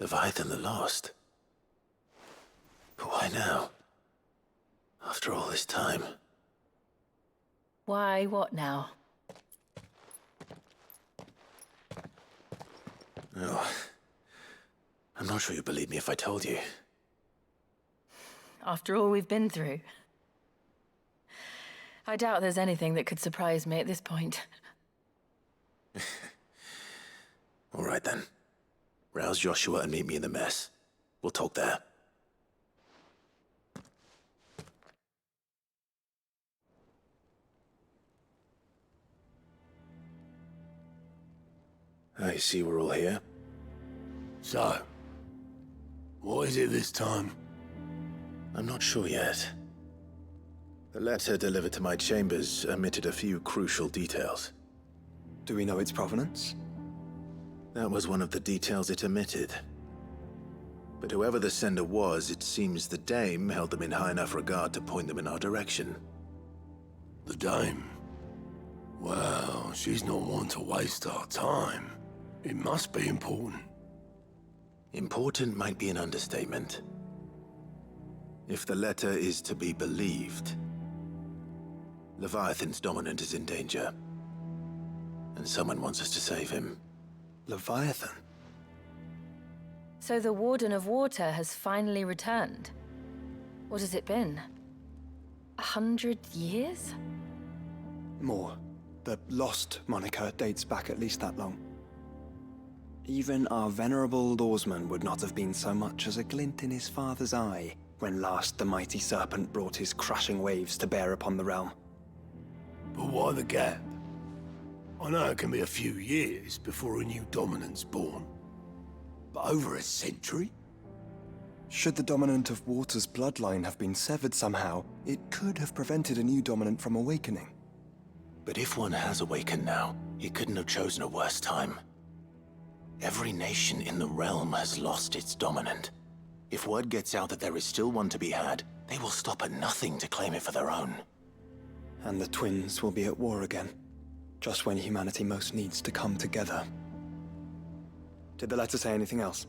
Leviathan the Lost. But why now? After all this time. Why, what now? Oh, I'm not sure you'd believe me if I told you. After all we've been through. I doubt there's anything that could surprise me at this point. All right then. Rouse Joshua and meet me in the mess. We'll talk there. I see we're all here. So, what is it this time? I'm not sure yet. The letter delivered to my chambers omitted a few crucial details. Do we know its provenance? That was one of the details it omitted. But whoever the sender was, it seems the Dame held them in high enough regard to point them in our direction. The Dame? Well, she's not one to waste our time. It must be important. Important might be an understatement. If the letter is to be believed, Leviathan's dominant is in danger. And someone wants us to save him. Leviathan? So the Warden of Water has finally returned. What has it been? 100 years? More. The Lost moniker dates back at least that long. Even our venerable lawsman would not have been so much as a glint in his father's eye when last the mighty serpent brought his crushing waves to bear upon the realm. But why the gap? I know it can be a few years before a new dominant's born. But over a century? Should the dominant of Water's bloodline have been severed somehow, it could have prevented a new dominant from awakening. But if one has awakened now, he couldn't have chosen a worse time. Every nation in the realm has lost its dominant. If word gets out that there is still one to be had, they will stop at nothing to claim it for their own. And the twins will be at war again, just when humanity most needs to come together. Did the letter say anything else?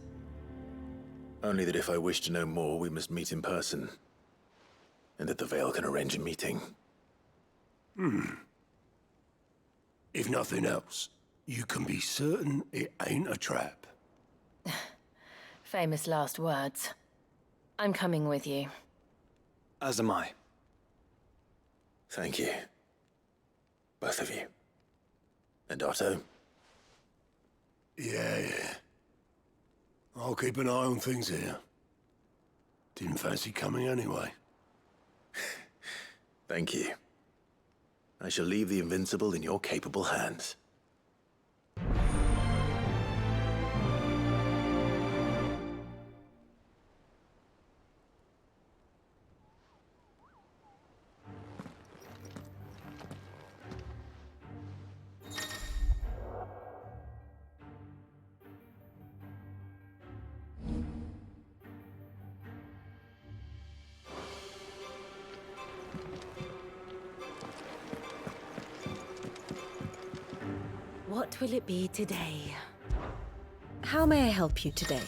Only that if I wish to know more, we must meet in person. And that the Veil can arrange a meeting. If nothing else, you can be certain it ain't a trap. Famous last words. I'm coming with you. As am I. Thank you. Both of you. And Otto? Yeah. I'll keep an eye on things here. Didn't fancy coming anyway. Thank you. I shall leave the Invincible in your capable hands. What will it be today? How may I help you today?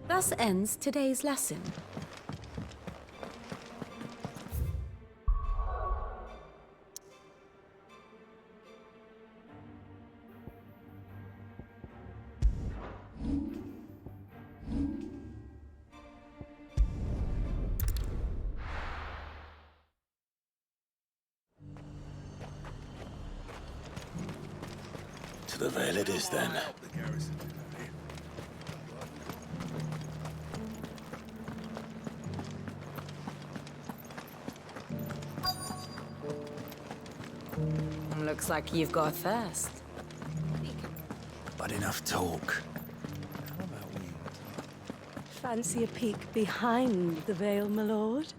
Thus ends today's lesson. The Vale it is then. Looks like you've got a thirst. But enough talk. Fancy a peek behind the veil, my lord?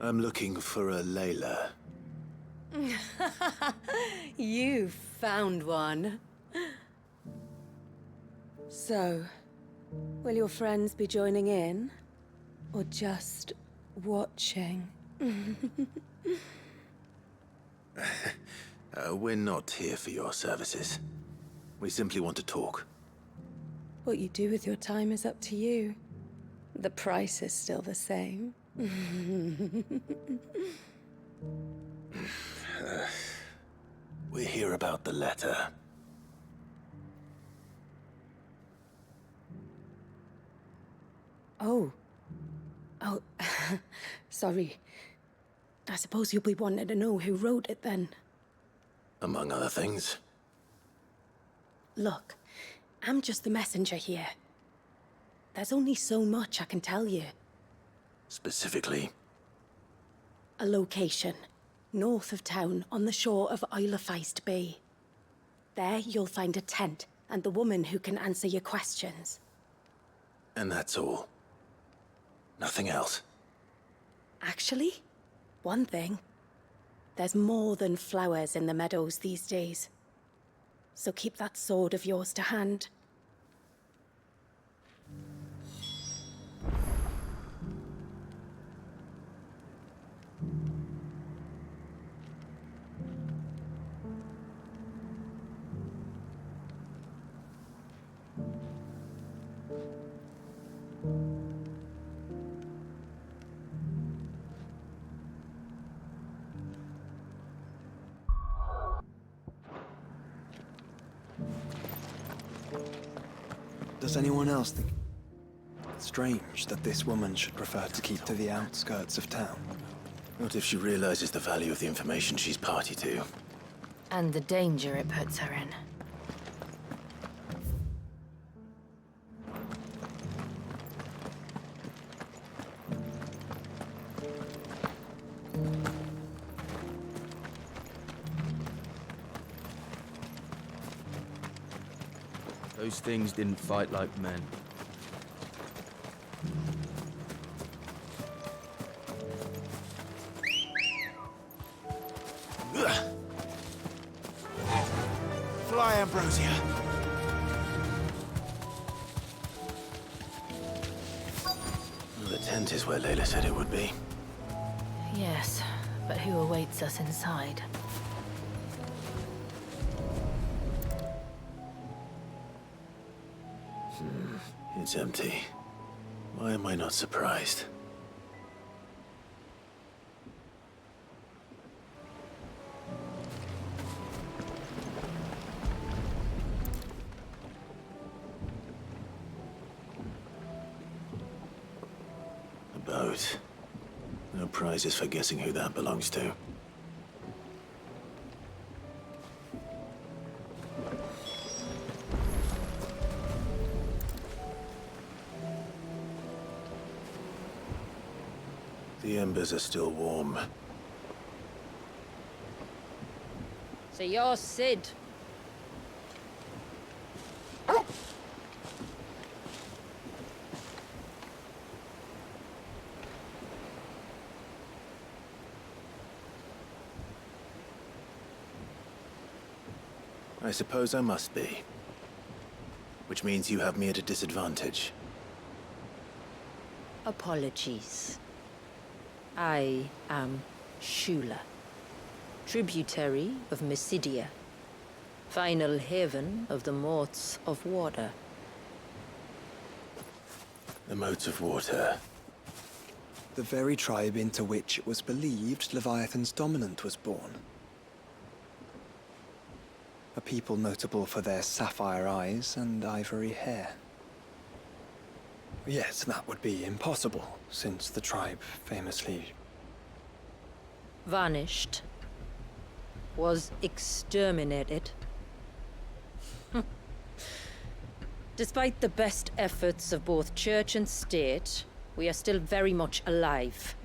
I'm looking for a Layla. You found one. So, will your friends be joining in? Or just watching? We're not here for your services. We simply want to talk. What you do with your time is up to you. The price is still the same. We're here about the letter. Oh, sorry. I suppose you'll be wanting to know who wrote it then. Among other things. Look, I'm just the messenger here. There's only so much I can tell you. Specifically, A location, north of town, on the shore of Feist Bay. There you'll find a tent and the woman who can answer your questions. and that's all. Nothing else. Actually, one thing. There's more than flowers in the meadows these days. So keep that sword of yours to hand. Does anyone else think it's strange that this woman should prefer to keep to the outskirts of town? What if she realizes the value of the information she's party to? And the danger it puts her in. Those things didn't fight like men. Fly, Ambrosia! The tent is where Layla said it would be. Yes, but who awaits us inside? It's empty. Why am I not surprised? A boat. No prizes for guessing who that belongs to. The embers are still warm. So you're Sid. I suppose I must be. Which means you have me at a disadvantage. Apologies. I am Shula, tributary of Mysidia, final haven of the Moats of Water. The moats of water. The very tribe into which it was believed Leviathan's dominant was born. A people notable for their sapphire eyes and ivory hair. Yet that would be impossible, since the tribe famously... Vanished. Was exterminated. Despite the best efforts of both church and state, we are still very much alive.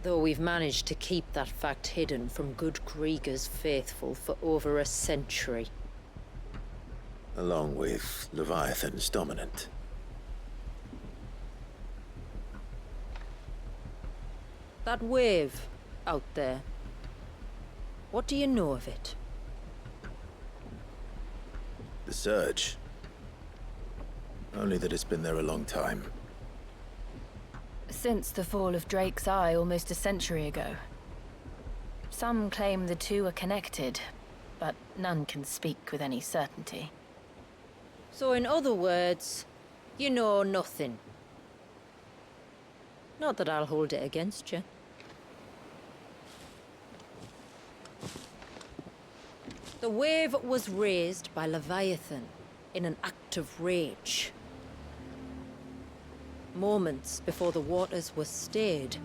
Though we've managed to keep that fact hidden from good Krieger's faithful for over a century. Along with Leviathan's dominant. That wave out there, what do you know of it? The Surge. Only that it's been there a long time. Since the fall of Drake's Eye almost a century ago. Some claim the two are connected, but none can speak with any certainty. So in other words, you know nothing. Not that I'll hold it against you. The wave was raised by Leviathan in an act of rage. Moments before the waters were stayed,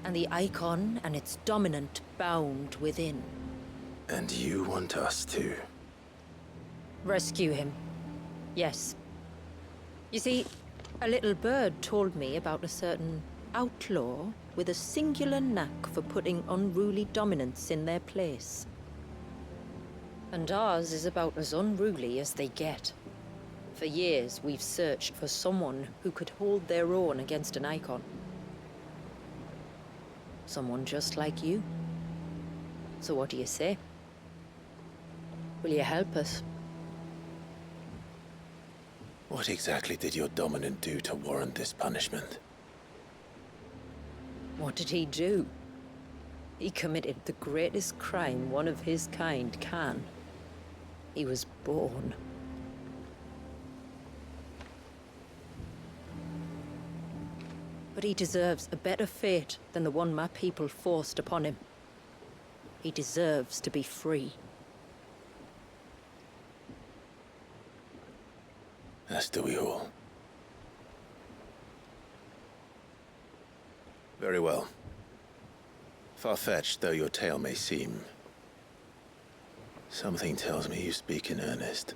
and the icon and its dominant bound within. And you want us to? Rescue him. Yes. You see, a little bird told me about a certain outlaw with a singular knack for putting unruly dominants in their place. And ours is about as unruly as they get. For years, we've searched for someone who could hold their own against an icon. Someone just like you. So what do you say? Will you help us? What exactly did your dominant do to warrant this punishment? What did he do? He committed the greatest crime one of his kind can. He was born. But he deserves a better fate than the one my people forced upon him. He deserves to be free. As do we all. Very well. Far-fetched though your tale may seem, something tells me you speak in earnest.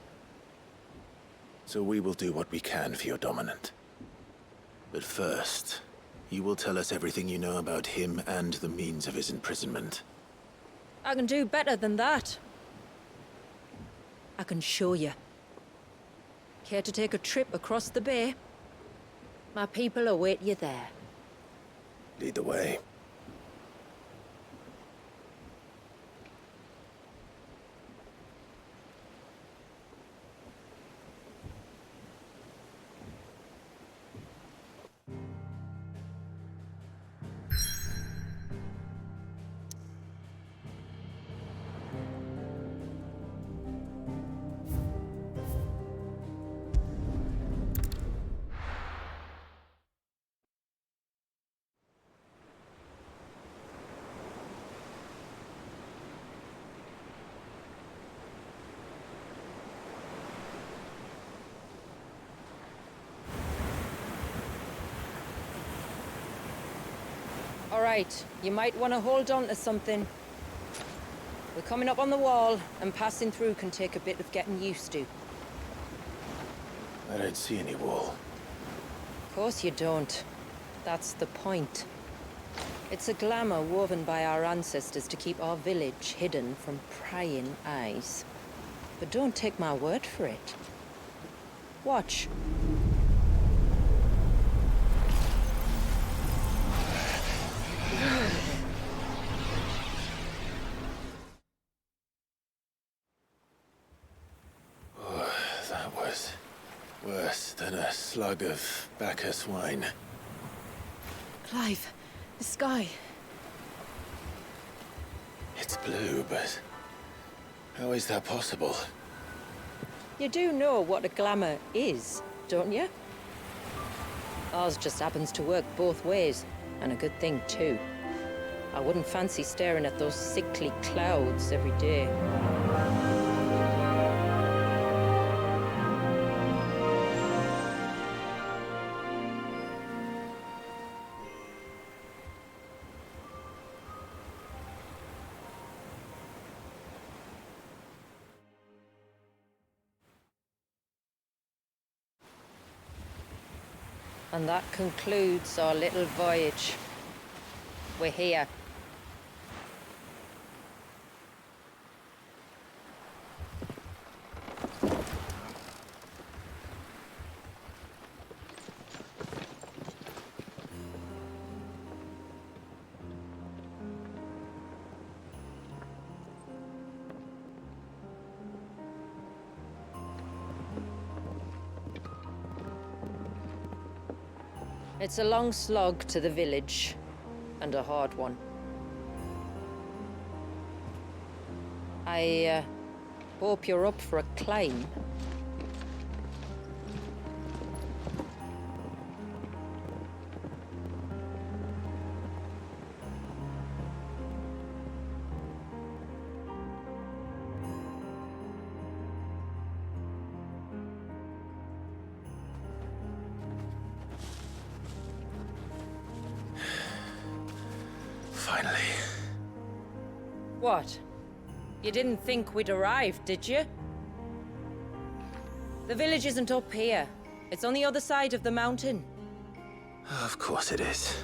So we will do what we can for your dominant. But first, you will tell us everything you know about him and the means of his imprisonment. I can do better than that. I can show you. Care to take a trip across the bay? My people await you there. Lead the way. All right, you might want to hold on to something. We're coming up on the wall, and passing through can take a bit of getting used to. I don't see any wall. Of course you don't. That's the point. It's a glamour woven by our ancestors to keep our village hidden from prying eyes. But don't take my word for it. Watch. That was worse than a slug of Bacchus wine. Clive, the sky. It's blue, but how is that possible? You do know what a glamour is, don't you? Ours just happens to work both ways, and a good thing too. I wouldn't fancy staring at those sickly clouds every day. And that concludes our little voyage. We're here. It's a long slog to the village, and a hard one. I hope you're up for a climb. Finally. What? You didn't think we'd arrived, did you? The village isn't up here. It's on the other side of the mountain. Of course it is.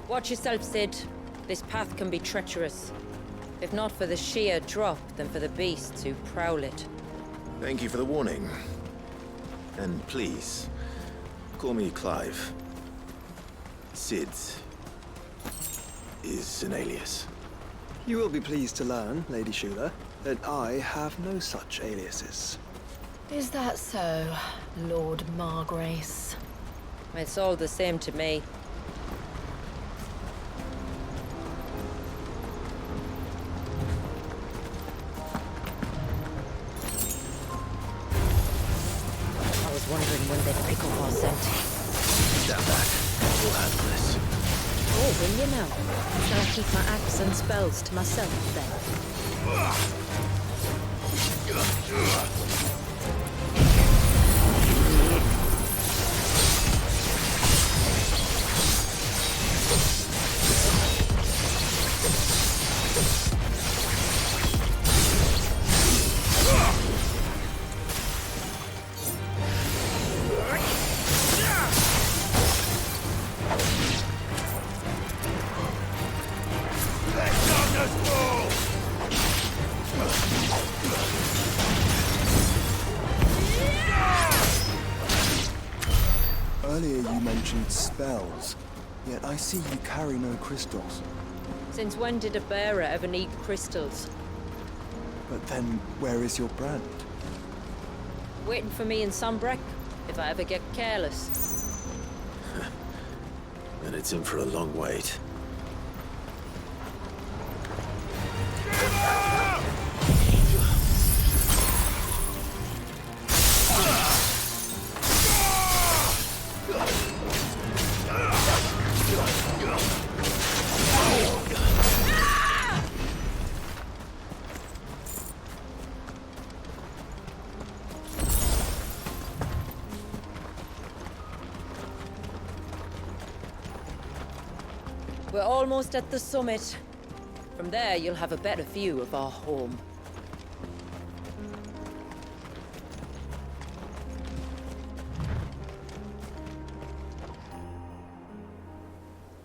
Watch yourself, Sid. This path can be treacherous. If not for the sheer drop, then for the beasts who prowl it. Thank you for the warning. And please, call me Clive. Sid is an alias. You will be pleased to learn, Lady Shula, that I have no such aliases. Is that so, Lord Margrace? It's all the same to me. Wondering when they'd pick up our scent. Stand back. We'll handle this. Oh, will you now? Shall I keep my axe and spells to myself then? Earlier you mentioned spells, yet I see you carry no crystals. Since when did a bearer ever need crystals? But then, where is your brand? Waiting for me in Sunbreck, if I ever get careless. Then it's in for a long wait. We're almost at the summit. From there, you'll have a better view of our home.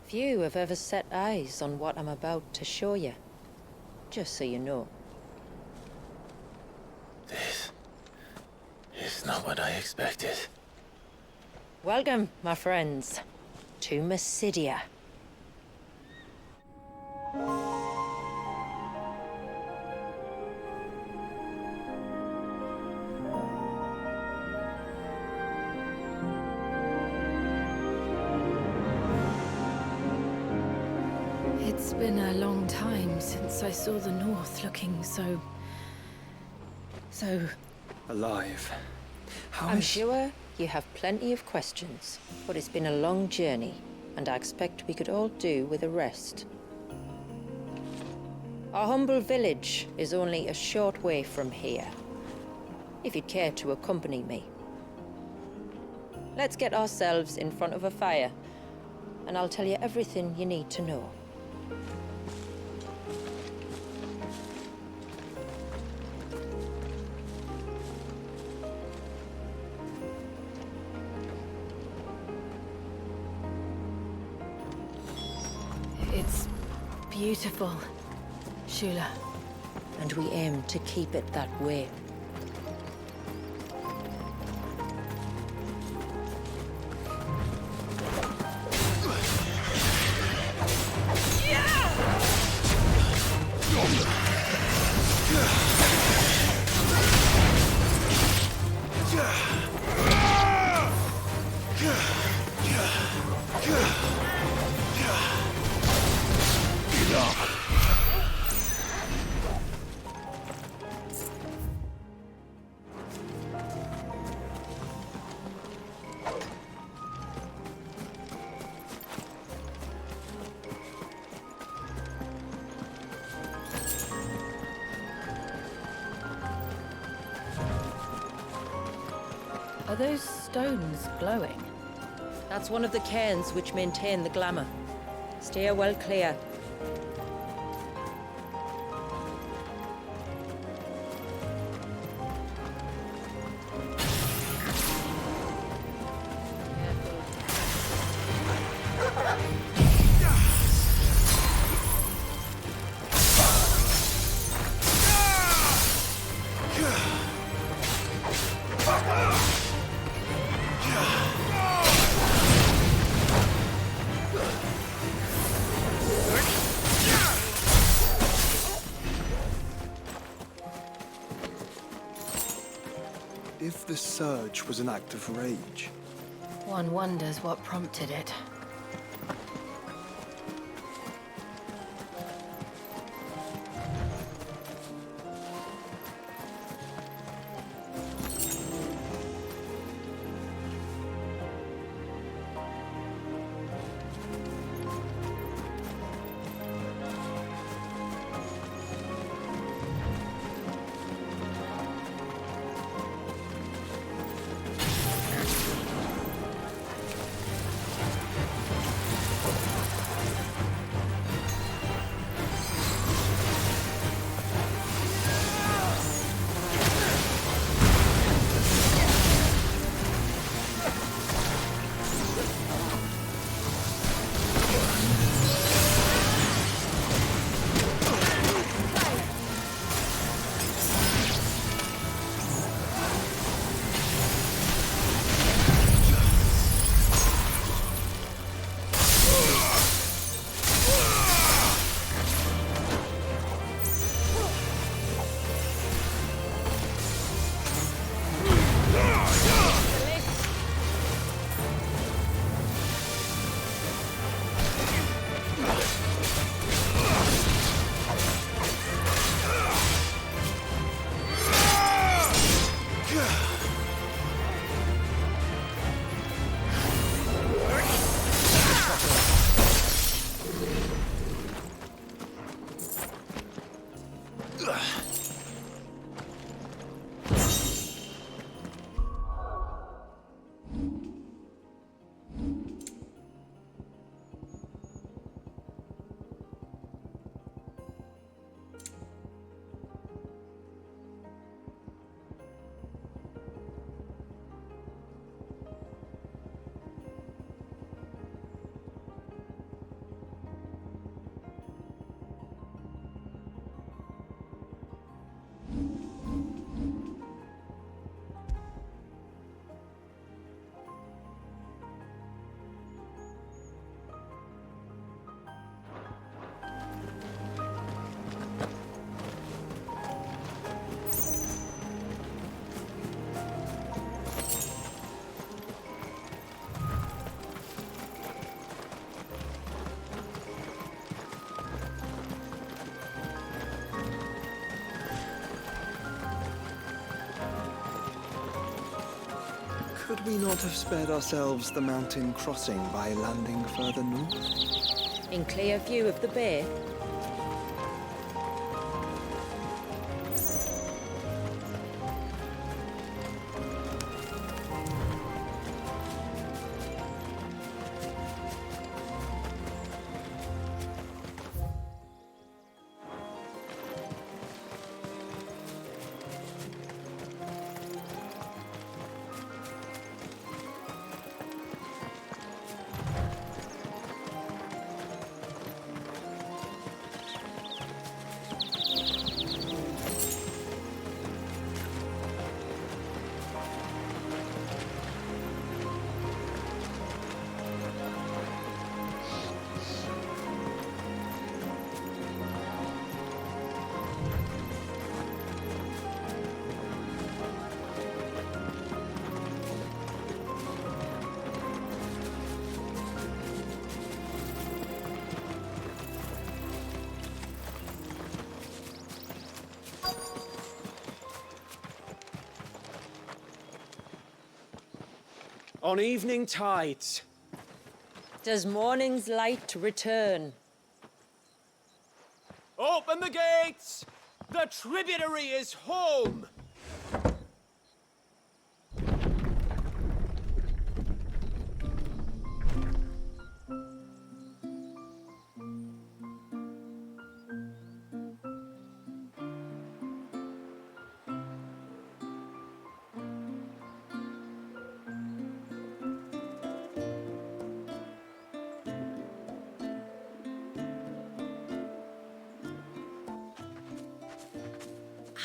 Few have ever set eyes on what I'm about to show you. Just so you know. This is not what I expected. Welcome, my friends, to Mysidia. It's been a long time since I saw the North looking so... Alive. How I'm is... sure you have plenty of questions, but it's been a long journey, and I expect we could all do with a rest. Our humble village is only a short way from here, if you'd care to accompany me. let's get ourselves in front of a fire, and I'll tell you everything you need to know. It's beautiful, Shula. And we aim to keep it that way. Are those stones glowing? That's one of the cairns which maintain the glamour. Steer well clear. If the surge was an act of rage, One wonders what prompted it. could we not have spared ourselves the mountain crossing by landing further north? In clear view of the bay? on evening tides. Does morning's light return? Open the gates! The tributary is home!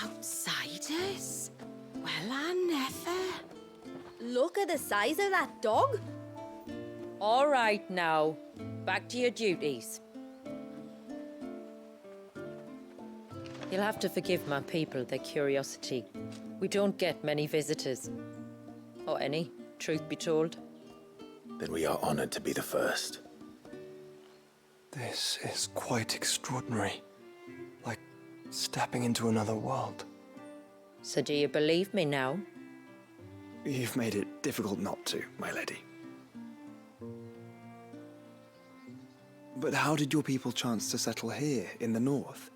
Outsiders? Well, I never. Look at the size of that dog. All right now, back to your duties. You'll have to forgive my people their curiosity. We don't get many visitors. Or any, truth be told. Then we are honored to be the first. This is quite extraordinary. Like stepping into another world. So do you believe me now? You've made it difficult not to, my lady. But how did your people chance to settle here in the north?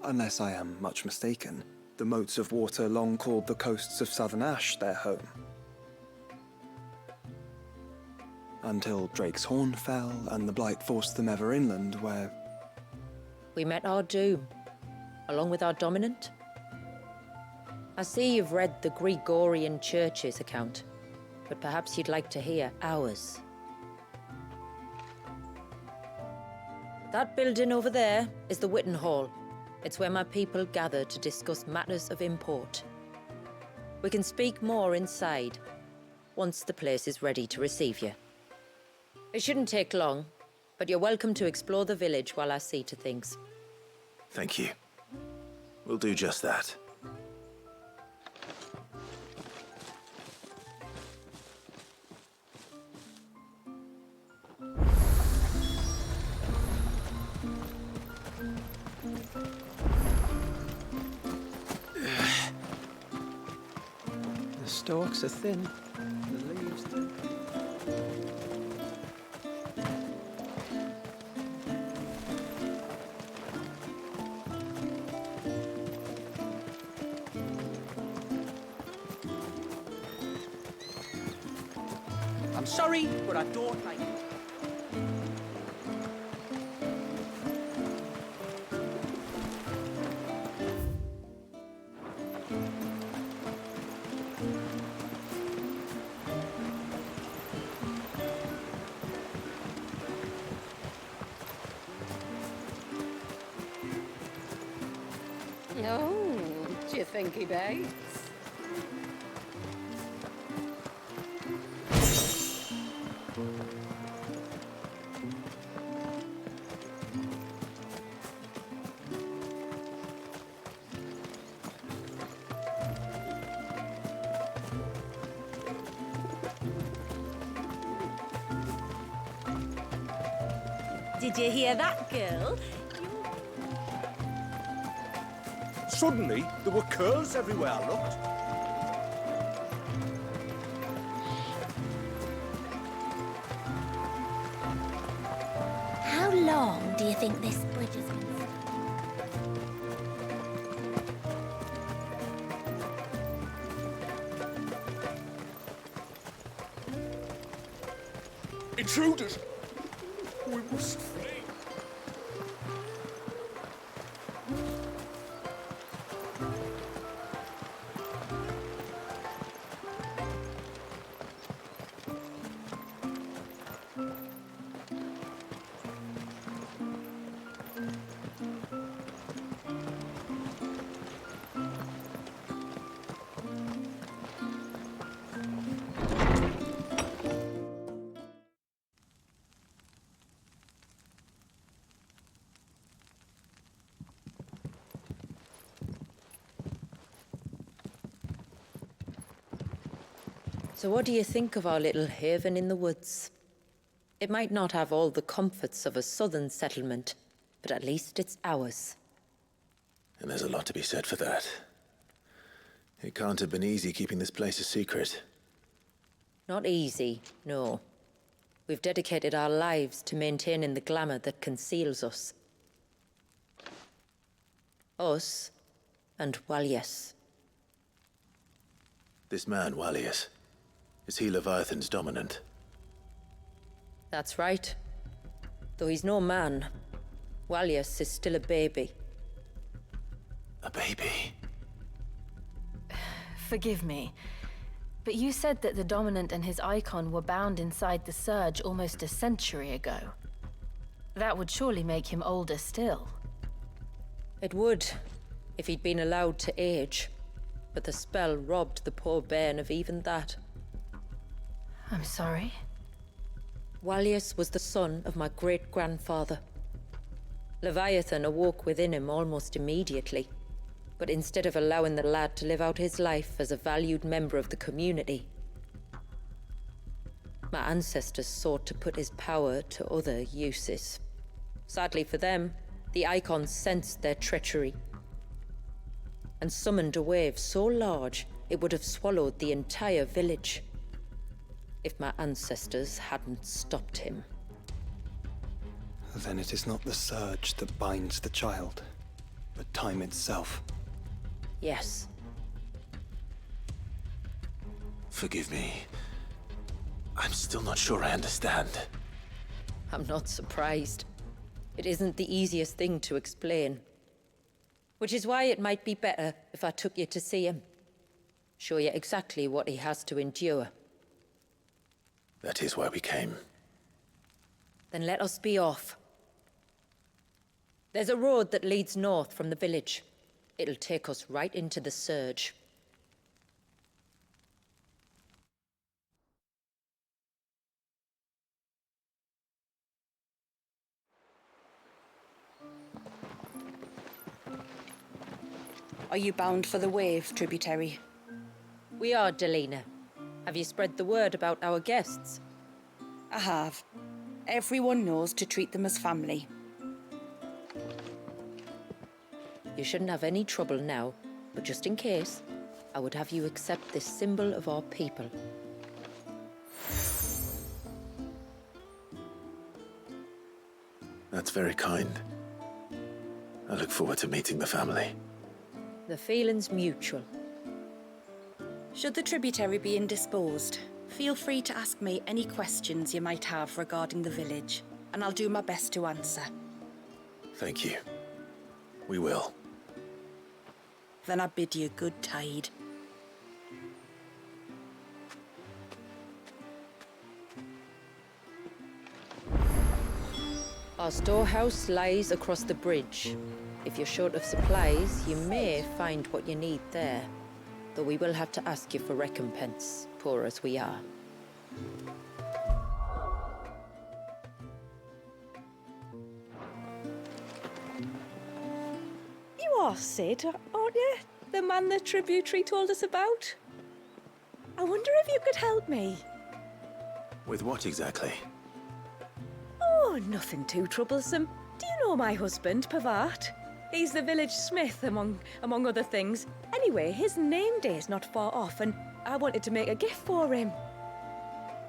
Unless I am much mistaken, the moats of water long called the coasts of southern Ash their home. Until Drake's Horn fell and the Blight forced them ever inland, where... We met our doom, along with our dominant. I see you've read the Gregorian Church's account, but perhaps you'd like to hear ours. That building over there is the Witten Hall. It's where my people gather to discuss matters of import. We can speak more inside, once the place is ready to receive you. It shouldn't take long, but you're welcome to explore the village while I see to things. Thank you. We'll do just that. The stalks are thin, the leaves too. I'm sorry, but I don't like it. Oh, do you think he bites? Did you hear that, girl? Suddenly, there were curls everywhere I looked. How long do you think this bridge has been? Intruders! We must flee. So what do you think of our little haven in the woods? It might not have all the comforts of a southern settlement, but at least it's ours. And there's a lot to be said for that. It can't have been easy keeping this place a secret. Not easy, no. We've dedicated our lives to maintaining the glamour that conceals us. Us and Walias. This man, Walias, is he Leviathan's dominant? That's right. Though he's no man, Walias is still a baby. A baby? Forgive me, but you said that the Dominant and his icon were bound inside the Surge almost a century ago. That would surely make him older still. It would, if he'd been allowed to age. But the spell robbed the poor bairn of even that. I'm sorry. Walias was the son of my great-grandfather. Leviathan awoke within him almost immediately. But instead of allowing the lad to live out his life as a valued member of the community, my ancestors sought to put his power to other uses. Sadly for them, the icons sensed their treachery and summoned a wave so large it would have swallowed the entire village if my ancestors hadn't stopped him. Then it is not the surge that binds the child, but time itself. Yes. Forgive me. I'm still not sure I understand. I'm not surprised. It isn't the easiest thing to explain. Which is why it might be better if I took you to see him. Show you exactly what he has to endure. That is why we came. Then let us be off. There's a road that leads north from the village. It'll take us right into the Surge. Are you bound for the Wave, tributary? We are, Delina. Have you spread the word about our guests? I have. Everyone knows to treat them as family. You shouldn't have any trouble now, but just in case, I would have you accept this symbol of our people. That's very kind. I look forward to meeting the family. The feeling's mutual. Should the tributary be indisposed, feel free to ask me any questions you might have regarding the village, and I'll do my best to answer. Thank you. We will. Then I bid you good tide. Our storehouse lies across the bridge. If you're short of supplies, you may find what you need there. Though we will have to ask you for recompense, poor as we are. You are Sid, aren't you? The man the tributary told us about? I wonder if you could help me. With what exactly? Oh, nothing too troublesome. Do you know my husband, Pavat? He's the village smith, among other things. Anyway, his name day's not far off, and I wanted to make a gift for him.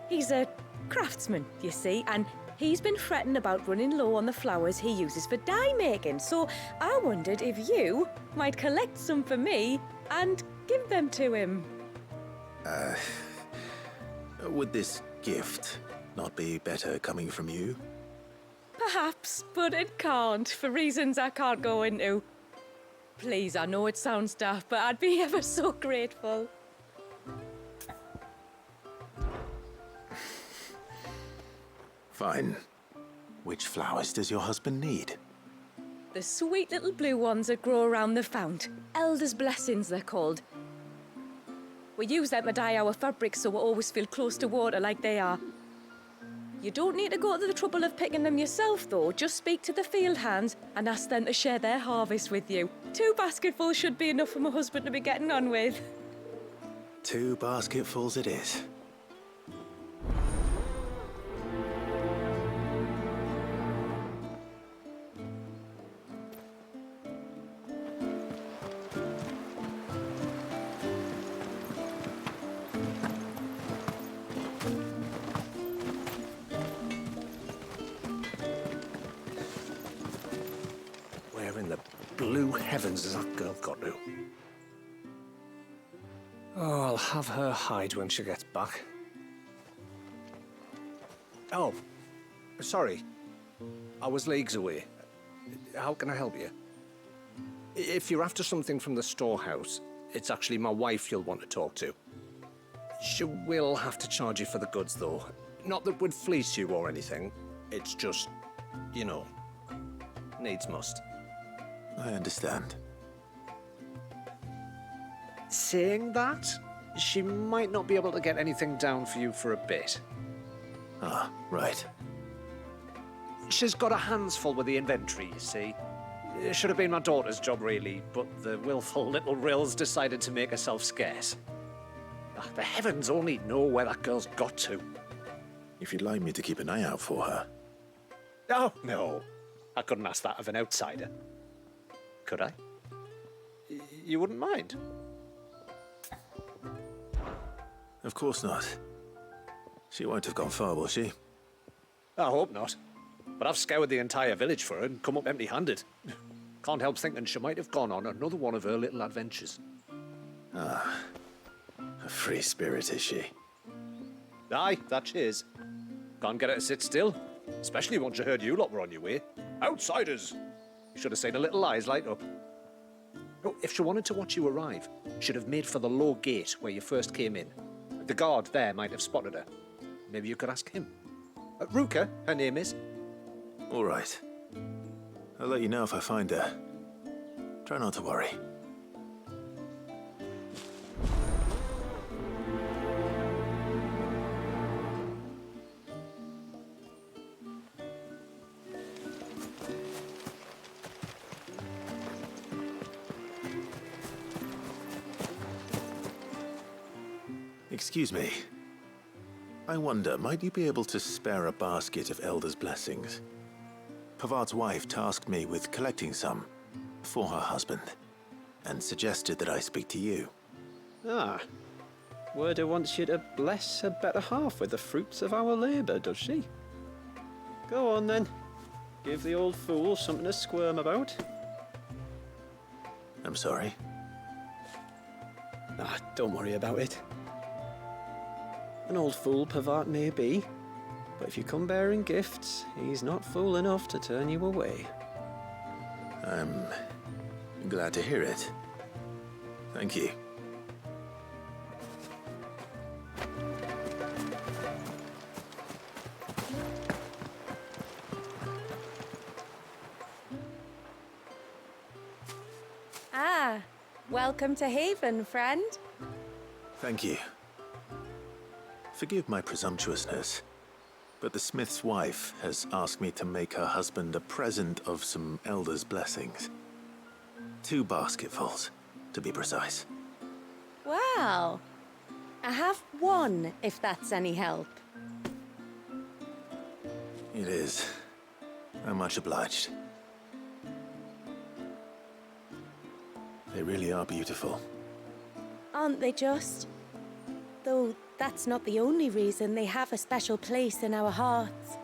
He's a craftsman, you see, and he's been fretting about running low on the flowers he uses for dye making, so I wondered if you might collect some for me and give them to him. Would this gift not be better coming from you? Perhaps, but it can't, for reasons I can't go into. Please, I know it sounds daft, but I'd be ever so grateful. Fine. Which flowers does your husband need? The sweet little blue ones that grow around the fount. Elder's blessings, they're called. We use them to dye our fabrics so we always feel close to water like they are. You don't need to go to the trouble of picking them yourself, though. Just speak to the field hands and ask them to share their harvest with you. 2 basketfuls should be enough for my husband to be getting on with. 2 basketfuls it is. blue heavens has that girl got to? Oh, I'll have her hide when she gets back. Oh, sorry. I was leagues away. How can I help you? If you're after something from the storehouse, it's actually my wife you'll want to talk to. She will have to charge you for the goods, though. Not that we'd fleece you or anything. It's just, you know, needs must. I understand. Saying that, she might not be able to get anything down for you for a bit. Ah, right. She's got her hands full with the inventory, you see. It should have been my daughter's job, really, but the willful little Rills decided to make herself scarce. Ah, the heavens only know where that girl's got to. If you'd like me to keep an eye out for her. Oh, no. I couldn't ask that of an outsider. Could I? You wouldn't mind? Of course not. She won't have gone far, will she? I hope not. But I've scoured the entire village for her and come up empty-handed. Can't help thinking she might have gone on another one of her little adventures. Ah. A free spirit, is she? Aye, that she is. Can't get her to sit still. Especially once you heard you lot were on your way. Outsiders! You should have seen her little eyes light up. Oh, if she wanted to watch you arrive, she'd have made for the low gate where you first came in. The guard there might have spotted her. Maybe you could ask him. Ruka, her name is. All right. I'll let you know if I find her. Try not to worry. Excuse me. I wonder, might you be able to spare a basket of Elder's blessings? Pavart's wife tasked me with collecting some for her husband, and suggested that I speak to you. Ah. Werda wants you to bless her better half with the fruits of our labour, does she? Go on then. Give the old fool something to squirm about. I'm sorry. Ah, don't worry about it. An old fool Pavart may be, but if you come bearing gifts, he's not fool enough to turn you away. I'm glad to hear it. Thank you. Ah, welcome to Haven, friend. Thank you. Forgive my presumptuousness, but the smith's wife has asked me to make her husband a present of some Elder's blessings. 2 basketfuls, to be precise. Well, I have one, if that's any help. It is. I'm much obliged. They really are beautiful. Aren't they just? Though that's not the only reason they have a special place in our hearts.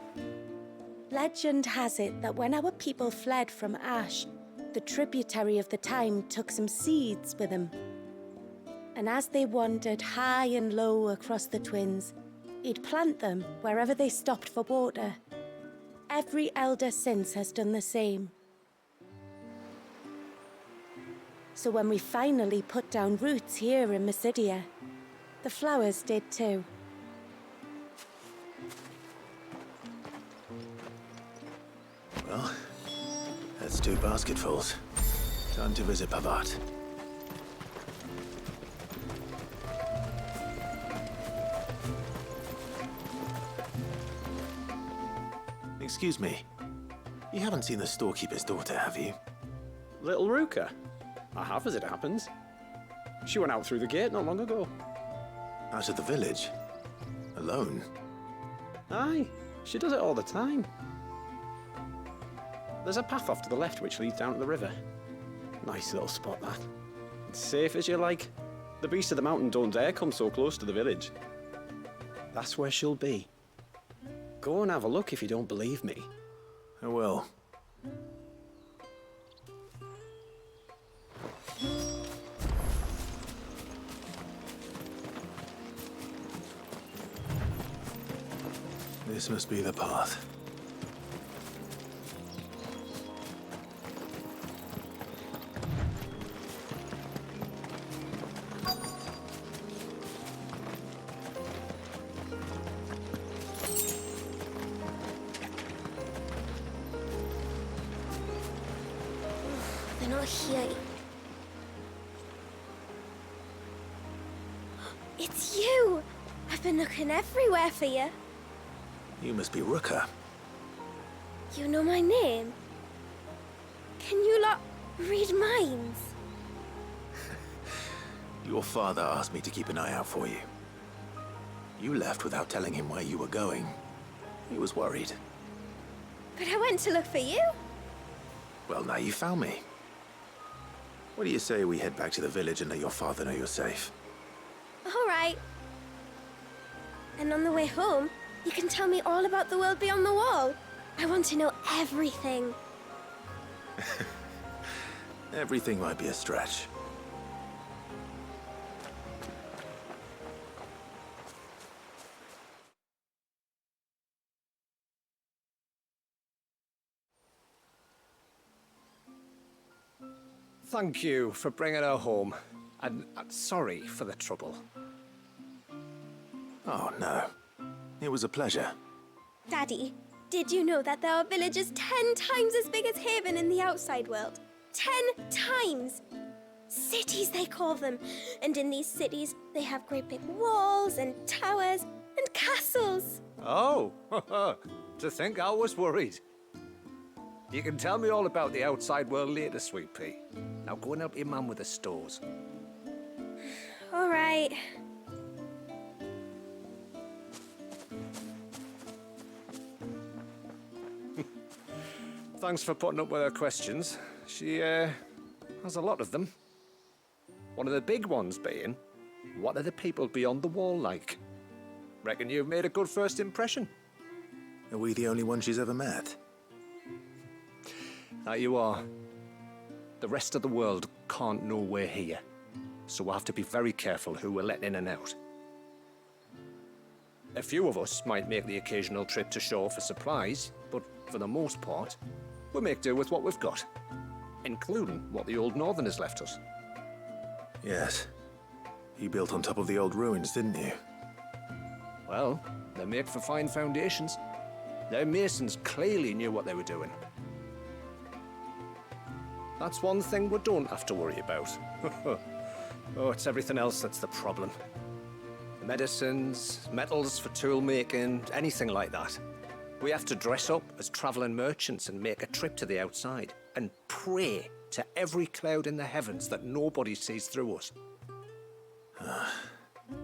Legend has it that when our people fled from Ash, the tributary of the time took some seeds with them. And as they wandered high and low across the Twins, he'd plant them wherever they stopped for water. Every elder since has done the same. So when we finally put down roots here in Mysidia, the flowers did too. Well, that's 2 basketfuls. Time to visit Pavart. Excuse me. You haven't seen the storekeeper's daughter, have you? Little Ruka? I have, as it happens. She went out through the gate not long ago. Out of the village? Alone? Aye, she does it all the time. There's a path off to the left which leads down to the river. Nice little spot, that. It's safe as you like. The beasts of the mountain don't dare come so close to the village. That's where she'll be. Go and have a look if you don't believe me. I will. This must be the path. They're not here. It's you! I've been looking everywhere for you. You must be Rooker. You know my name? Can you lot read minds? Your father asked me to keep an eye out for you. You left without telling him where you were going. He was worried. But I went to look for you. Well, now you found me. What do you say we head back to the village and let your father know you're safe? All right. And on the way home, you can tell me all about the world beyond the wall. I want to know everything. Everything might be a stretch. Thank you for bringing her home. And sorry for the trouble. Oh, no. It was a pleasure. Daddy, did you know that there are villages 10 times as big as Haven in the outside world? 10 times! Cities, they call them. And in these cities, they have great big walls and towers and castles. Oh, to think I was worried. You can tell me all about the outside world later, Sweet Pea. Now go and help your mum with the stores. All right. Thanks for putting up with her questions. She, has a lot of them. One of the big ones being, what are the people beyond the wall like? Reckon you've made a good first impression. Are we the only ones she's ever met? That you are. The rest of the world can't know we're here, so we'll have to be very careful who we're letting in and out. A few of us might make the occasional trip to shore for supplies, but for the most part, we'll make do with what we've got, including what the old Northerners left us. Yes. You built on top of the old ruins, didn't you? Well, they're made for fine foundations. Their masons clearly knew what they were doing. That's one thing we don't have to worry about. Oh, it's everything else that's the problem. Medicines, metals for tool making, anything like that. We have to dress up as traveling merchants and make a trip to the outside and pray to every cloud in the heavens that nobody sees through us.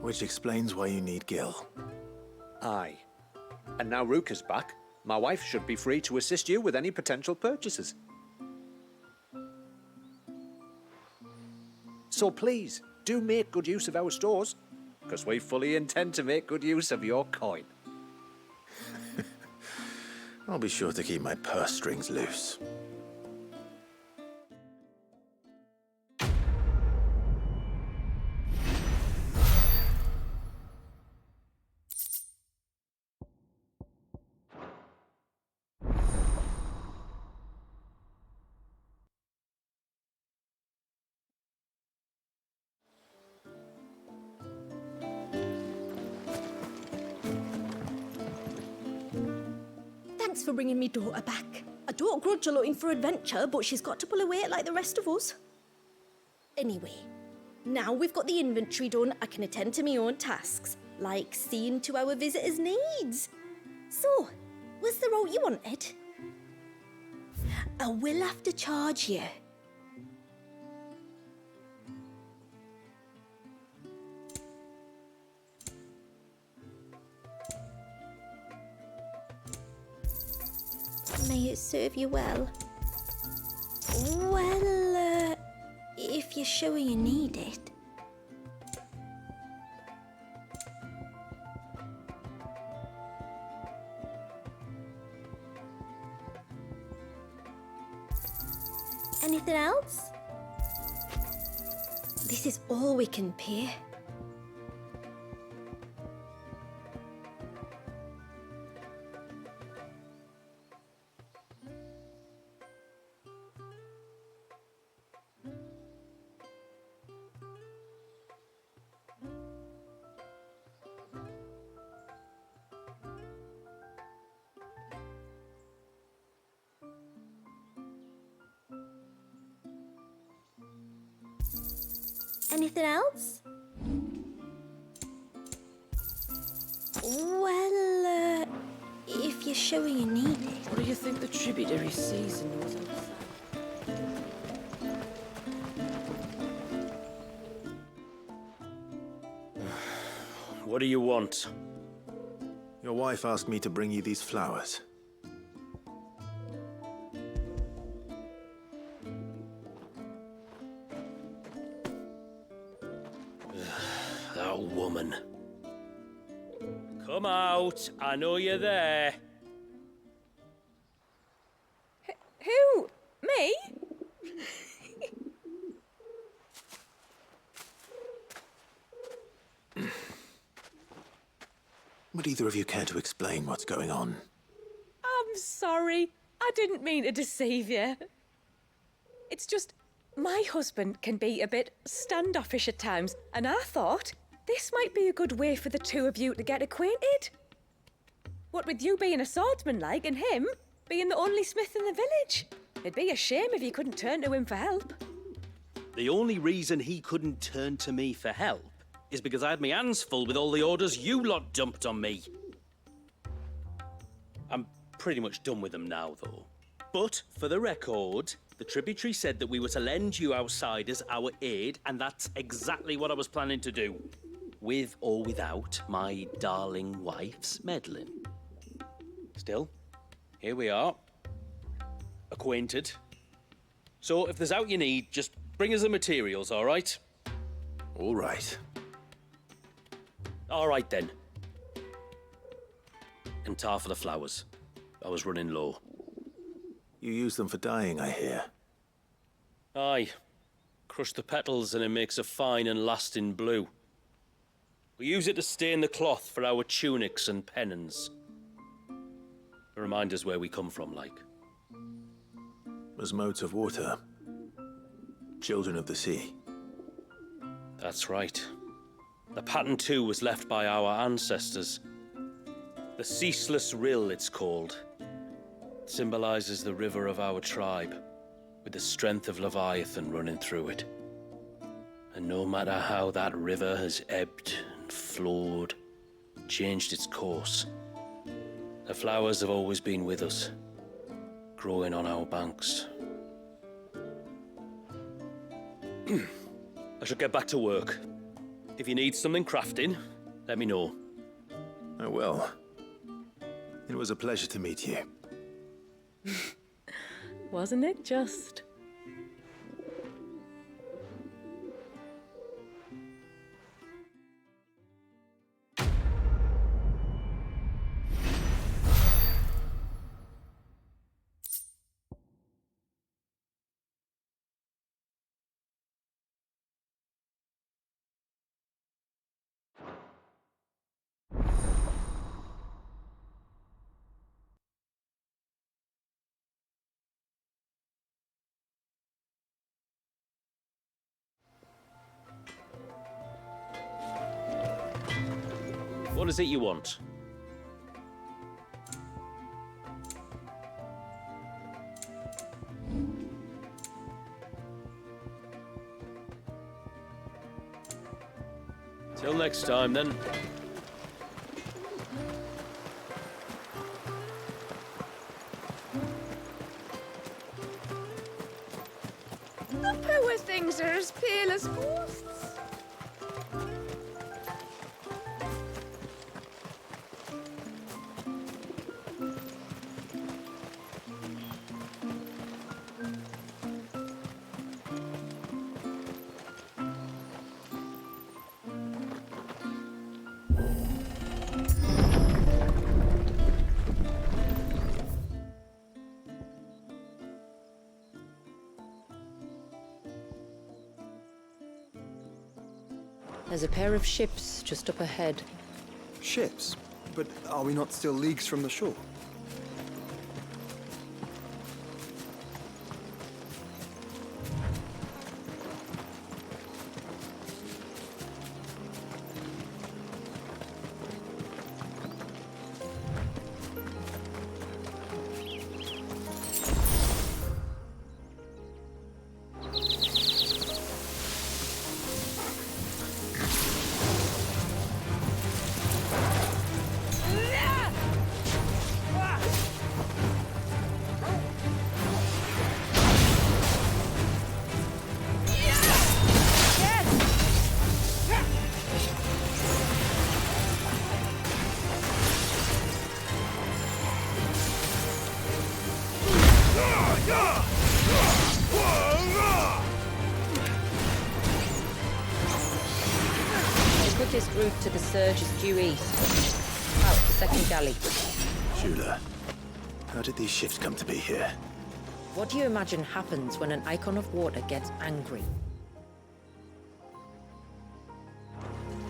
Which explains why you need Gil. Aye. And now Ruka's back, my wife should be free to assist you with any potential purchases. So please, do make good use of our stores, because we fully intend to make good use of your coin. I'll be sure to keep my purse strings loose. Thanks for bringing me daughter back. I don't grudge her looking for adventure, but she's got to pull her weight like the rest of us. Anyway, now we've got the inventory done, I can attend to my own tasks, like seeing to our visitors' needs. So, was the route you wanted? I will have to charge you. May it serve you well. Well, if you're sure you need it. Anything else? This is all we can pay. Anything else? Well, if you're sure you need it. What do you think the tributary season was outside? What do you want? Your wife asked me to bring you these flowers. That woman. Come out. I know you're there. Who? Me? Would either of you care to explain what's going on? I'm sorry. I didn't mean to deceive you. It's just, my husband can be a bit standoffish at times, and I thought this might be a good way for the two of you to get acquainted. What with you being a swordsman like, and him being the only smith in the village. It'd be a shame if you couldn't turn to him for help. The only reason he couldn't turn to me for help is because I had my hands full with all the orders you lot dumped on me. I'm pretty much done with them now, though. But, for the record, the tributary said that we were to lend you outsiders our aid, and that's exactly what I was planning to do. With or without my darling wife's meddling. Still, here we are. Acquainted. So, if there's out you need, just bring us the materials, all right? All right. All right, then. And tar for the flowers. I was running low. You use them for dyeing, I hear. Aye. Crush the petals and it makes a fine and lasting blue. We use it to stain the cloth for our tunics and pennons. To remind us where we come from, like. As modes of water. Children of the sea. That's right. The pattern, too, was left by our ancestors. The Ceaseless Rill, it's called. It symbolizes the river of our tribe, with the strength of Leviathan running through it. And no matter how that river has ebbed and flowed, changed its course, the flowers have always been with us, growing on our banks. I should get back to work. If you need something crafting, let me know. I will. It was a pleasure to meet you. Wasn't it just? What is it you want? Till next time, then. The poor things are as pale as ghosts. There's a pair of ships just up ahead. Ships? But are we not still leagues from the shore? quickest route to the surge is due east. Out the second galley. Shula, how did these ships come to be here? What do you imagine happens when an icon of water gets angry?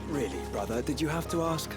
Really, brother, did you have to ask?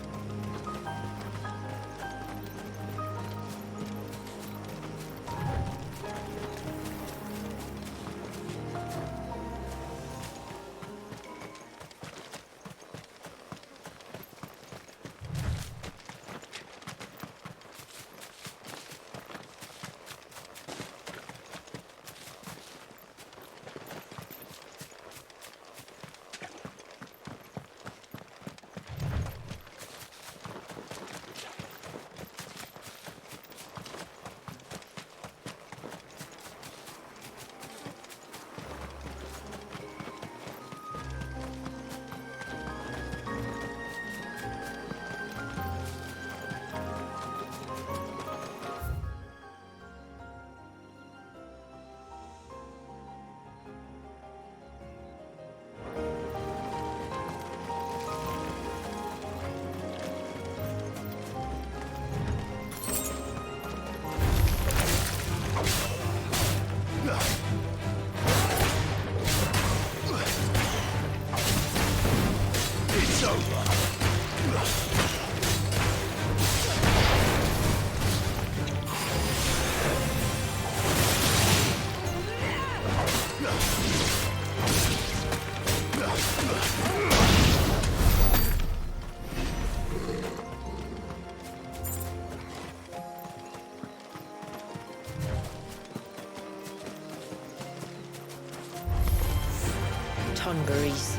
Tongarees.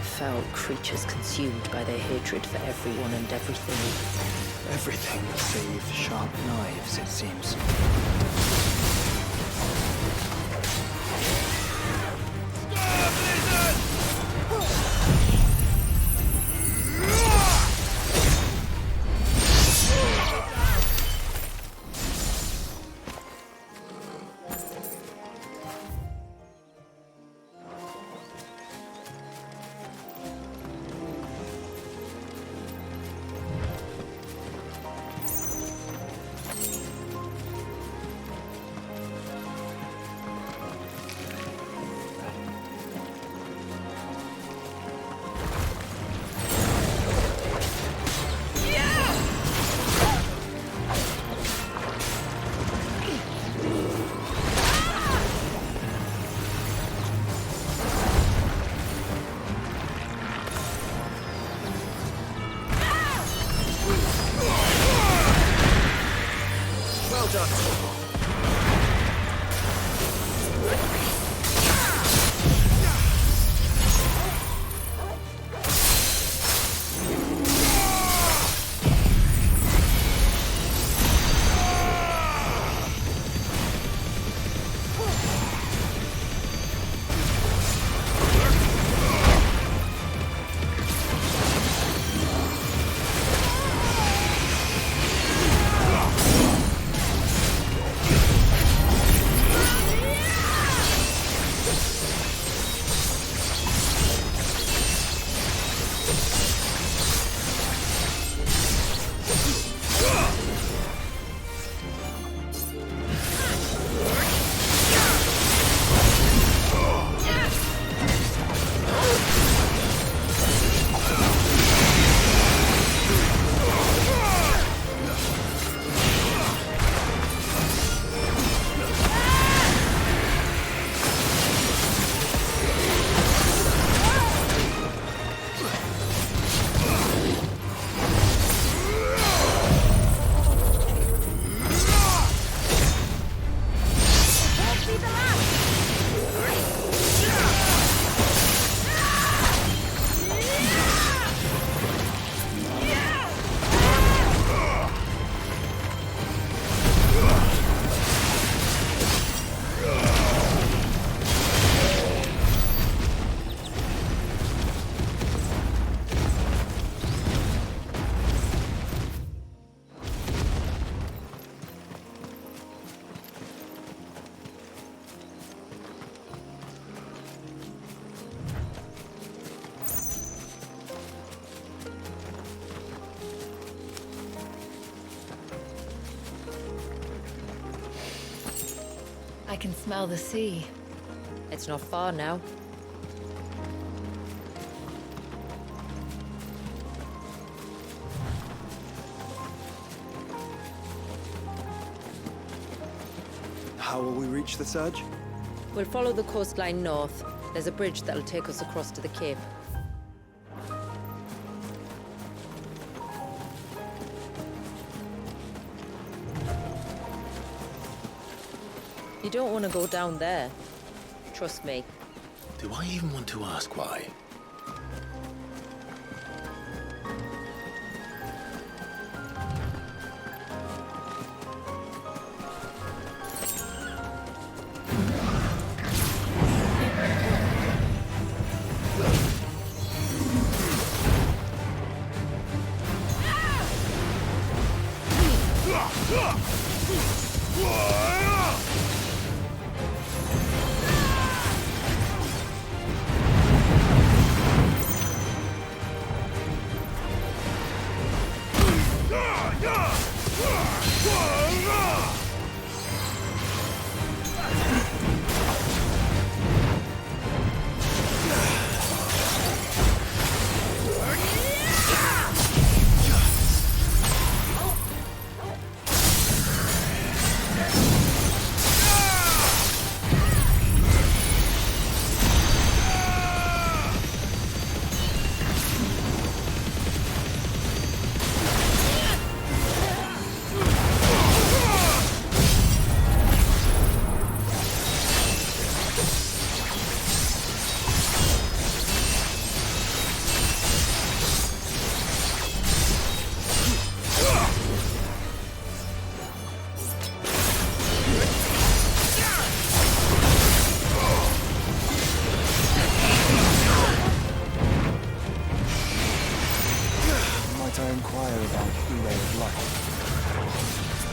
Foul creatures consumed by their hatred for everyone and everything. Everything save sharp knives, it seems. can smell the sea. It's not far now. How will we reach the surge? We'll follow the coastline north. There's a bridge that'll take us across to the cape. You don't want to go down there. Trust me. Do I even want to ask why?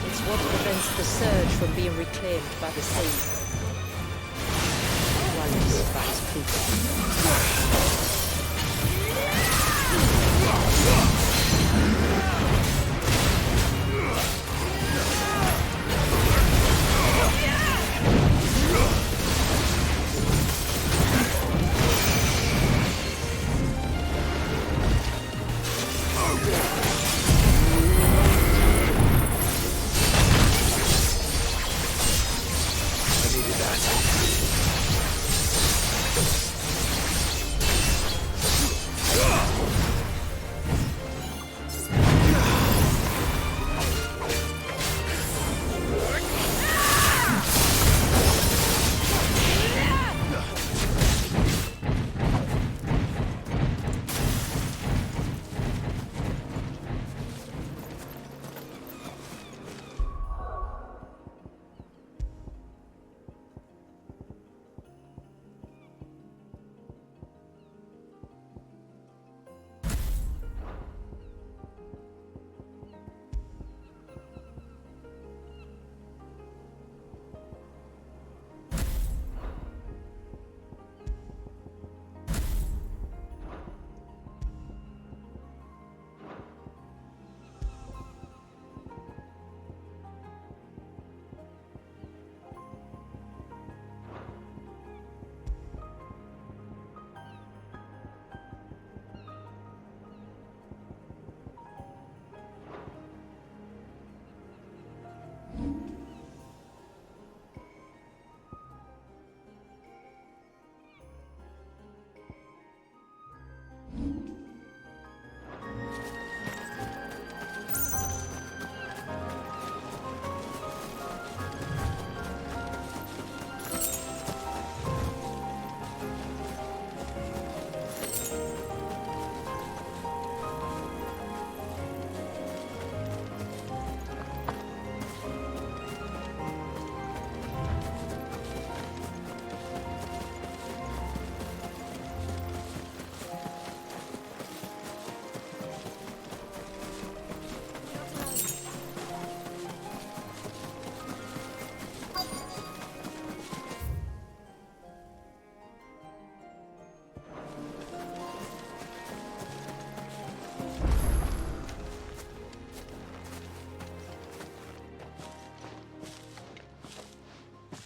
It's what prevents the surge from being reclaimed by the sea. Once by his people.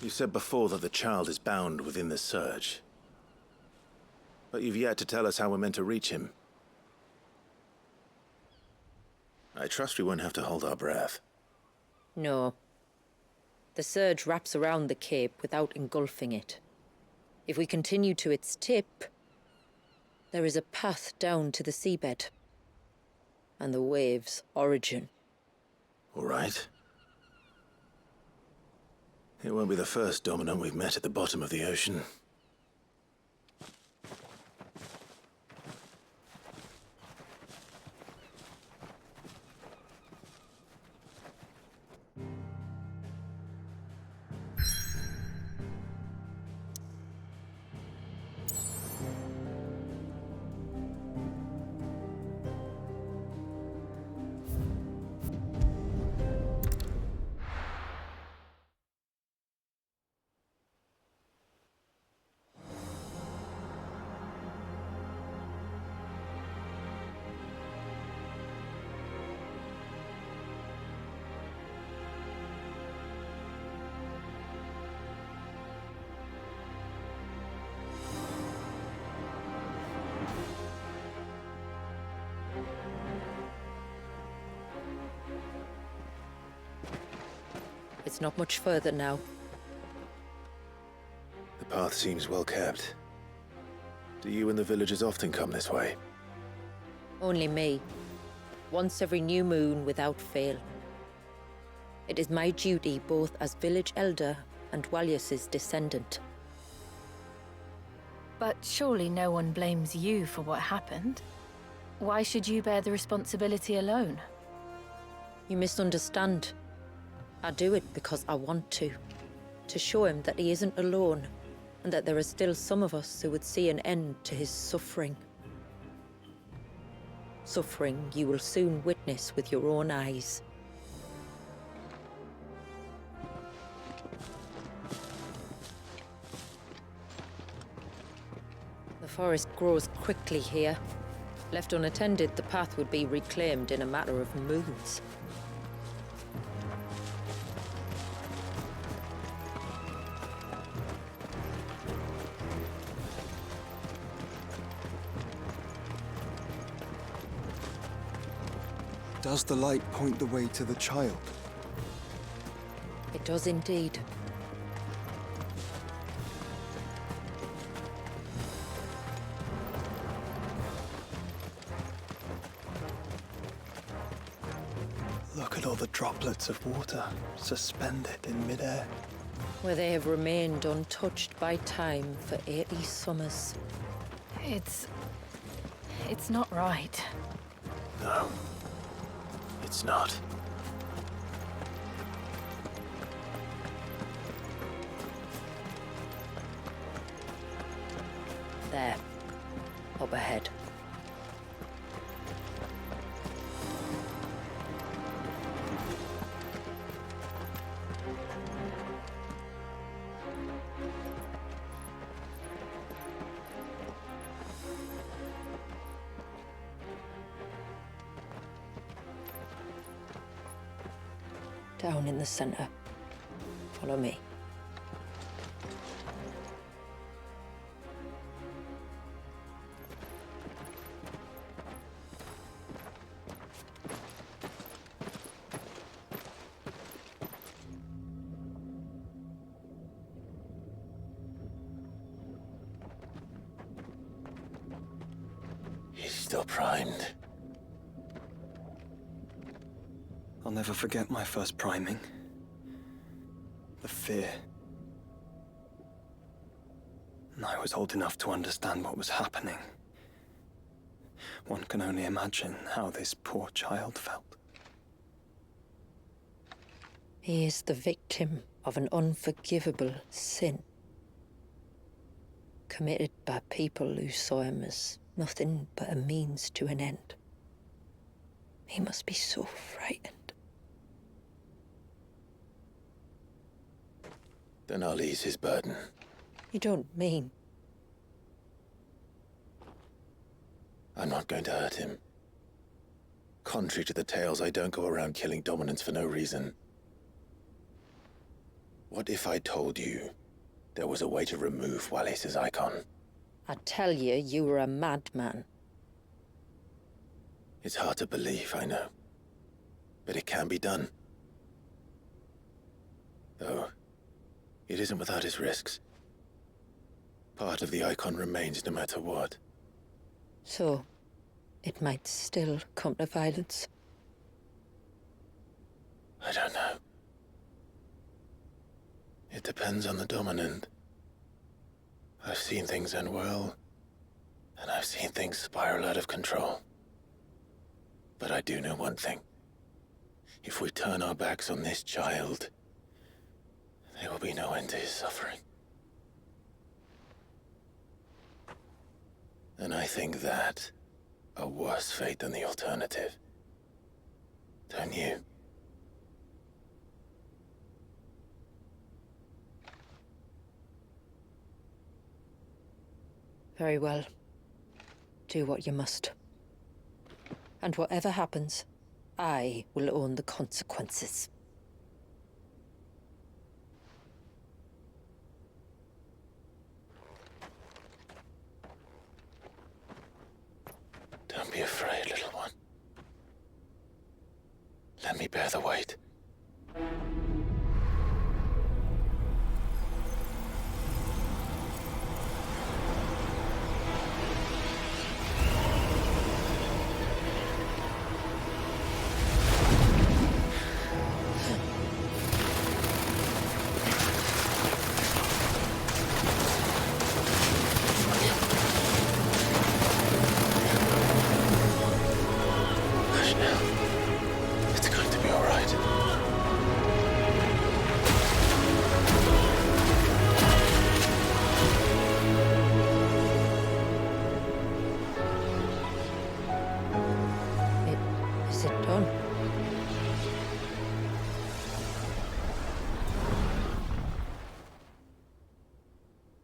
You said before that the child is bound within the surge. But you've yet to tell us how we're meant to reach him. I trust we won't have to hold our breath. No. The surge wraps around the cape without engulfing it. If we continue to its tip, there is a path down to the seabed. And the wave's origin. All right. It won't be the first dominant we've met at the bottom of the ocean. It's not much further now. The path seems well kept. Do you and the villagers often come this way? Only me. Once every new moon without fail. It is my duty both as village elder and Walius's descendant. But surely no one blames you for what happened. Why should you bear the responsibility alone? You misunderstand. I do it because I want to show him that he isn't alone, and that there are still some of us who would see an end to his suffering. Suffering you will soon witness with your own eyes. The forest grows quickly here. Left unattended, the path would be reclaimed in a matter of moons. Does the light point the way to the child? It does indeed. Look at all the droplets of water suspended in midair. Where they have remained untouched by time for 80 summers. It's not right. No. It's not. There. Up ahead. Down in the center. Follow me. He's still primed. I'll never forget my first priming. The fear. And I was old enough to understand what was happening. One can only imagine how this poor child felt. He is the victim of an unforgivable sin. Committed by people who saw him as nothing but a means to an end. He must be so frightened. Then I'll ease his burden. You don't mean? I'm not going to hurt him. Contrary to the tales, I don't go around killing dominants for no reason. What if I told you there was a way to remove Wallace's icon? I tell you, you were a madman. It's hard to believe, I know. But it can be done. Though, it isn't without its risks. Part of the icon remains no matter what. So, it might still come to violence. I don't know. It depends on the dominant. I've seen things end well, and I've seen things spiral out of control. But I do know one thing. If we turn our backs on this child, there will be no end to his suffering. And I think that a worse fate than the alternative. Don't you? Very well. Do what you must. And whatever happens, I will own the consequences. Don't be afraid, little one. Let me bear the weight.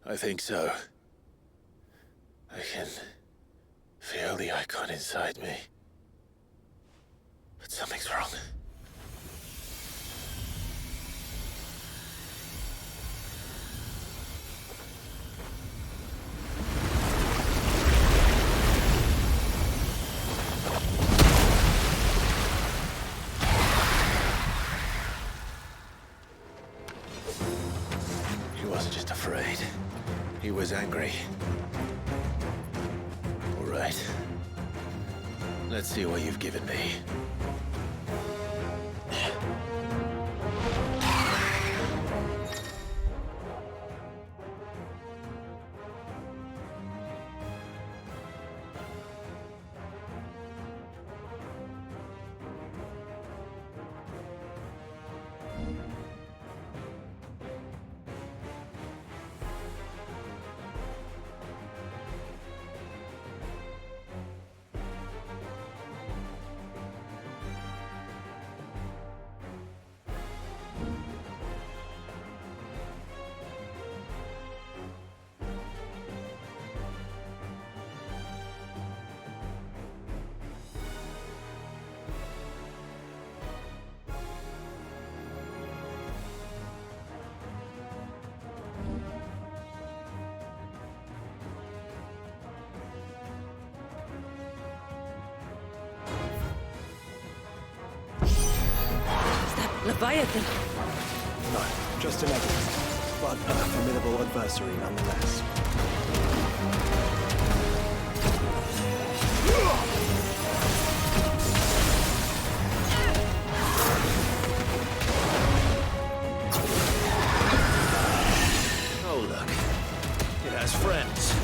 I think so. I can feel the icon inside me. But something's wrong. He wasn't just afraid. He was angry. All right. Let's see what you've given me. Leviathan! No, just an evidence, but a formidable adversary nonetheless. Oh, look. It has friends.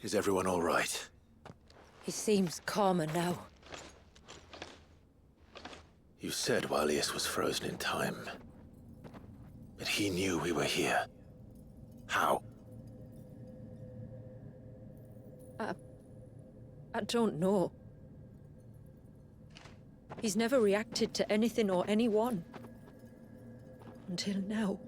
Is everyone all right? He seems calmer now. You said Walius was frozen in time. But he knew we were here. How? I don't know. He's never reacted to anything or anyone. Until now.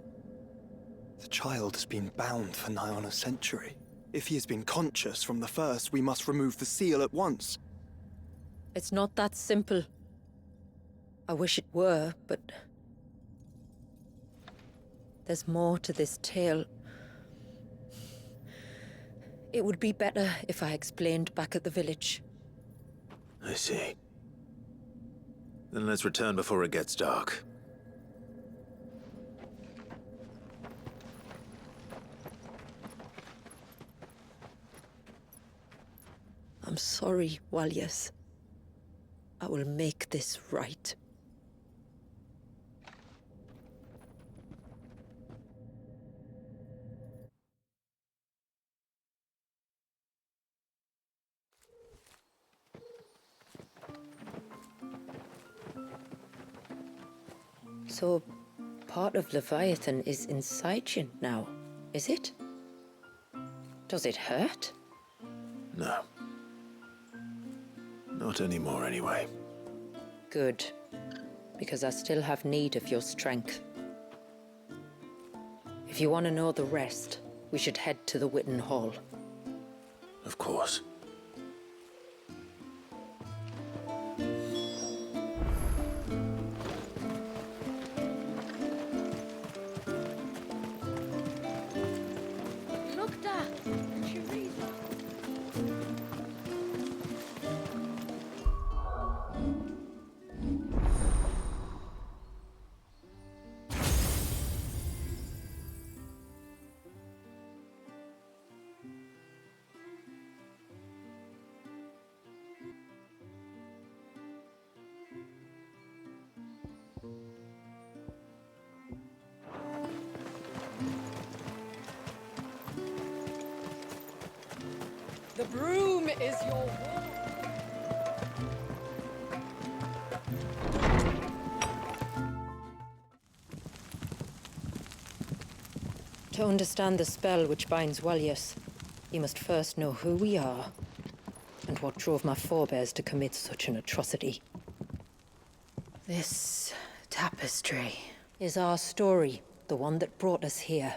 The child has been bound for nigh on a century. If he has been conscious from the first, we must remove the seal at once. It's not that simple. I wish it were, but... there's more to this tale. It would be better if I explained back at the village. I see. Then let's return before it gets dark. I'm sorry, Walius. I will make this right. So, part of Leviathan is inside you now, is it? Does it hurt? No. Not anymore, anyway. Good. Because I still have need of your strength. If you want to know the rest, we should head to the Witten Hall. Of course. Look, Dad. She reads. The broom is your wall. To understand the spell which binds Walius, you must first know who we are, and what drove my forebears to commit such an atrocity. This tapestry is our story, the one that brought us here.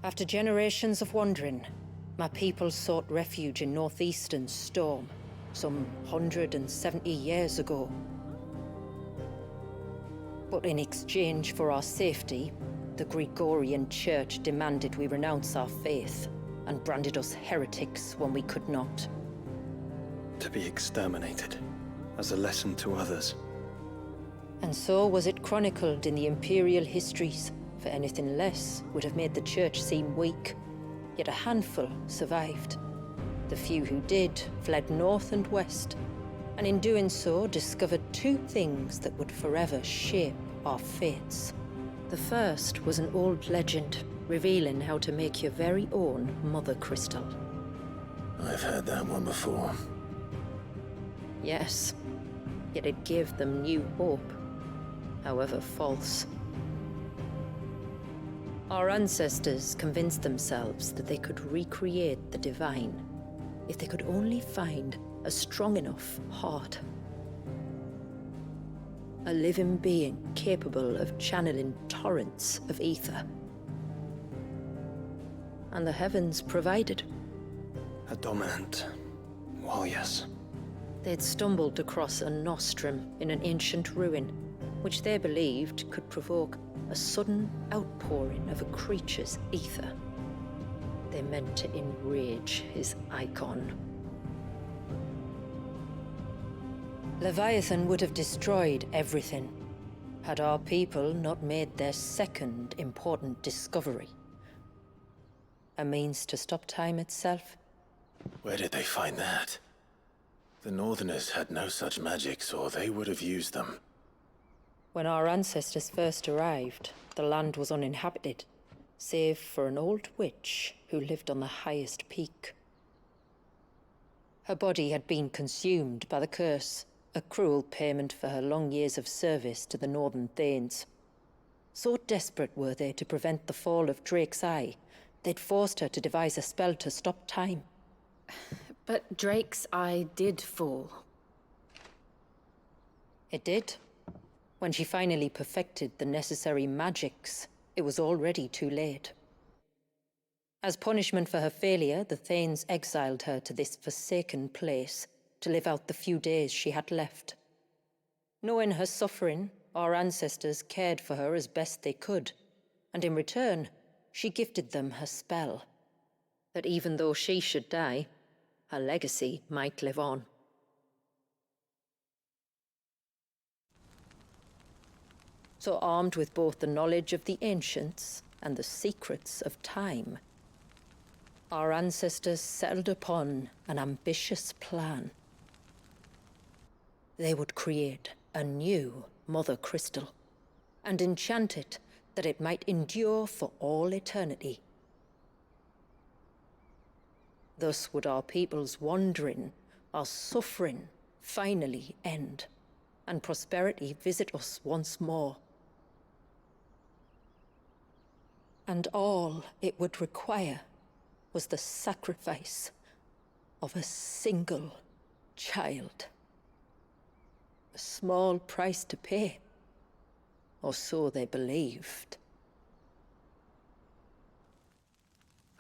After generations of wandering, my people sought refuge in northeastern Storm, some 170 years ago. But in exchange for our safety, the Gregorian Church demanded we renounce our faith and branded us heretics when we could not. To be exterminated, as a lesson to others. And so was it chronicled in the imperial histories, for anything less would have made the Church seem weak. Yet a handful survived. The few who did fled north and west, and in doing so discovered two things that would forever shape our fates. The first was an old legend, revealing how to make your very own Mother Crystal. I've heard that one before. Yes, yet it gave them new hope, however false. Our ancestors convinced themselves that they could recreate the divine if they could only find a strong enough heart. A living being capable of channeling torrents of ether. And the heavens provided. A dominant. Well, yes. They'd stumbled across a nostrum in an ancient ruin, which they believed could provoke a sudden outpouring of a creature's ether. They meant to enrage his icon. Leviathan would have destroyed everything, had our people not made their second important discovery. A means to stop time itself. Where did they find that? The Northerners had no such magics, or they would have used them. When our ancestors first arrived, the land was uninhabited. save for an old witch who lived on the highest peak. Her body had been consumed by the curse, a cruel payment for her long years of service to the Northern Thanes. So desperate were they to prevent the fall of Drake's Eye, they'd forced her to devise a spell to stop time. But Drake's Eye did fall. It did. When she finally perfected the necessary magics, it was already too late. As punishment for her failure, the Thanes exiled her to this forsaken place to live out the few days she had left. Knowing her suffering, our ancestors cared for her as best they could, and in return, she gifted them her spell. That even though she should die, her legacy might live on. So armed with both the knowledge of the ancients and the secrets of time, our ancestors settled upon an ambitious plan. They would create a new Mother Crystal and enchant it that it might endure for all eternity. Thus would our people's wandering, our suffering, finally end, and prosperity visit us once more. And all it would require was the sacrifice of a single child. A small price to pay, or so they believed.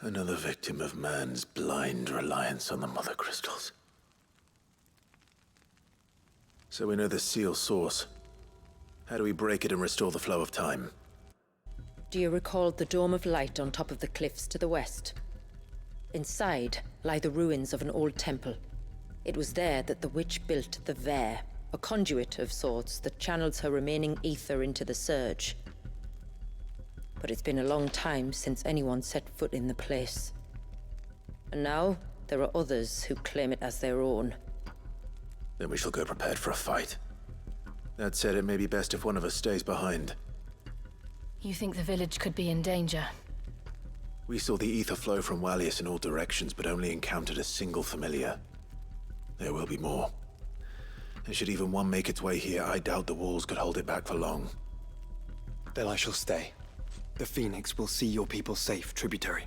Another victim of man's blind reliance on the Mother Crystals. So we know the seal source. How do we break it and restore the flow of time? Do you recall the dome of light on top of the cliffs to the west? Inside lie the ruins of an old temple. It was there that the witch built the Vare, a conduit of sorts that channels her remaining ether into the surge. But it's been a long time since anyone set foot in the place. And now, there are others who claim it as their own. Then we shall go prepared for a fight. That said, it may be best if one of us stays behind. You think the village could be in danger? We saw the ether flow from Wallius in all directions, but only encountered a single familiar. There will be more. And should even one make its way here, I doubt the walls could hold it back for long. Then I shall stay. The Phoenix will see your people safe, tributary.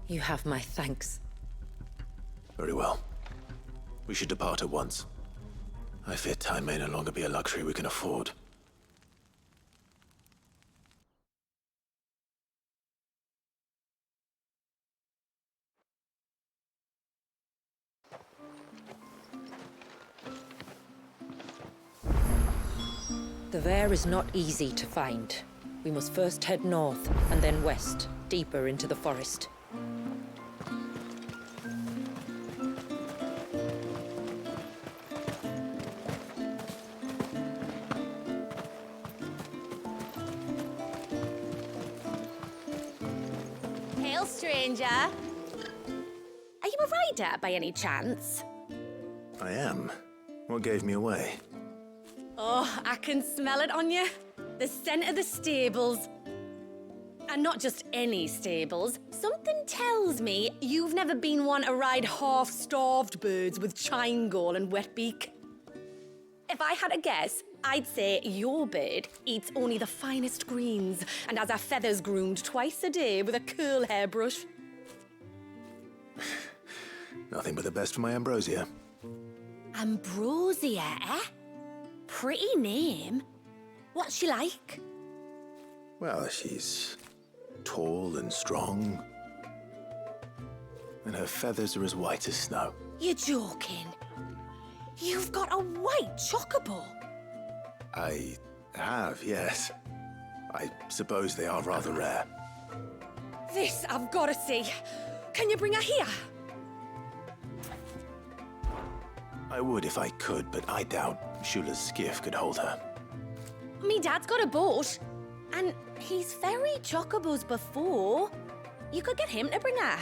You have my thanks. Very well. We should depart at once. I fear time may no longer be a luxury we can afford. The Vare is not easy to find. We must first head north, and then west, deeper into the forest. Hail, stranger. Are you a rider by any chance? I am. What gave me away? Oh, I can smell it on you. The scent of the stables. And not just any stables. Something tells me you've never been one to ride half-starved birds with chine gall and wet beak. If I had a guess, I'd say your bird eats only the finest greens and has her feathers groomed twice a day with a curl hairbrush. Nothing but the best for my ambrosia. Ambrosia, eh? Pretty name. What's she like? Well, she's tall and strong. And her feathers are as white as snow. You're joking. You've got a white chocobo. I have, yes. I suppose they are rather rare. This I've got to see. Can you bring her here? I would if I could, but I doubt Shula's skiff could hold her. Me dad's got a boat. And he's ferried chocobos before. You could get him to bring her.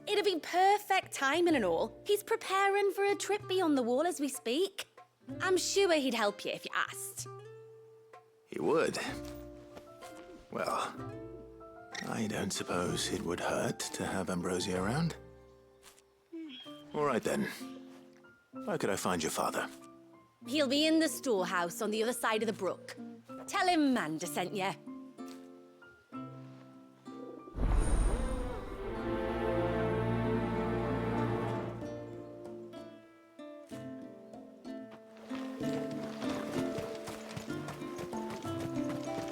It'd be perfect timing and all. He's preparing for a trip beyond the wall as we speak. I'm sure he'd help you if you asked. He would. Well, I don't suppose it would hurt to have Ambrosia around. All right then. Where could I find your father? He'll be in the storehouse on the other side of the brook. Tell him Manda sent you.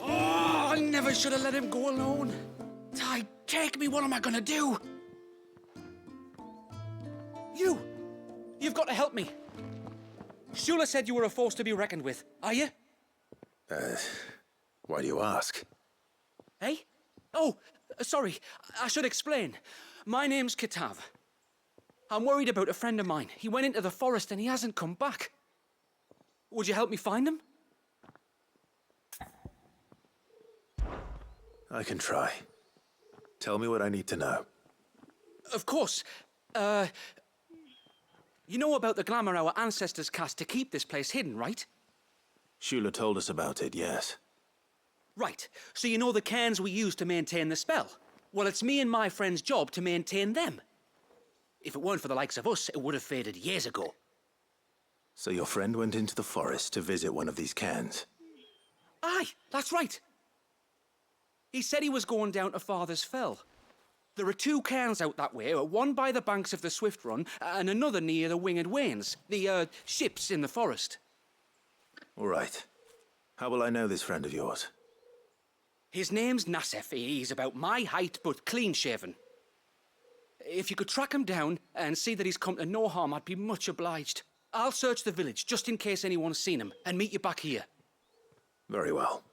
Oh, I never should have let him go alone. Ty, take me, what am I gonna do? You've got to help me. Shula said you were a force to be reckoned with. Are you? Why do you ask? Eh? Oh, sorry. I should explain. My name's Kitav. I'm worried about a friend of mine. He went into the forest and he hasn't come back. Would you help me find him? I can try. Tell me what I need to know. Of course. You know about the glamour our ancestors cast to keep this place hidden, right? Shula told us about it, yes. Right. So you know the cairns we use to maintain the spell? Well, it's me and my friend's job to maintain them. If it weren't for the likes of us, it would have faded years ago. So your friend went into the forest to visit one of these cairns? Aye, that's right. He said he was going down to Father's Fell. There are 2 cairns out that way, one by the banks of the Swift Run, and another near the Winged Wains, the, ships in the forest. All right. How will I know this friend of yours? His name's Nassef. He's about my height, but clean-shaven. If you could track him down and see that he's come to no harm, I'd be much obliged. I'll search the village, just in case anyone's seen him, and meet you back here. Very well.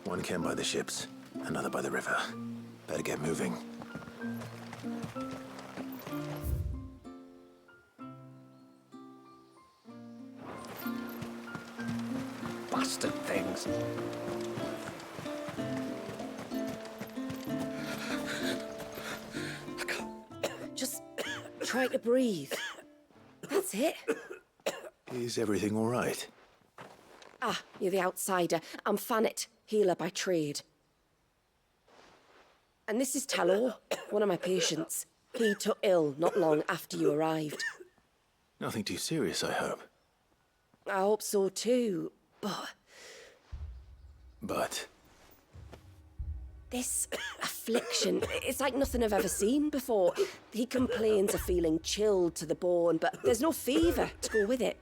One cairn by the ships, another by the river. Better get moving. Bastard things. Just try to breathe. That's it. Is everything all right? Ah, you're the outsider. I'm Fannet, healer by trade. And this is Talor, one of my patients. He took ill not long after you arrived. Nothing too serious, I hope. I hope so too, But? This affliction, it's like nothing I've ever seen before. He complains of feeling chilled to the bone, but there's no fever to go with it.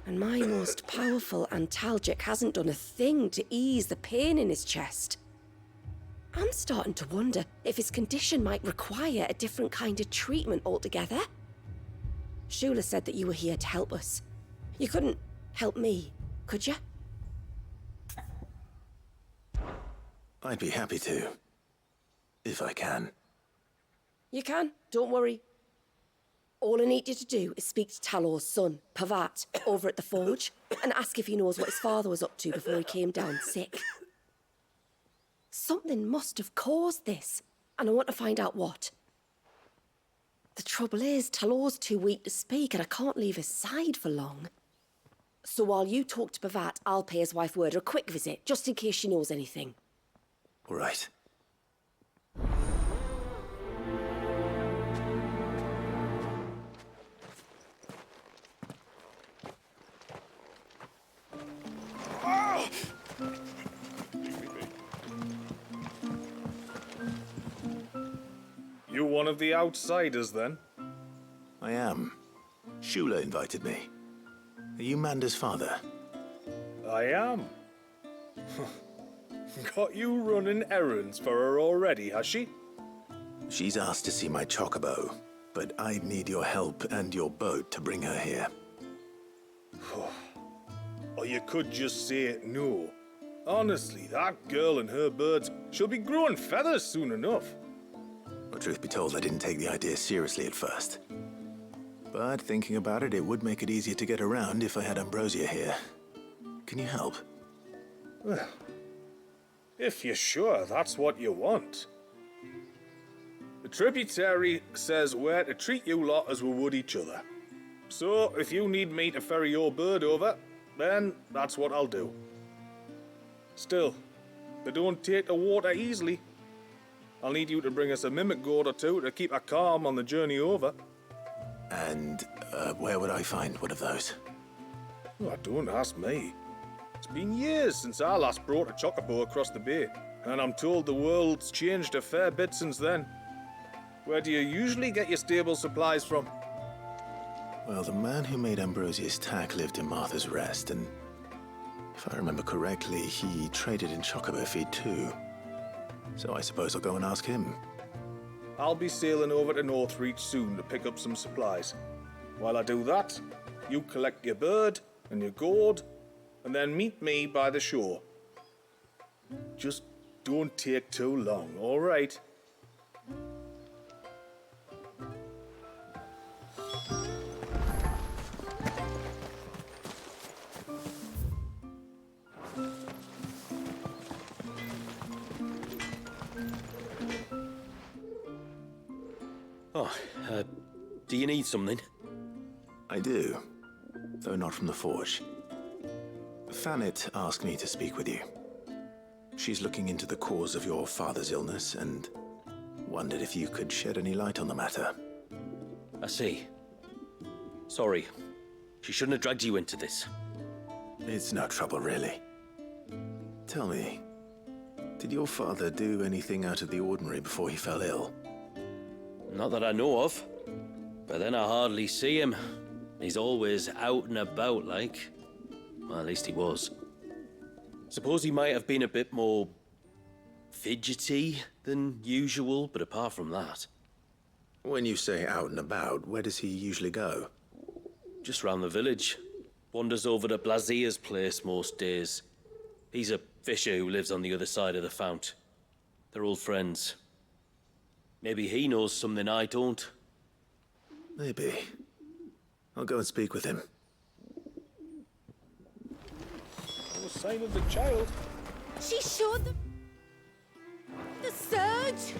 And my most powerful antalgic hasn't done a thing to ease the pain in his chest. I'm starting to wonder if his condition might require a different kind of treatment altogether. Shula said that you were here to help us. You couldn't help me, could you? I'd be happy to. If I can. You can, don't worry. All I need you to do is speak to Talor's son, Pavat, over at the forge, and ask if he knows what his father was up to before he came down sick. Something must have caused this, and I want to find out what. The trouble is, Talor's too weak to speak, and I can't leave his side for long. So while you talk to Pavat, I'll pay his wife word a quick visit, just in case she knows anything. All right. You one of the outsiders, then? I am. Shula invited me. Are you Manda's father? I am. Got you running errands for her already, has she? She's asked to see my chocobo, but I need your help and your boat to bring her here. Or you could just say it no. Honestly, that girl and her birds, she'll be growing feathers soon enough. Well, truth be told, I didn't take the idea seriously at first. But thinking about it, it would make it easier to get around if I had Ambrosia here. Can you help? Well, if you're sure that's what you want. The tributary says we're to treat you lot as we would each other. So, if you need me to ferry your bird over, then that's what I'll do. Still, they don't take the water easily. I'll need you to bring us a mimic goat or two to keep her calm on the journey over. And where would I find one of those? Oh, don't ask me. It's been years since I last brought a chocobo across the bay, and I'm told the world's changed a fair bit since then. Where do you usually get your stable supplies from? Well, the man who made Ambrosius tack lived in Martha's Rest, and if I remember correctly, he traded in chocobo feed too. So I suppose I'll go and ask him. I'll be sailing over to Northreach soon to pick up some supplies. While I do that, you collect your bird and your gourd, and then meet me by the shore. Just don't take too long, all right? Oh, do you need something? I do, though not from the forge. Fanet asked me to speak with you. She's looking into the cause of your father's illness and wondered if you could shed any light on the matter. I see. Sorry. She shouldn't have dragged you into this. It's no trouble, really. Tell me, did your father do anything out of the ordinary before he fell ill? Not that I know of. But then I hardly see him. He's always out and about, like. Well, at least he was. Suppose he might have been a bit more fidgety than usual, but apart from that. When you say out and about, where does he usually go? Just round the village. Wanders over to Valisthea's place most days. He's a fisher who lives on the other side of the fount. They're old friends. Maybe he knows something I don't. Maybe. I'll go and speak with him. No sign of the child. She showed them the surge.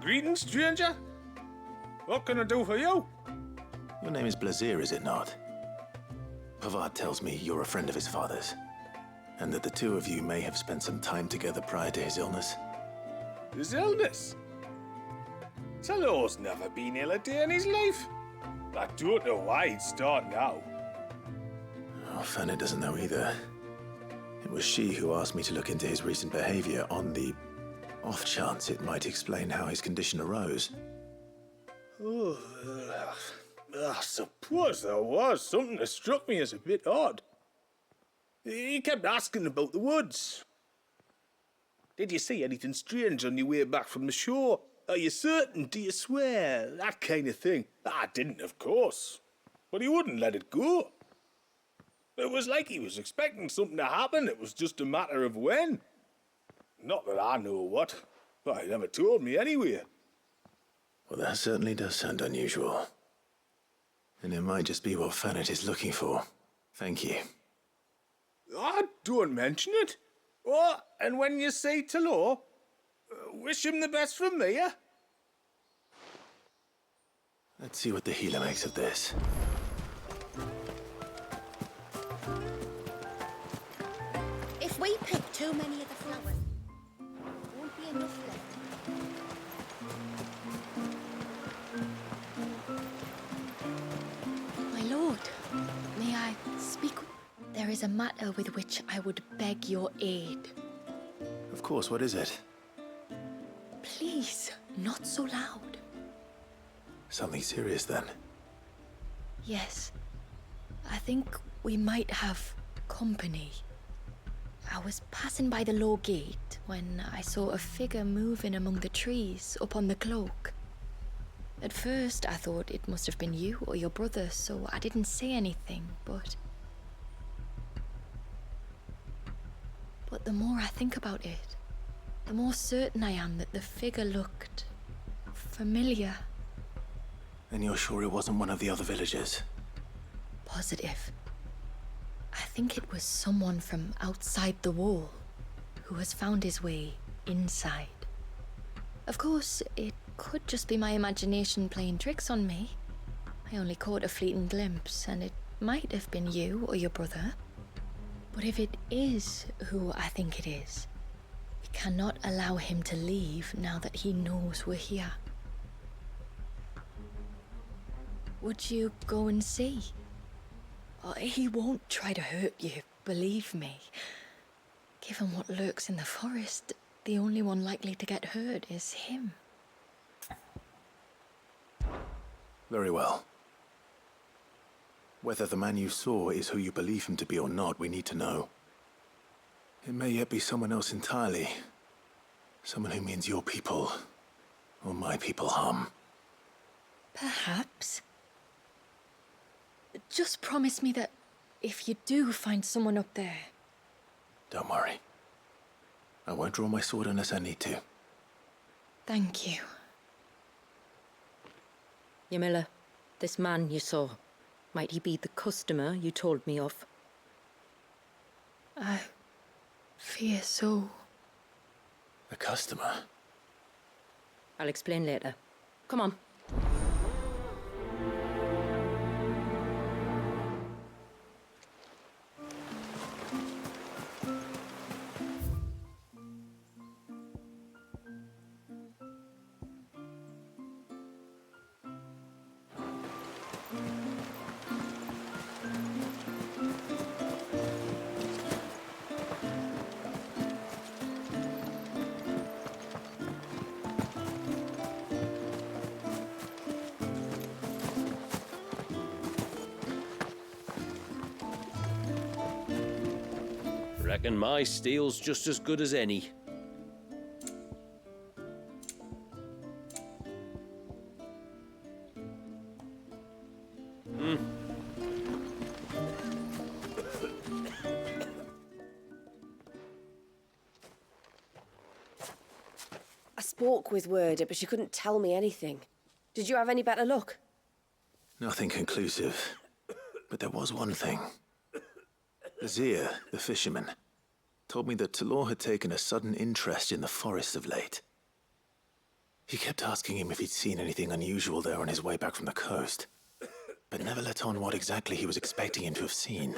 Greetings, stranger. What can I do for you? Your name is Blazir, is it not? Pavad tells me you're a friend of his father's, and that the two of you may have spent some time together prior to his illness. His illness? Talor's never been ill a day in his life. I don't know why he'd start now. Oh, Fanny doesn't know either. It was she who asked me to look into his recent behavior on the off chance it might explain how his condition arose. Oh, I suppose there was something that struck me as a bit odd. He kept asking about the woods. Did you see anything strange on your way back from the shore? Are you certain? Do you swear? That kind of thing. I didn't, of course. But he wouldn't let it go. It was like he was expecting something to happen. It was just a matter of when. Not that I know what. But he never told me anyway. Well, that certainly does sound unusual. And it might just be what Fanet is looking for. Thank you. Oh, don't mention it. Oh, and when you say Talor, wish him the best from me, yeah? Let's see what the healer makes of this. If we pick too many of the flowers, won't be enough left. My lord, may I speak? There is a matter with which I would beg your aid. Of course, what is it? Please, not so loud. Something serious, then? Yes, I think we might have company. I was passing by the low gate when I saw a figure moving among the trees up on the cloak. At first, I thought it must have been you or your brother, so I didn't say anything, but the more I think about it, the more certain I am that the figure looked familiar. And you're sure it wasn't one of the other villagers? Positive. I think it was someone from outside the wall who has found his way inside. Of course, it could just be my imagination playing tricks on me. I only caught a fleeting glimpse, and it might have been you or your brother. But if it is who I think it is, we cannot allow him to leave now that he knows we're here. Would you go and see? Oh, he won't try to hurt you, believe me. Given what lurks in the forest, the only one likely to get hurt is him. Very well. Whether the man you saw is who you believe him to be or not, we need to know. It may yet be someone else entirely. Someone who means your people, or my people, harm. Perhaps. Just promise me that if you do find someone up there... Don't worry. I won't draw my sword unless I need to. Thank you. Ymilla, this man you saw, might he be the customer you told me of? I fear so. The customer? I'll explain later. Come on. Reckon my steel's just as good as any. I spoke with Werder, but she couldn't tell me anything. Did you have any better luck? Nothing conclusive. But there was one thing. Azir, the fisherman, told me that Talor had taken a sudden interest in the forest of late. He kept asking him if he'd seen anything unusual there on his way back from the coast, but never let on what exactly he was expecting him to have seen.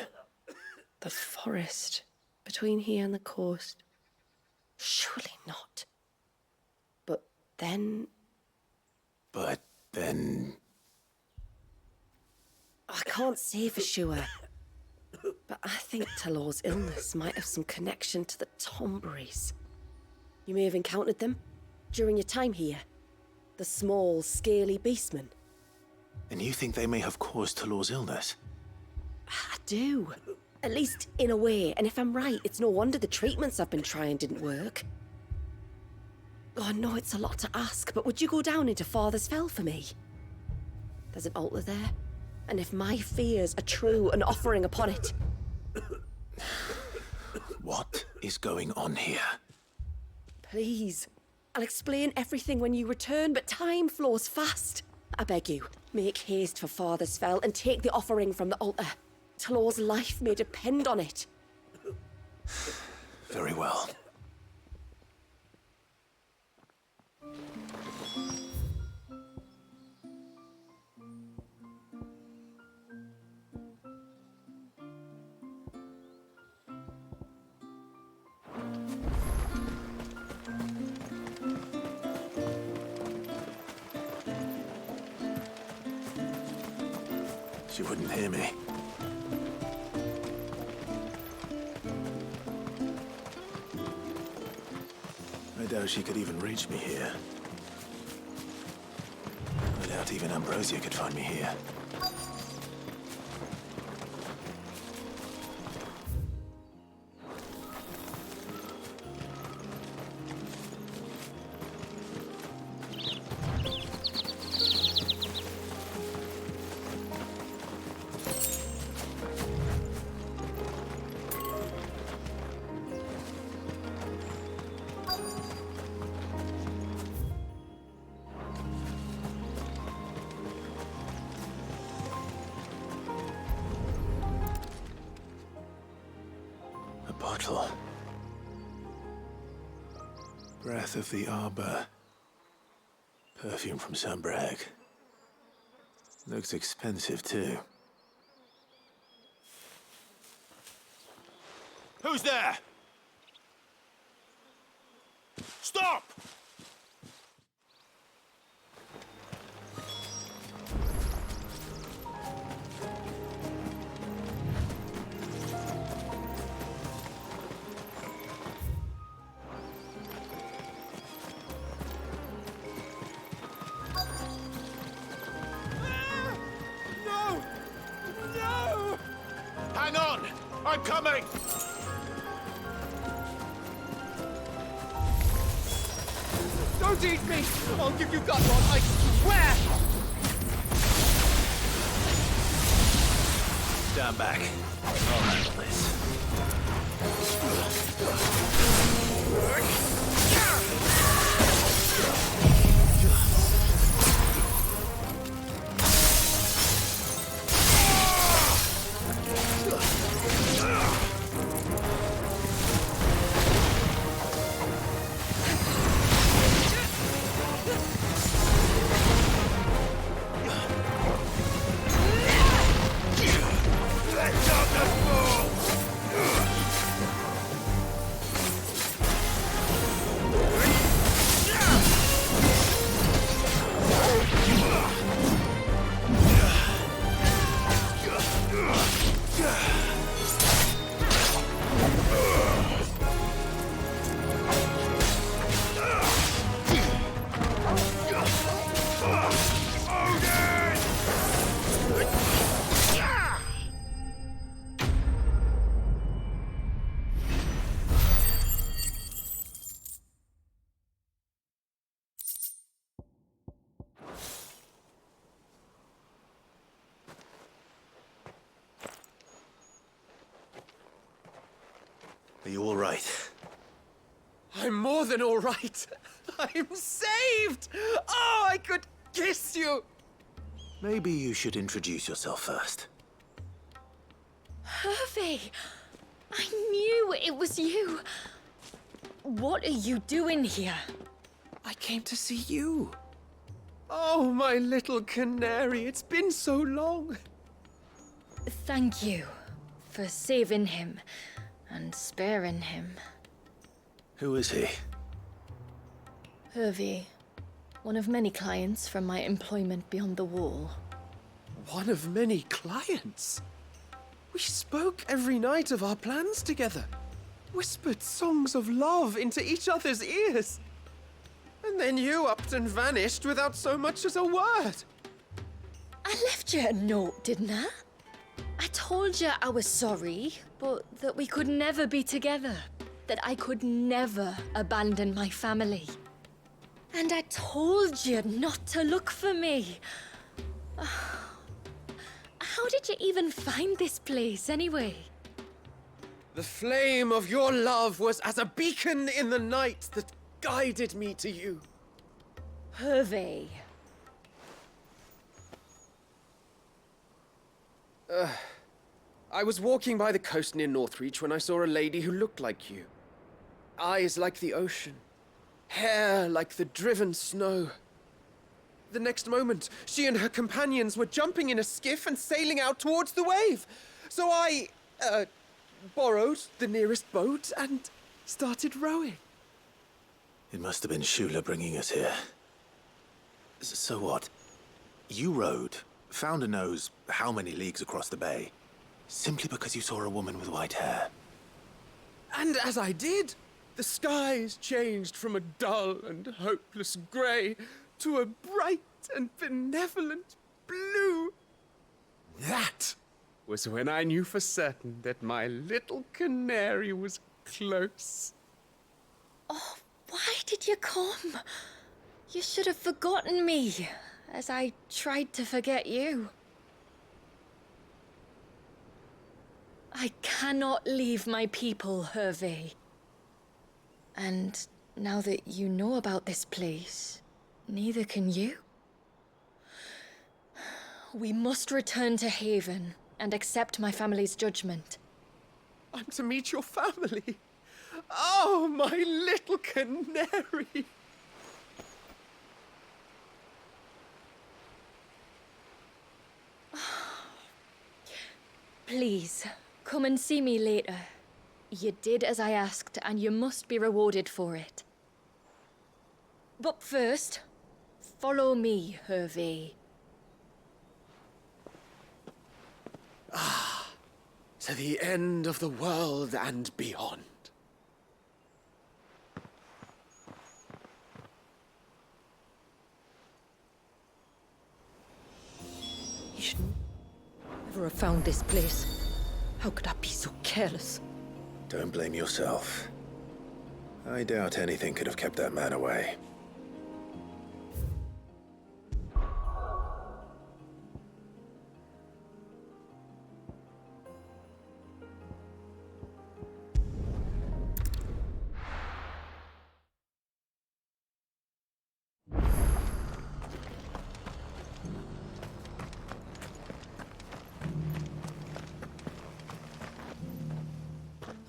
The forest, between here and the coast. Surely not. But then... I can't say for sure. But I think Talor's illness might have some connection to the Tomberries. You may have encountered them during your time here. The small, scaly beastmen. And you think they may have caused Talor's illness? I do. At least in a way. And if I'm right, it's no wonder the treatments I've been trying didn't work. Oh, I know it's a lot to ask, but would you go down into Father's Fell for me? There's an altar there. And if my fears are true, an offering upon it. What is going on here? Please. I'll explain everything when you return, but time flows fast. I beg you, make haste for Father's Fell and take the offering from the altar. Talor's life may depend on it. Very well. She wouldn't hear me. I doubt she could even reach me here. I doubt even Ambrosia could find me here. bottle. Breath of the Arbor. Perfume from Sunbrag. Looks expensive, too. Who's there? Stop! No! No! Hang on! I'm coming! Don't eat me! I'll give you gut one, I swear! Stand back. I'll handle this. Are you all right? I'm more than all right. I'm saved! Oh, I could kiss you! Maybe you should introduce yourself first. Hervey! I knew it was you. What are you doing here? I came to see you. Oh, my little canary, it's been so long. Thank you for saving him and sparing him. Who is he? Hervey, one of many clients from my employment beyond the wall. One of many clients? We spoke every night of our plans together. Whispered songs of love into each other's ears. And then you upped and vanished without so much as a word. I left you a note, didn't I? I told you I was sorry, but that we could never be together. That I could never abandon my family. And I told you not to look for me. How did you even find this place, anyway? The flame of your love was as a beacon in the night that guided me to you. Hervey. I was walking by the coast near Northreach when I saw a lady who looked like you. Eyes like the ocean. Hair like the driven snow. The next moment, she and her companions were jumping in a skiff and sailing out towards the wave. So I, borrowed the nearest boat and started rowing. It must have been Shula bringing us here. So what? You rowed, found a nose how many leagues across the bay, simply because you saw a woman with white hair. And as I did, the skies changed from a dull and hopeless grey to a bright and benevolent blue. That was when I knew for certain that my little canary was close. Oh, why did you come? You should have forgotten me, as I tried to forget you. I cannot leave my people, Hervey. And now that you know about this place, neither can you. We must return to Haven and accept my family's judgment. I'm to meet your family. Oh, my little canary. Please, come and see me later. You did as I asked, and you must be rewarded for it. But first, follow me, Hervé. Ah, to the end of the world and beyond. He shouldn't ever have found this place. How could I be so careless? Don't blame yourself. I doubt anything could have kept that man away.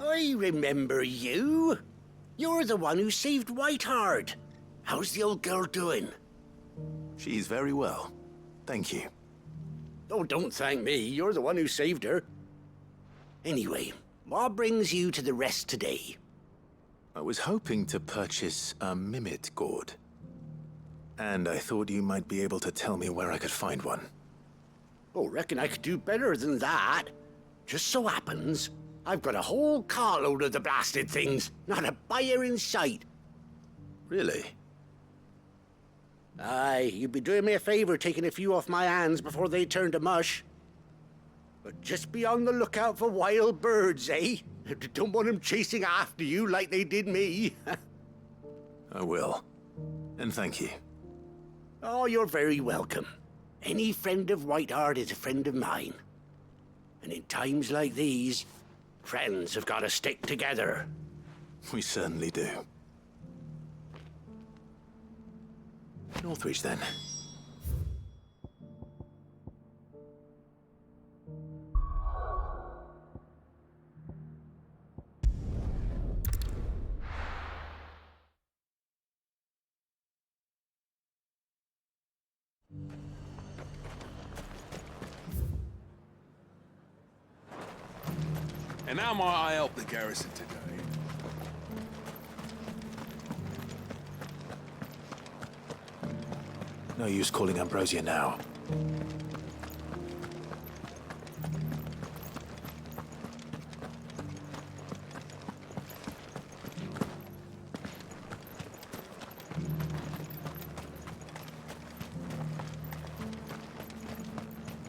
I remember you. You're the one who saved Whiteheart. How's the old girl doing? She's very well. Thank you. Oh, don't thank me. You're the one who saved her. Anyway, what brings you to the rest today? I was hoping to purchase a mimit gourd. And I thought you might be able to tell me where I could find one. Oh, reckon I could do better than that. Just so happens, I've got a whole carload of the blasted things. Not a buyer in sight. Really? Aye, you'd be doing me a favor taking a few off my hands before they turn to mush. But just be on the lookout for wild birds, eh? Don't want them chasing after you like they did me. I will. And thank you. Oh, you're very welcome. Any friend of Whiteheart is a friend of mine. And in times like these, friends have got to stick together. We certainly do. Northwich, then. And how might I help the garrison today? No use calling Ambrosia now.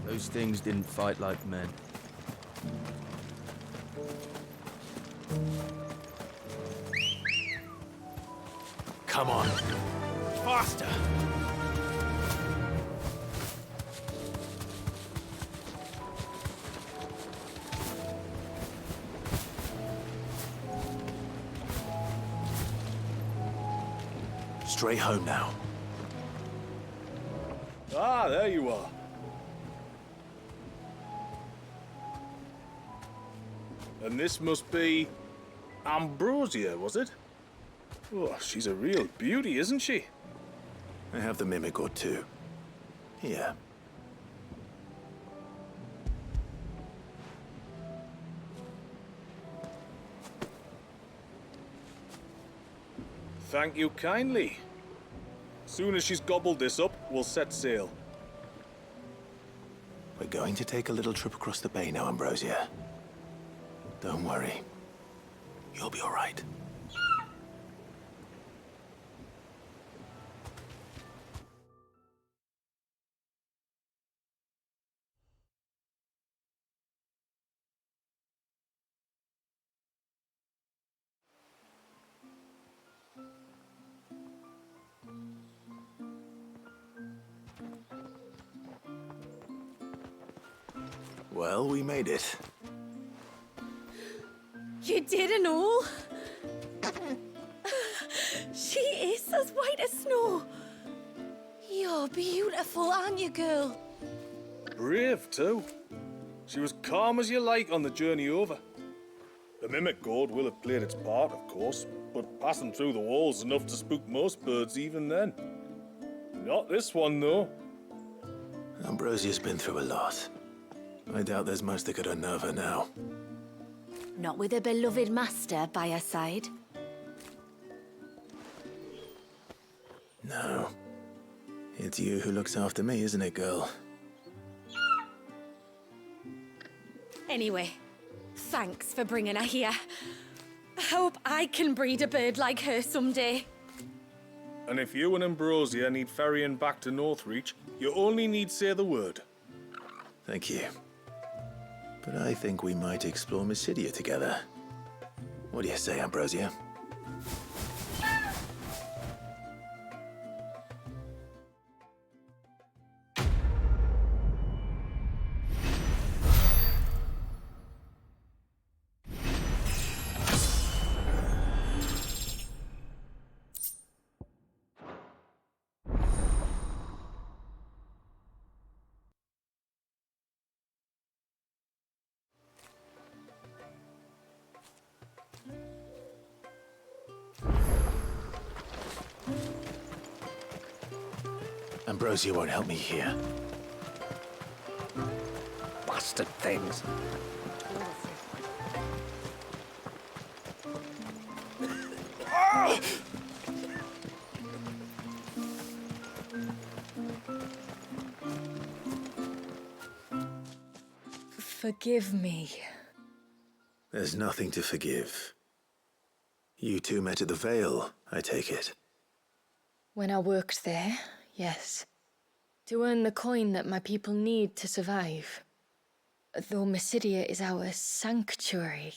Those things didn't fight like men. Come on. Faster! Straight home now. Ah, there you are. And this must be Ambrosia, was it? Oh, she's a real beauty, isn't she? I have the mimic or two. Here. Thank you kindly. Soon as she's gobbled this up, we'll set sail. We're going to take a little trip across the bay now, Ambrosia. Don't worry. You'll be all right. Well, we made it. You didn't all? She is as white as snow. You're beautiful, aren't you, girl? Brave, too. She was calm as you like on the journey over. The mimic gourd will have played its part, of course, but passing through the walls enough to spook most birds even then. Not this one, though. Ambrosia's been through a lot. I doubt there's much that could unnerve her now. Not with a beloved master by her side. No. It's you who looks after me, isn't it, girl? Anyway, thanks for bringing her here. I hope I can breed a bird like her someday. And if you and Ambrosia need ferrying back to Northreach, you only need say the word. Thank you. But I think we might explore Mysidia together. What do you say, Ambrosia? Ambrosia won't help me here. Bastard things. Forgive me. There's nothing to forgive. You two met at the Vale, I take it. When I worked there, yes. To earn the coin that my people need to survive. Though Mysidia is our sanctuary,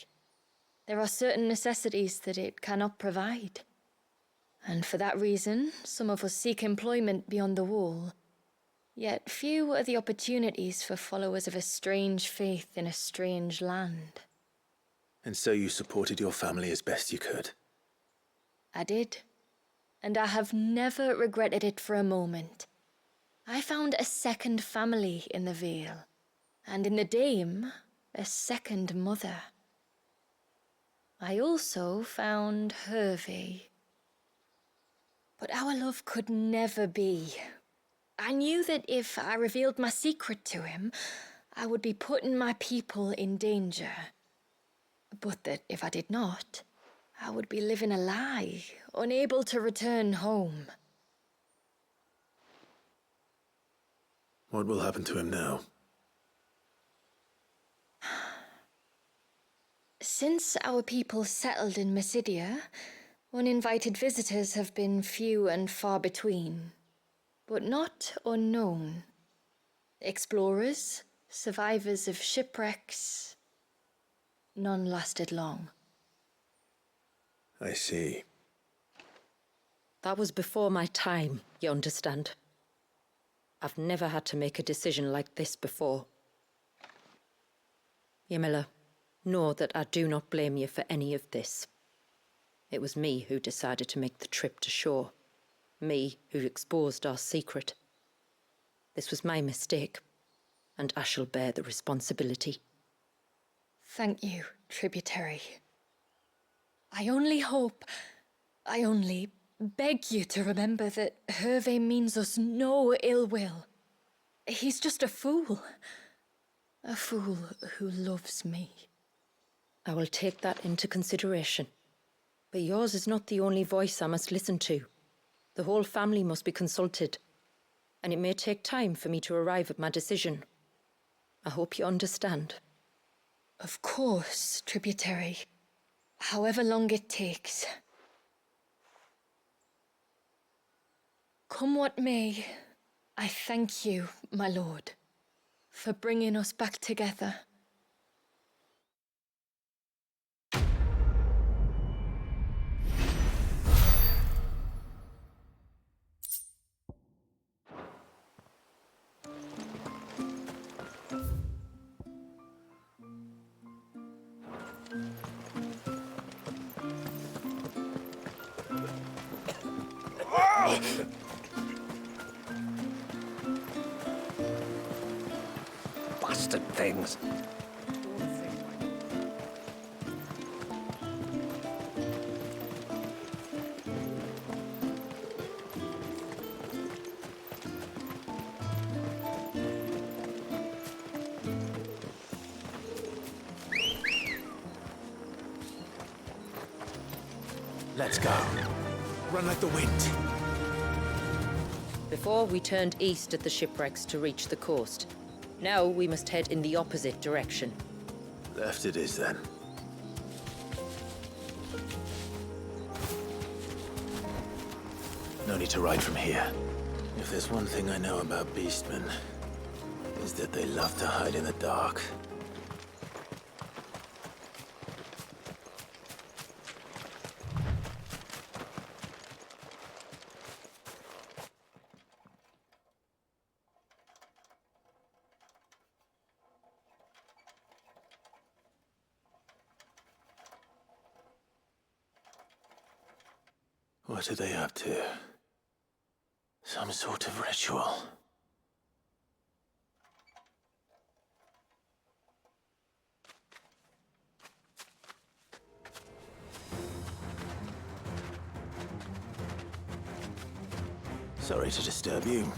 there are certain necessities that it cannot provide. And for that reason, some of us seek employment beyond the wall. Yet few are the opportunities for followers of a strange faith in a strange land. And so you supported your family as best you could? I did. And I have never regretted it for a moment. I found a second family in the Vale, and in the Dame, a second mother. I also found Hervey. But our love could never be. I knew that if I revealed my secret to him, I would be putting my people in danger. But that if I did not, I would be living a lie, unable to return home. What will happen to him now? Since our people settled in Mysidia, uninvited visitors have been few and far between, but not unknown. Explorers, survivors of shipwrecks, none lasted long. I see. That was before my time, you understand. I've never had to make a decision like this before. Ymila, know that I do not blame you for any of this. It was me who decided to make the trip to shore. Me who exposed our secret. This was my mistake, and I shall bear the responsibility. Thank you, tributary. I only beg you to remember that Hervey means us no ill will. He's just a fool. A fool who loves me. I will take that into consideration. But yours is not the only voice I must listen to. The whole family must be consulted, and it may take time for me to arrive at my decision. I hope you understand. Of course, tributary. However long it takes. Come what may, I thank you, my lord, for bringing us back together. Bastard things. Let's go. Run like the wind. Before, we turned east at the shipwrecks to reach the coast. Now we must head in the opposite direction. Left it is, then. No need to ride from here. If there's one thing I know about beastmen, is that they love to hide in the dark. What are they up to? Some sort of ritual. Sorry to disturb you.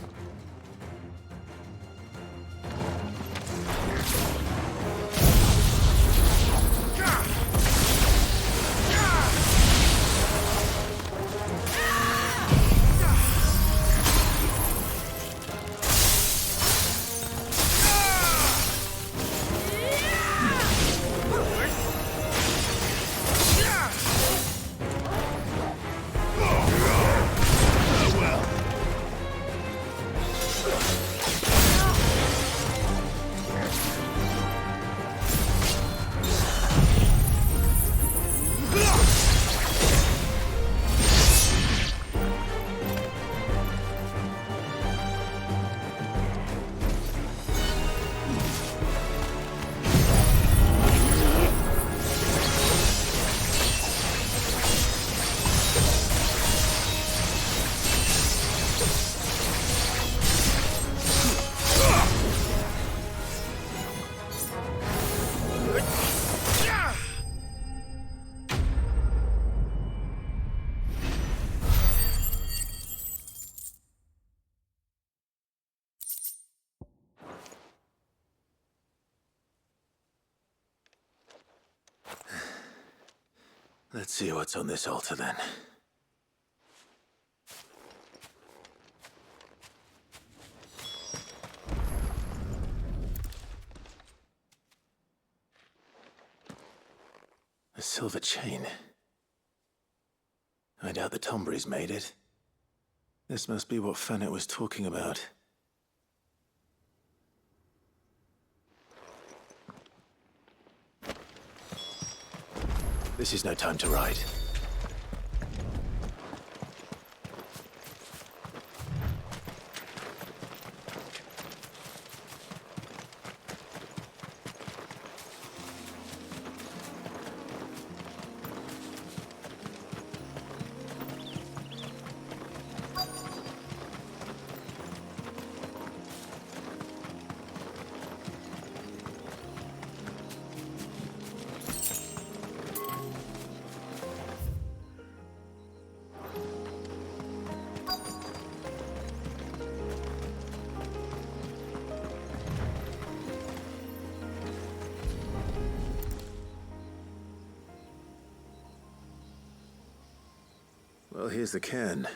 Let's see what's on this altar, then. A silver chain. I doubt the Tombries made it. This must be what Fanet was talking about. This is no time to ride. Well, here's the cairn.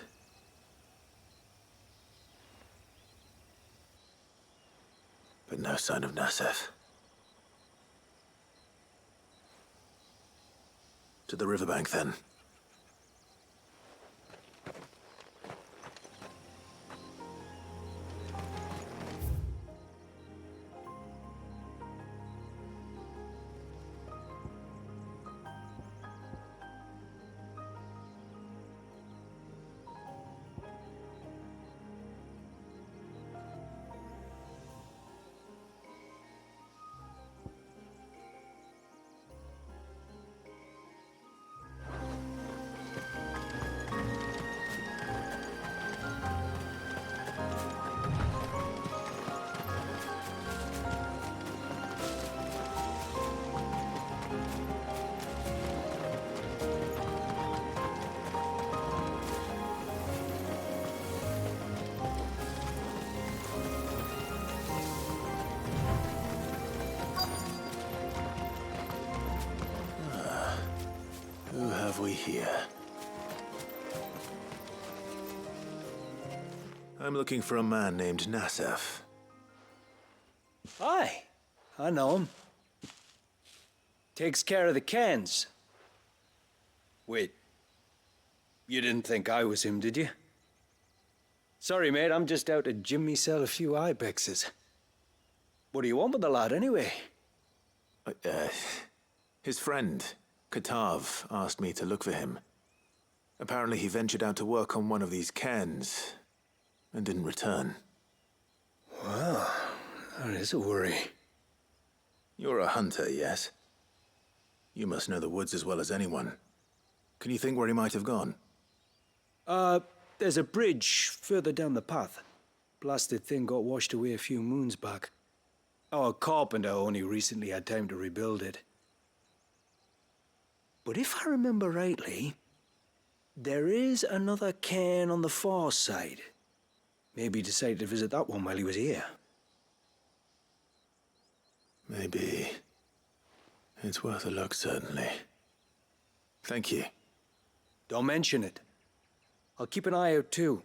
But no sign of Nasef. To the riverbank, then. Who have we here? I'm looking for a man named Nassef. Aye, I know him. Takes care of the cans. Wait, you didn't think I was him, did you? Sorry, mate, I'm just out to gym myself a few ibexes. What do you want with the lad, anyway? His friend, Katav, asked me to look for him. Apparently he ventured out to work on one of these cans and didn't return. Well, that is a worry. You're a hunter, yes? You must know the woods as well as anyone. Can you think where he might have gone? There's a bridge further down the path. Blasted thing got washed away a few moons back. Our carpenter only recently had time to rebuild it. But if I remember rightly, there is another cairn on the far side. Maybe he decided to visit that one while he was here. Maybe. It's worth a look, certainly. Thank you. Don't mention it. I'll keep an eye out too.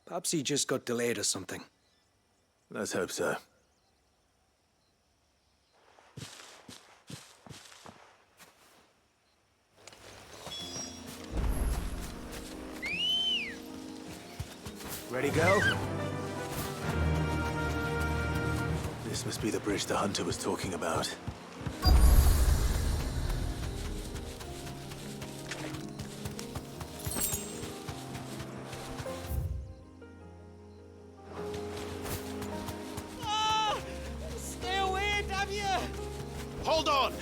Perhaps he just got delayed or something. Let's hope so. Ready, go? This must be the bridge the hunter was talking about. Stay away, damn you! Hold on!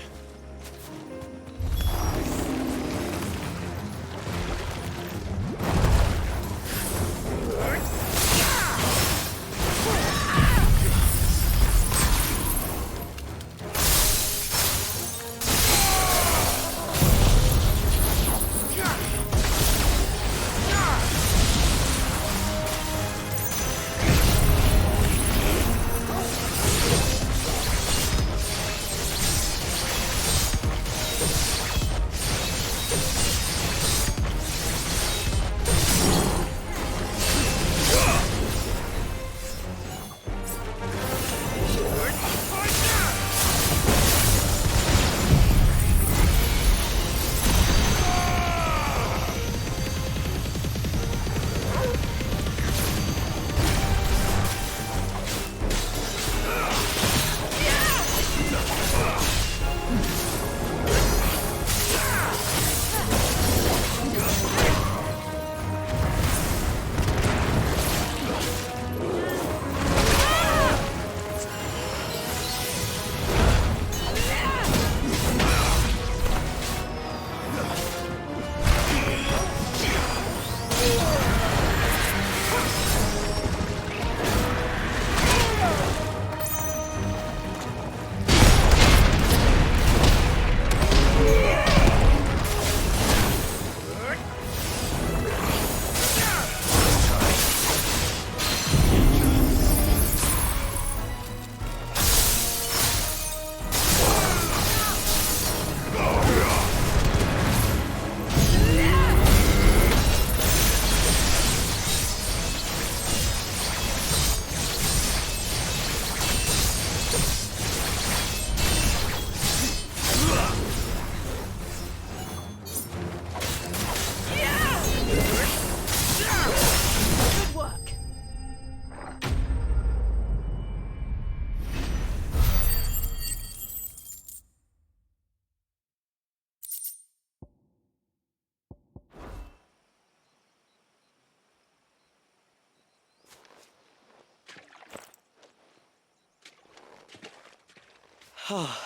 Oh,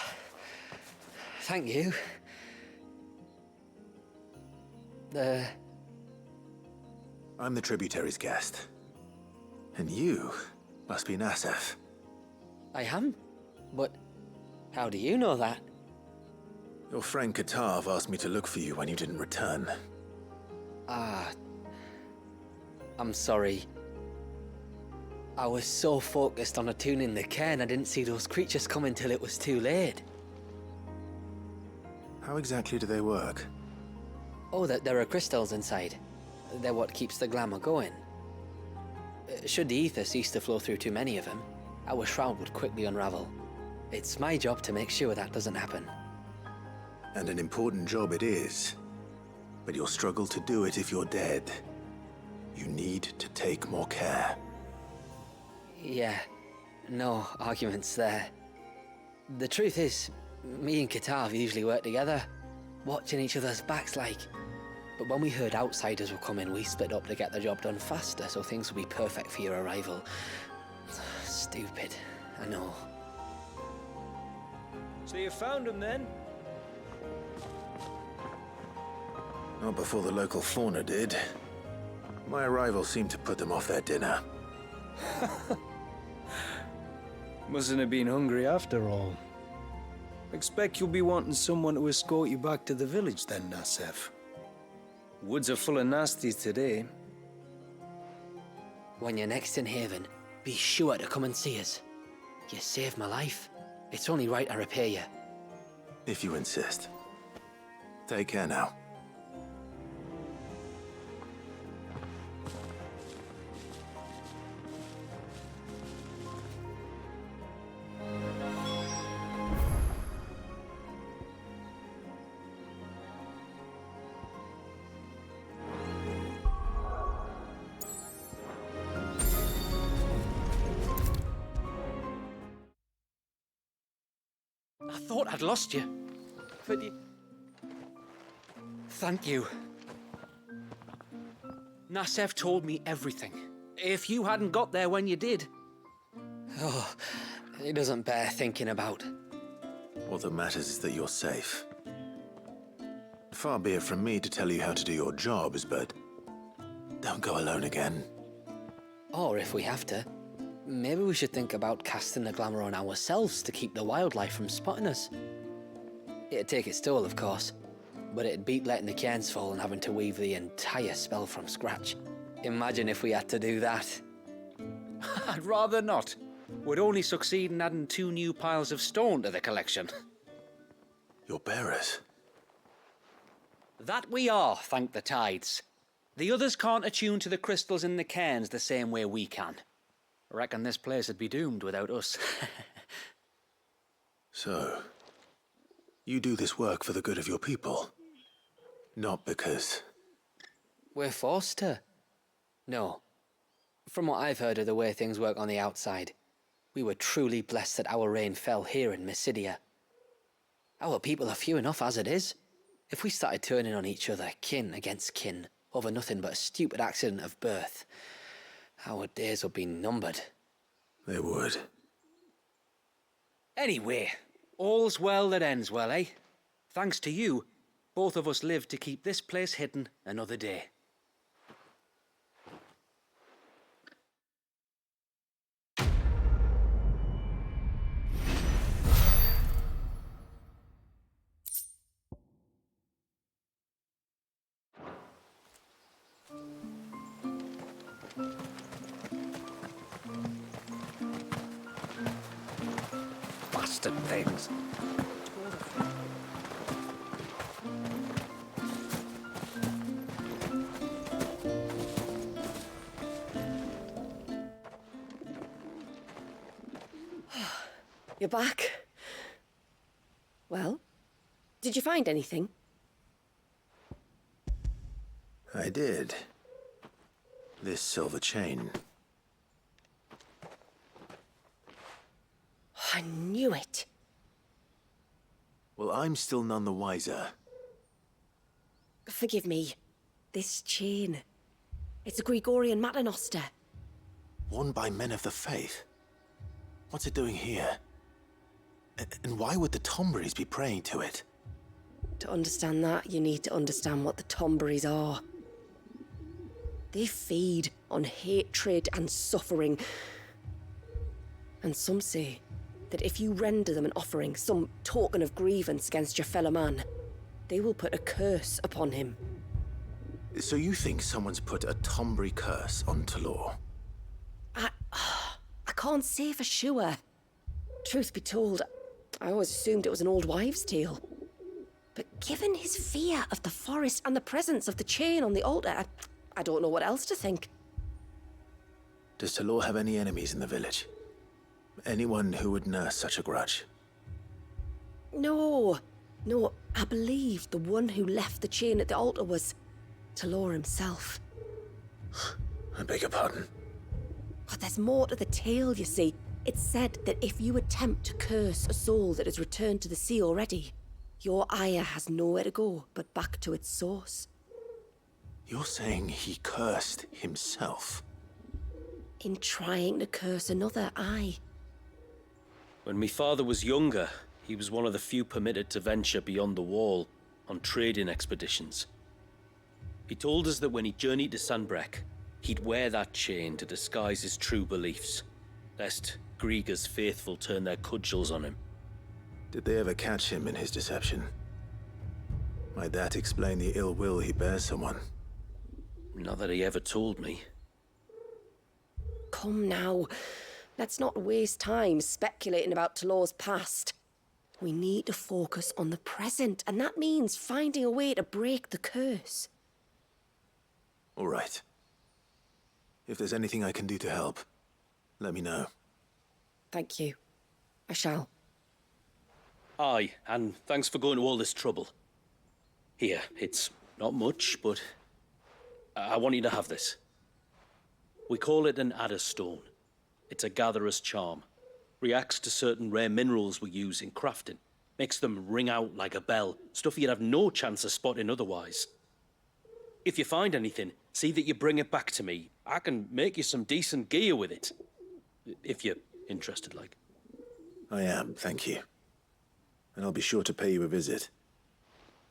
thank you. I'm the tributary's guest. And you must be Nassef. I am? But how do you know that? Your friend Katav asked me to look for you when you didn't return. I'm sorry. I was so focused on attuning the cairn, I didn't see those creatures come until it was too late. How exactly do they work? Oh, there are crystals inside. They're what keeps the glamour going. Should the ether cease to flow through too many of them, our shroud would quickly unravel. It's my job to make sure that doesn't happen. And an important job it is. But you'll struggle to do it if you're dead. You need to take more care. Yeah, no arguments there. The truth is, me and Katav usually work together, watching each other's backs like. But when we heard outsiders were coming, we split up to get the job done faster so things would be perfect for your arrival. Stupid, I know. So you found him then? Not before the local fauna did. My arrival seemed to put them off their dinner. Mustn't have been hungry after all. Expect you'll be wanting someone to escort you back to the village then, Nasef. Woods are full of nasties today. When you're next in Haven, be sure to come and see us. You saved my life. It's only right I repay you. If you insist. Take care now. I thought I'd lost you. But you... Thank you. Nasef told me everything. If you hadn't got there when you did... Oh, it doesn't bear thinking about. What that matters is that you're safe. Far be it from me to tell you how to do your jobs, but don't go alone again. Or if we have to, maybe we should think about casting the glamour on ourselves to keep the wildlife from spotting us. It'd take its toll, of course, but it'd beat letting the cairns fall and having to weave the entire spell from scratch. Imagine if we had to do that. I'd rather not. Would only succeed in adding 2 new piles of stone to the collection. Your bearers? That we are, thank the tides. The others can't attune to the crystals in the cairns the same way we can. I reckon this place would be doomed without us. So, you do this work for the good of your people? Not because... We're forced to. No. From what I've heard of the way things work on the outside, we were truly blessed that our rain fell here in Mysidia. Our people are few enough as it is. If we started turning on each other, kin against kin, over nothing but a stupid accident of birth, our days would be numbered. They would. Anyway, all's well that ends well, eh? Thanks to you, both of us lived to keep this place hidden another day. Bastard things. You're back. Well, did you find anything? I did. This silver chain. I knew it. Well, I'm still none the wiser. Forgive me. This chain. It's a Gregorian Maternoster. Worn by men of the faith. What's it doing here? And why would the Tomberries be praying to it? To understand that, you need to understand what the Tomberries are. They feed on hatred and suffering. And some say that if you render them an offering, some token of grievance against your fellow man, they will put a curse upon him. So you think someone's put a Tomberry curse on Talor? I can't say for sure. Truth be told, I always assumed it was an old wives' tale. But given his fear of the forest and the presence of the chain on the altar, I don't know what else to think. Does Talor have any enemies in the village? Anyone who would nurse such a grudge? No, I believe the one who left the chain at the altar was Talor himself. I beg your pardon. But there's more to the tale, you see. It's said that if you attempt to curse a soul that has returned to the sea already, your ire has nowhere to go but back to its source. You're saying he cursed himself? In trying to curse another, aye. When my father was younger, he was one of the few permitted to venture beyond the wall on trading expeditions. He told us that when he journeyed to Sanbreque, he'd wear that chain to disguise his true beliefs, lest Grieger's faithful turn their cudgels on him. Did they ever catch him in his deception? Might that explain the ill will he bears someone? Not that he ever told me. Come now, let's not waste time speculating about Talor's past. We need to focus on the present, and that means finding a way to break the curse. All right. If there's anything I can do to help, let me know. Thank you. I shall. Aye, and thanks for going to all this trouble. Here, it's not much, but I want you to have this. We call it an adder stone. It's a gatherer's charm. Reacts to certain rare minerals we use in crafting. Makes them ring out like a bell, stuff you'd have no chance of spotting otherwise. If you find anything, see that you bring it back to me. I can make you some decent gear with it. If you're interested, like. I am, thank you. And I'll be sure to pay you a visit.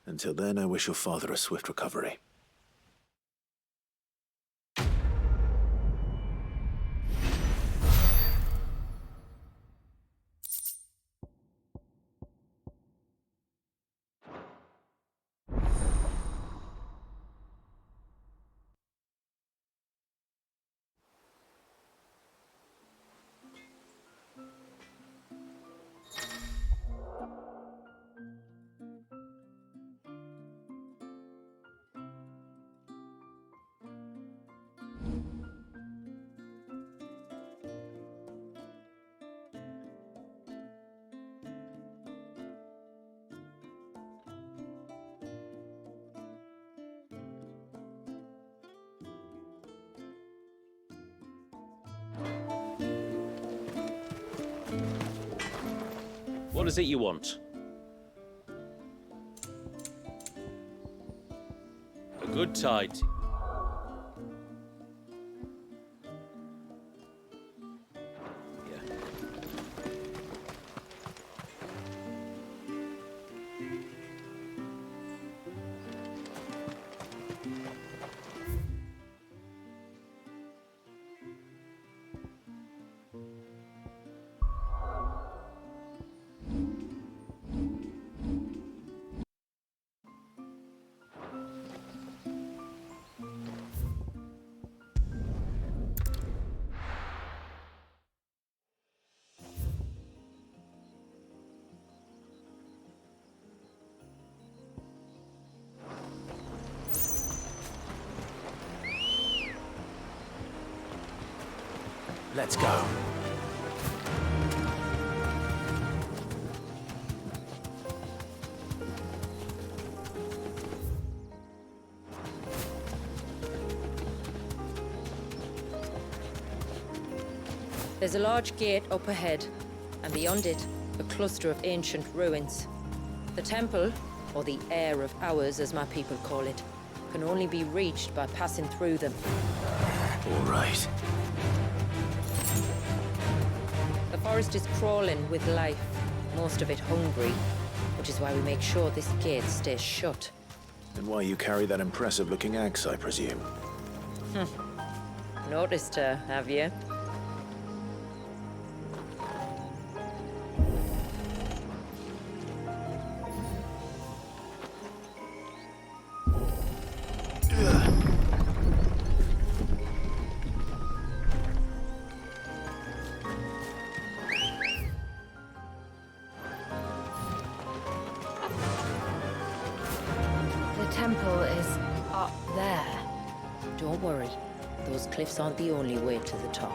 Until then, I wish your father a swift recovery. What is it you want? A good tide. Let's go. There's a large gate up ahead, and beyond it, a cluster of ancient ruins. The temple, or the Heir of Hours as my people call it, can only be reached by passing through them. All right. The forest is crawling with life, most of it hungry, which is why we make sure this gate stays shut. And why you carry that impressive-looking axe, I presume? Noticed her, have you? The temple is up there. Don't worry. Those cliffs aren't the only way to the top.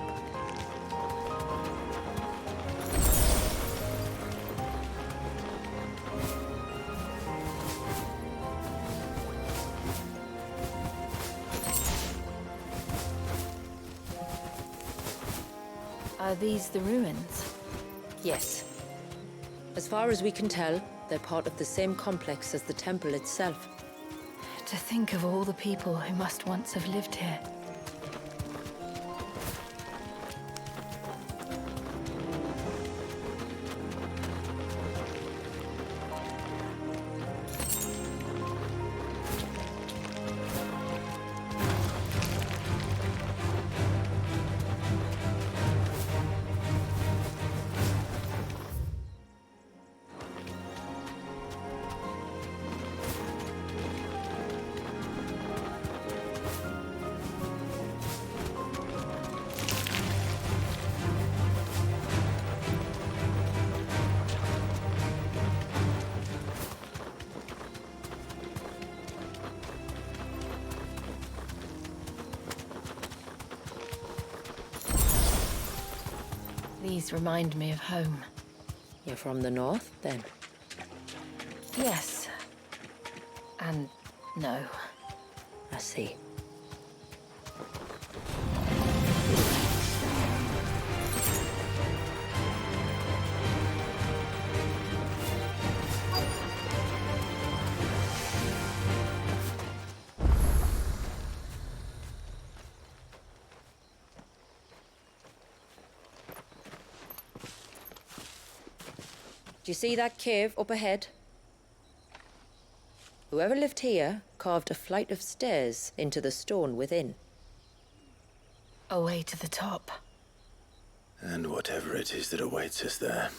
Are these the ruins? Yes. As far as we can tell, they're part of the same complex as the temple itself. To think of all the people who must once have lived here. These remind me of home. You're from the north, then? Yes. And no. I see. Do you see that cave up ahead? Whoever lived here carved a flight of stairs into the stone within. A way to the top. And whatever it is that awaits us there.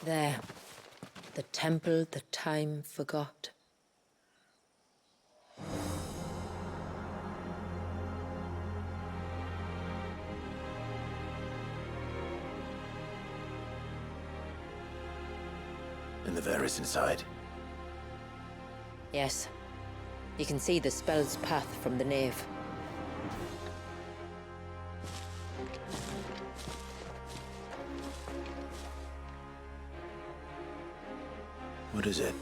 There. The temple that time forgot. And the Varys inside? Yes. You can see the spell's path from the nave. What is it?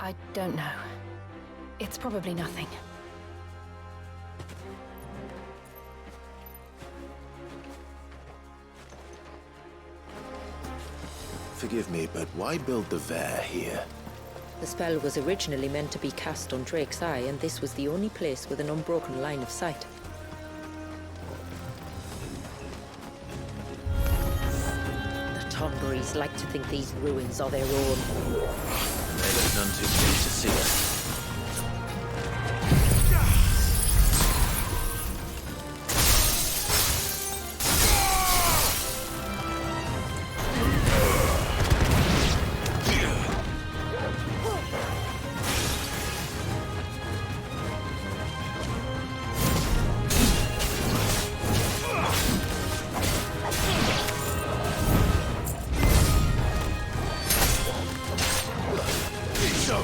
I don't know. It's probably nothing. Forgive me, but why build the Vare here? The spell was originally meant to be cast on Drake's Eye, and this was the only place with an unbroken line of sight. The Tonberries like to think these ruins are their own. They look none too pleased to see us. So,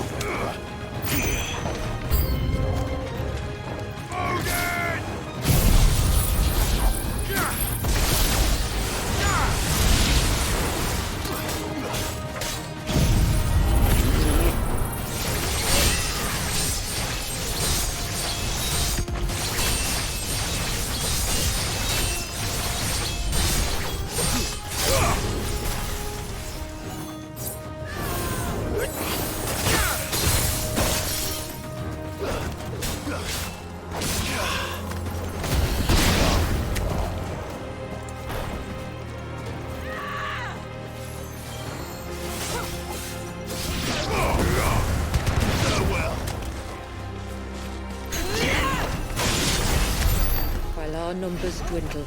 our numbers dwindle,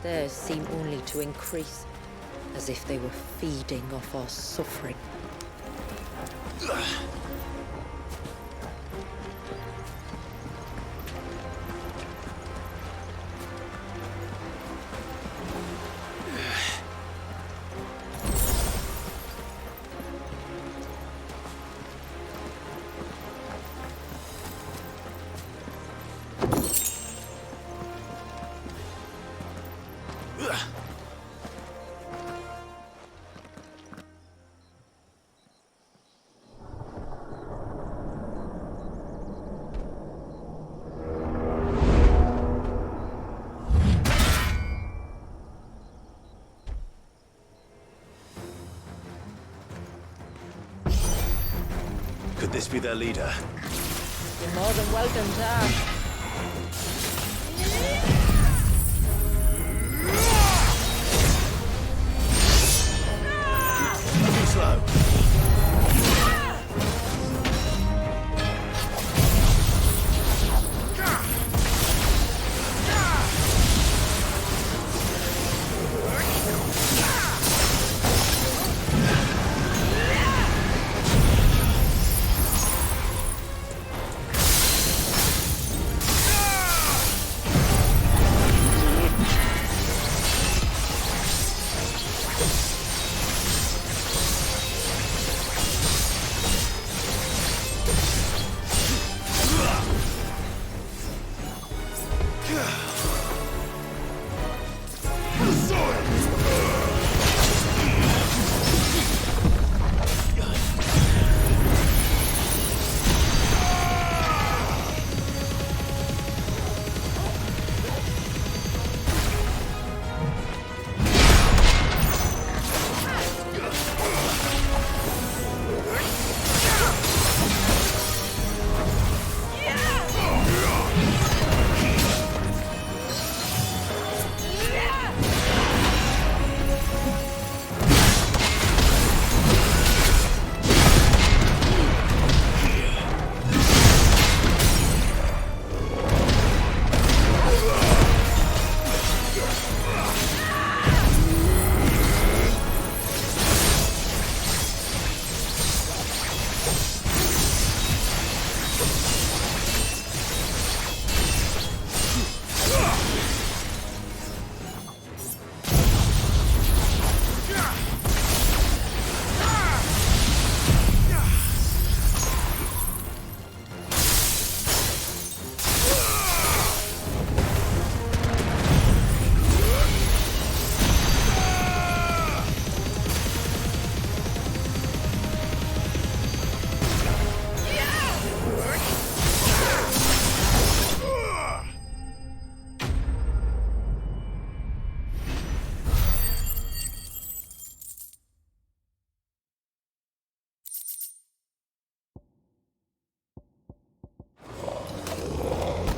theirs seem only to increase, as if they were feeding off our suffering. Could this be their leader? You're more than welcome to ask. Too slow.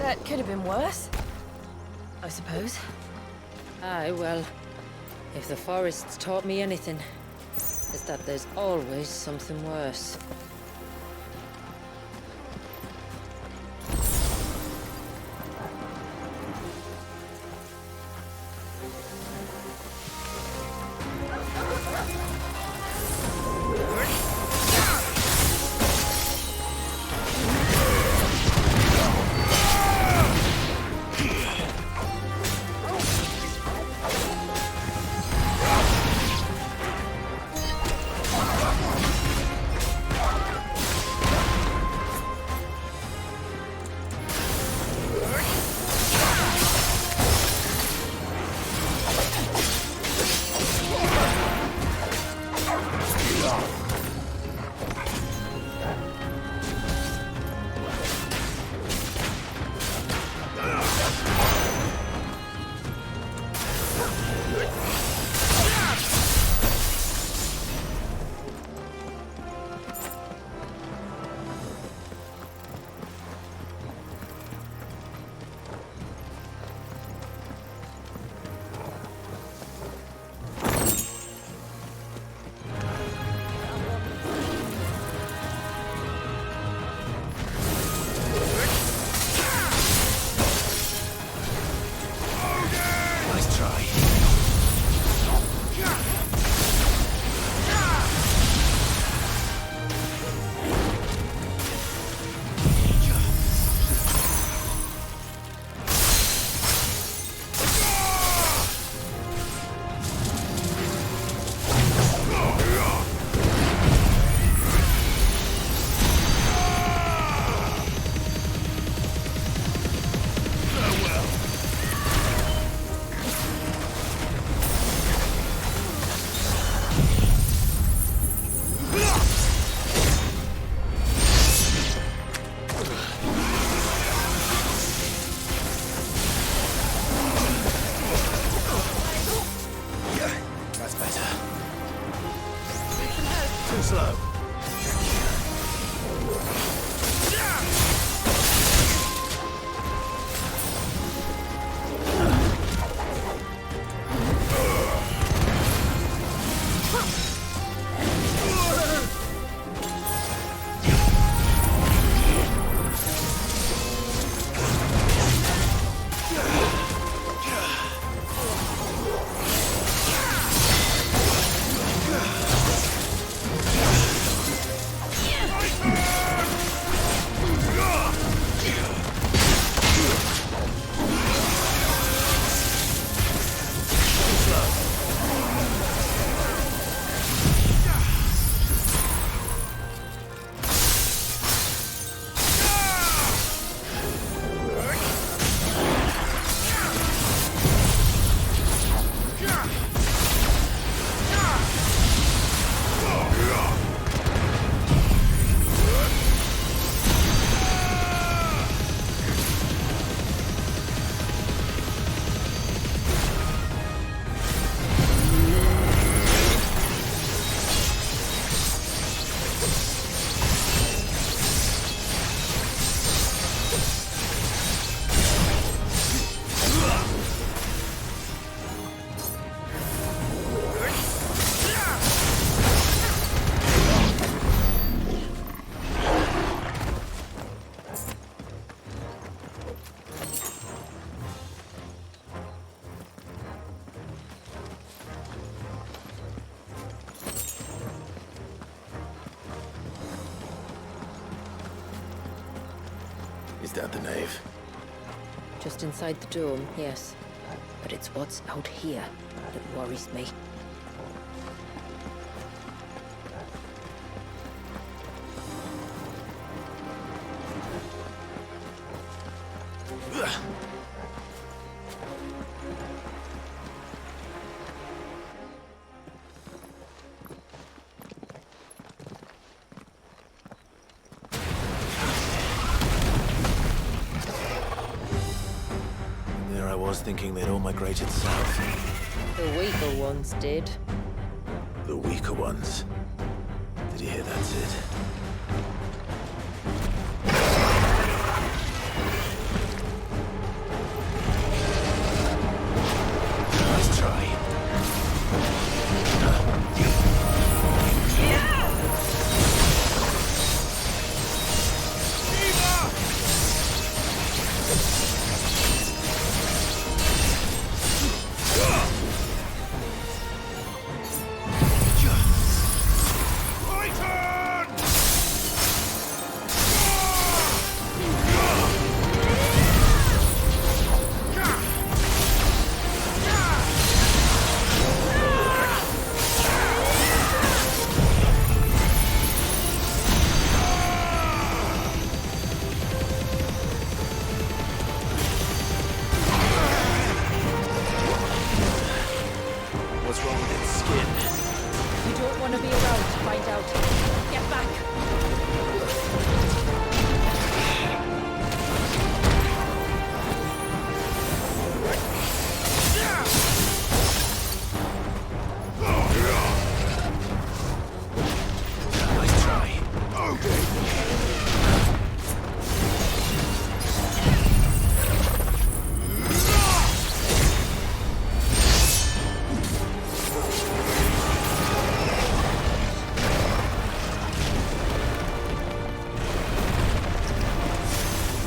That could have been worse, I suppose. Aye, well, if the forest's taught me anything, it's that there's always something worse. Is that the nave? Just inside the dome, yes. But it's what's out here that worries me. There I was thinking they'd all migrated south. The weaker ones did. The weaker ones. Did you hear that, Sid? Nice try. What's wrong with its skin? You don't want to be around to find out. Get back! Nice try.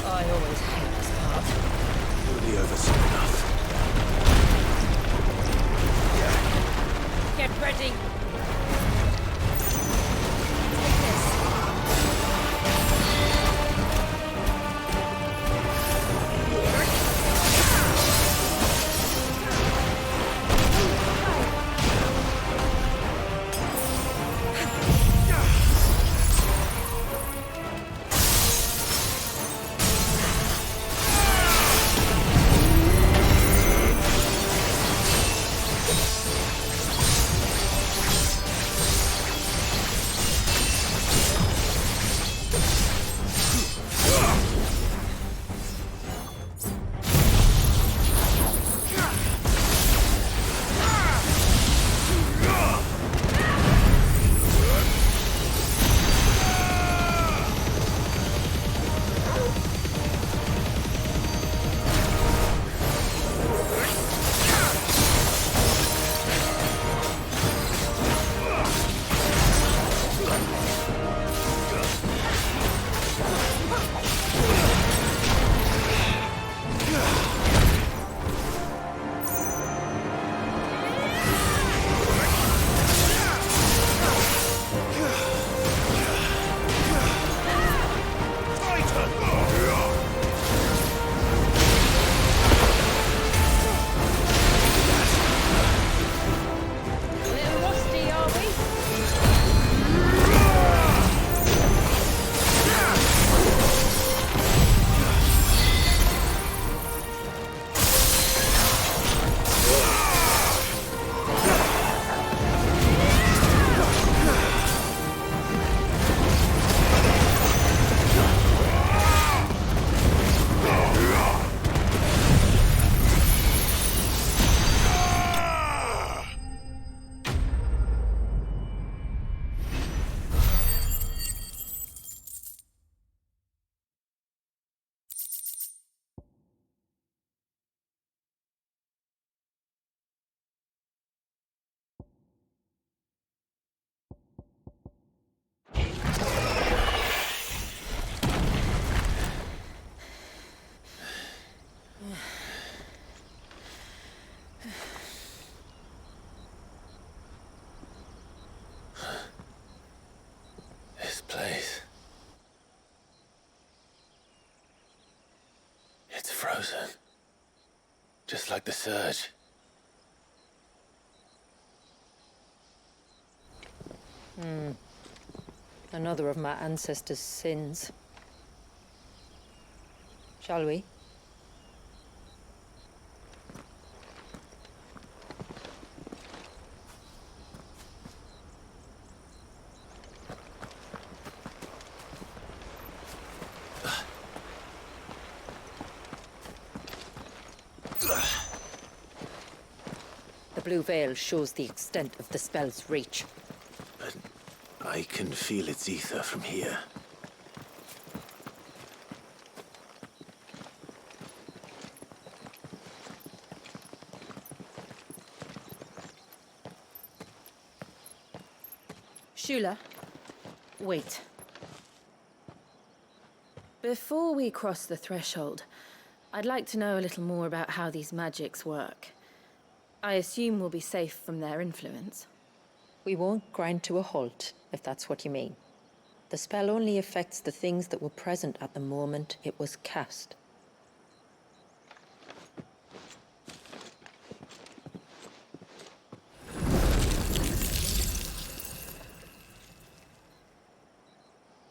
I always hate this part. You'll be over soon enough. Get ready! frozen. Just like the surge. Another of my ancestors' sins. Shall we? The blue veil shows the extent of the spell's reach. But I can feel its ether from here. Shula, wait. Before we cross the threshold, I'd like to know a little more about how these magics work. I assume we'll be safe from their influence. We won't grind to a halt, if that's what you mean. The spell only affects the things that were present at the moment it was cast.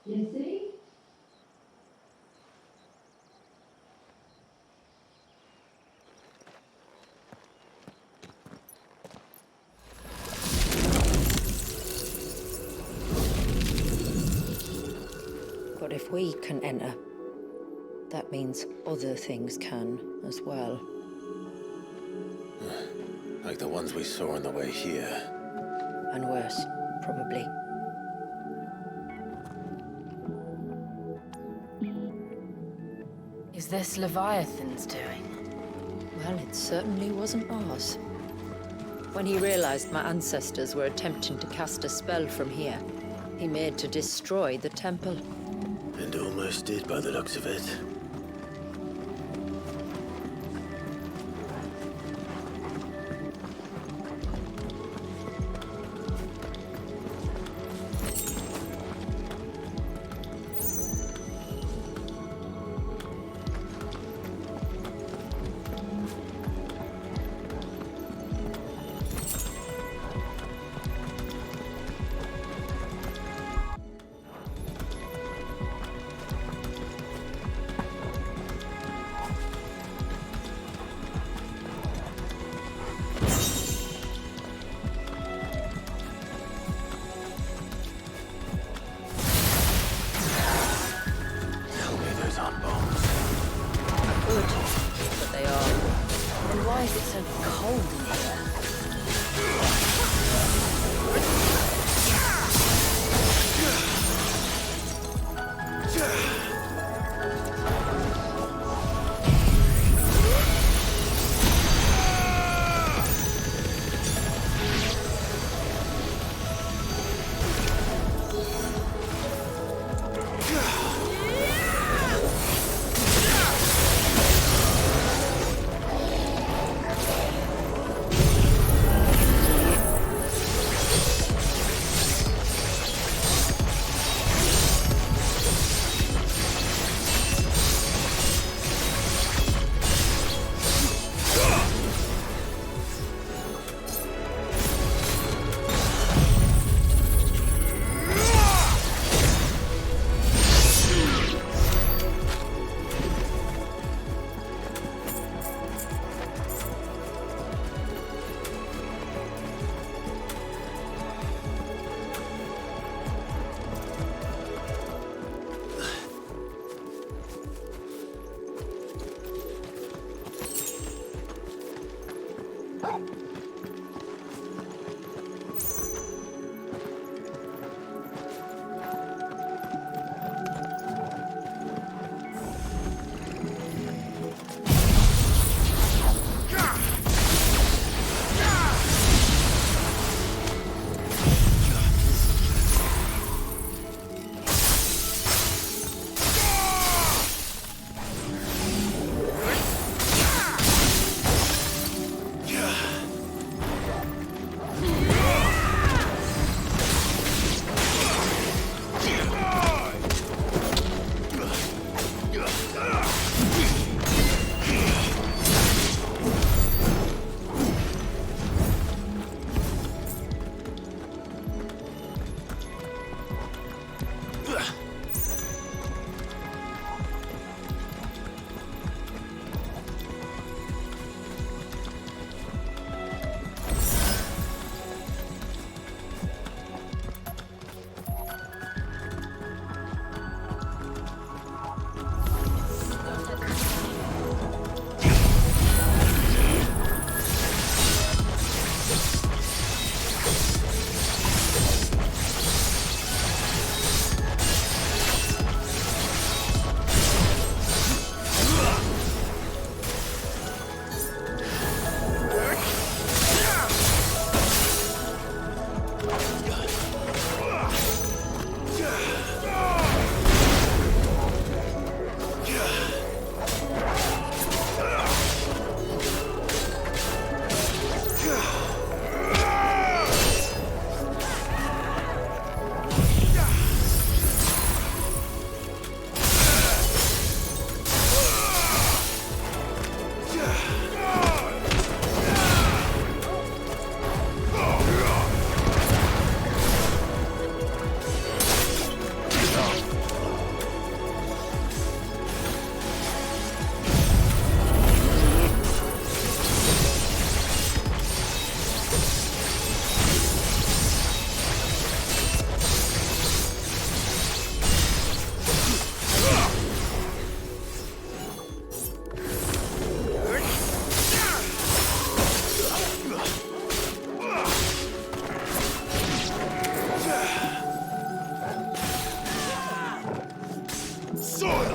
You see? But if we can enter, that means other things can as well. Like the ones we saw on the way here. And worse, probably. Is this Leviathan's doing? Well, it certainly wasn't ours. When he realized my ancestors were attempting to cast a spell from here, he made to destroy the temple. And almost did by the looks of it. Why is it so cold in here?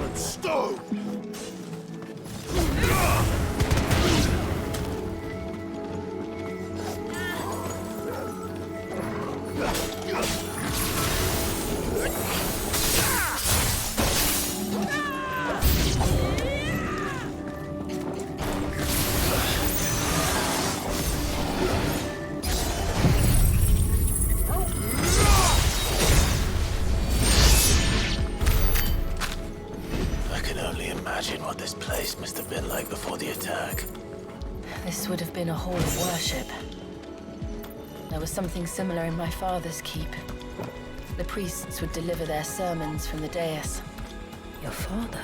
and stone! I can only imagine what this place must have been like before the attack. This would have been a hall of worship. There was something similar in my father's keep. The priests would deliver their sermons from the dais. Your father?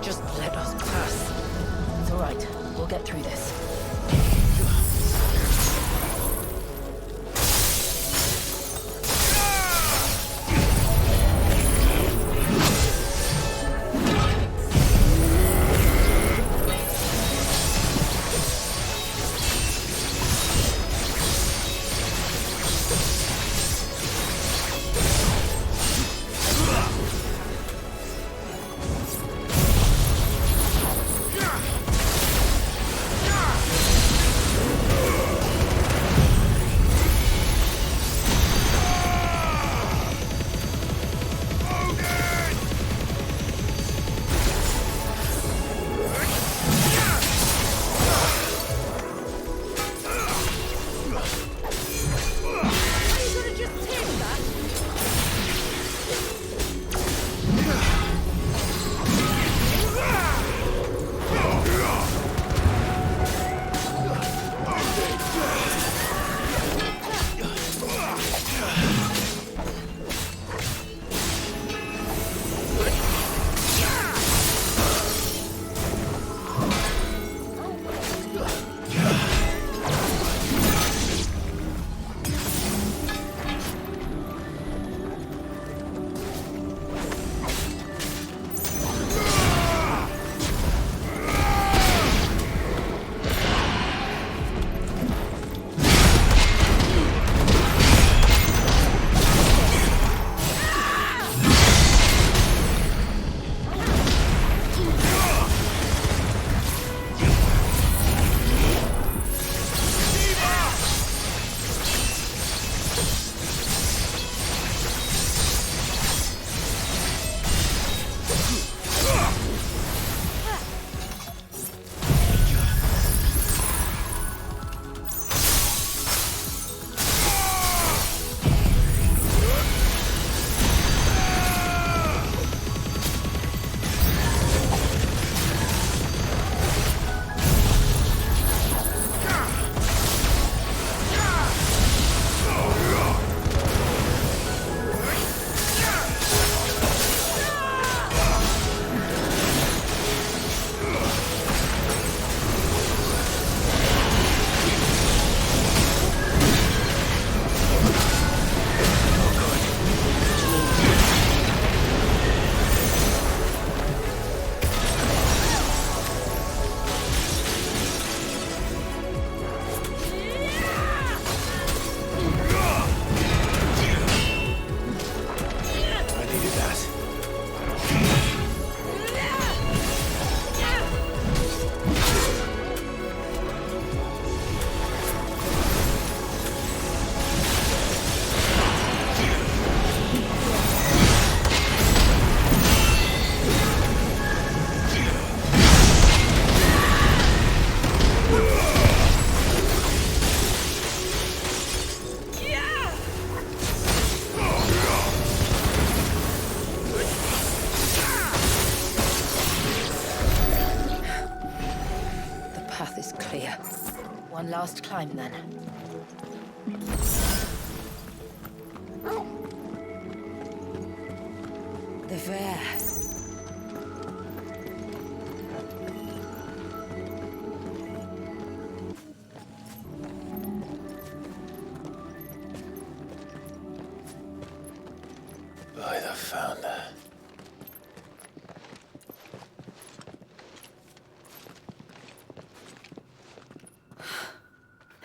Just let us pass. It's all right. We'll get through this. One last climb, then. The fair. By the founder.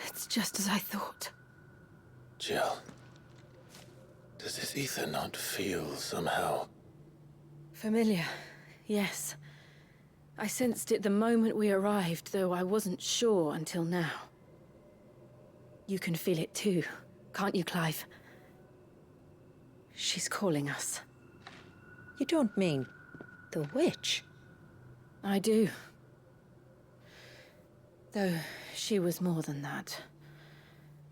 It's just as I thought. Jill, does this ether not feel somehow? Familiar, yes. I sensed it the moment we arrived, though I wasn't sure until now. You can feel it too, can't you, Clive? She's calling us. You don't mean the witch? I do. Though she was more than that.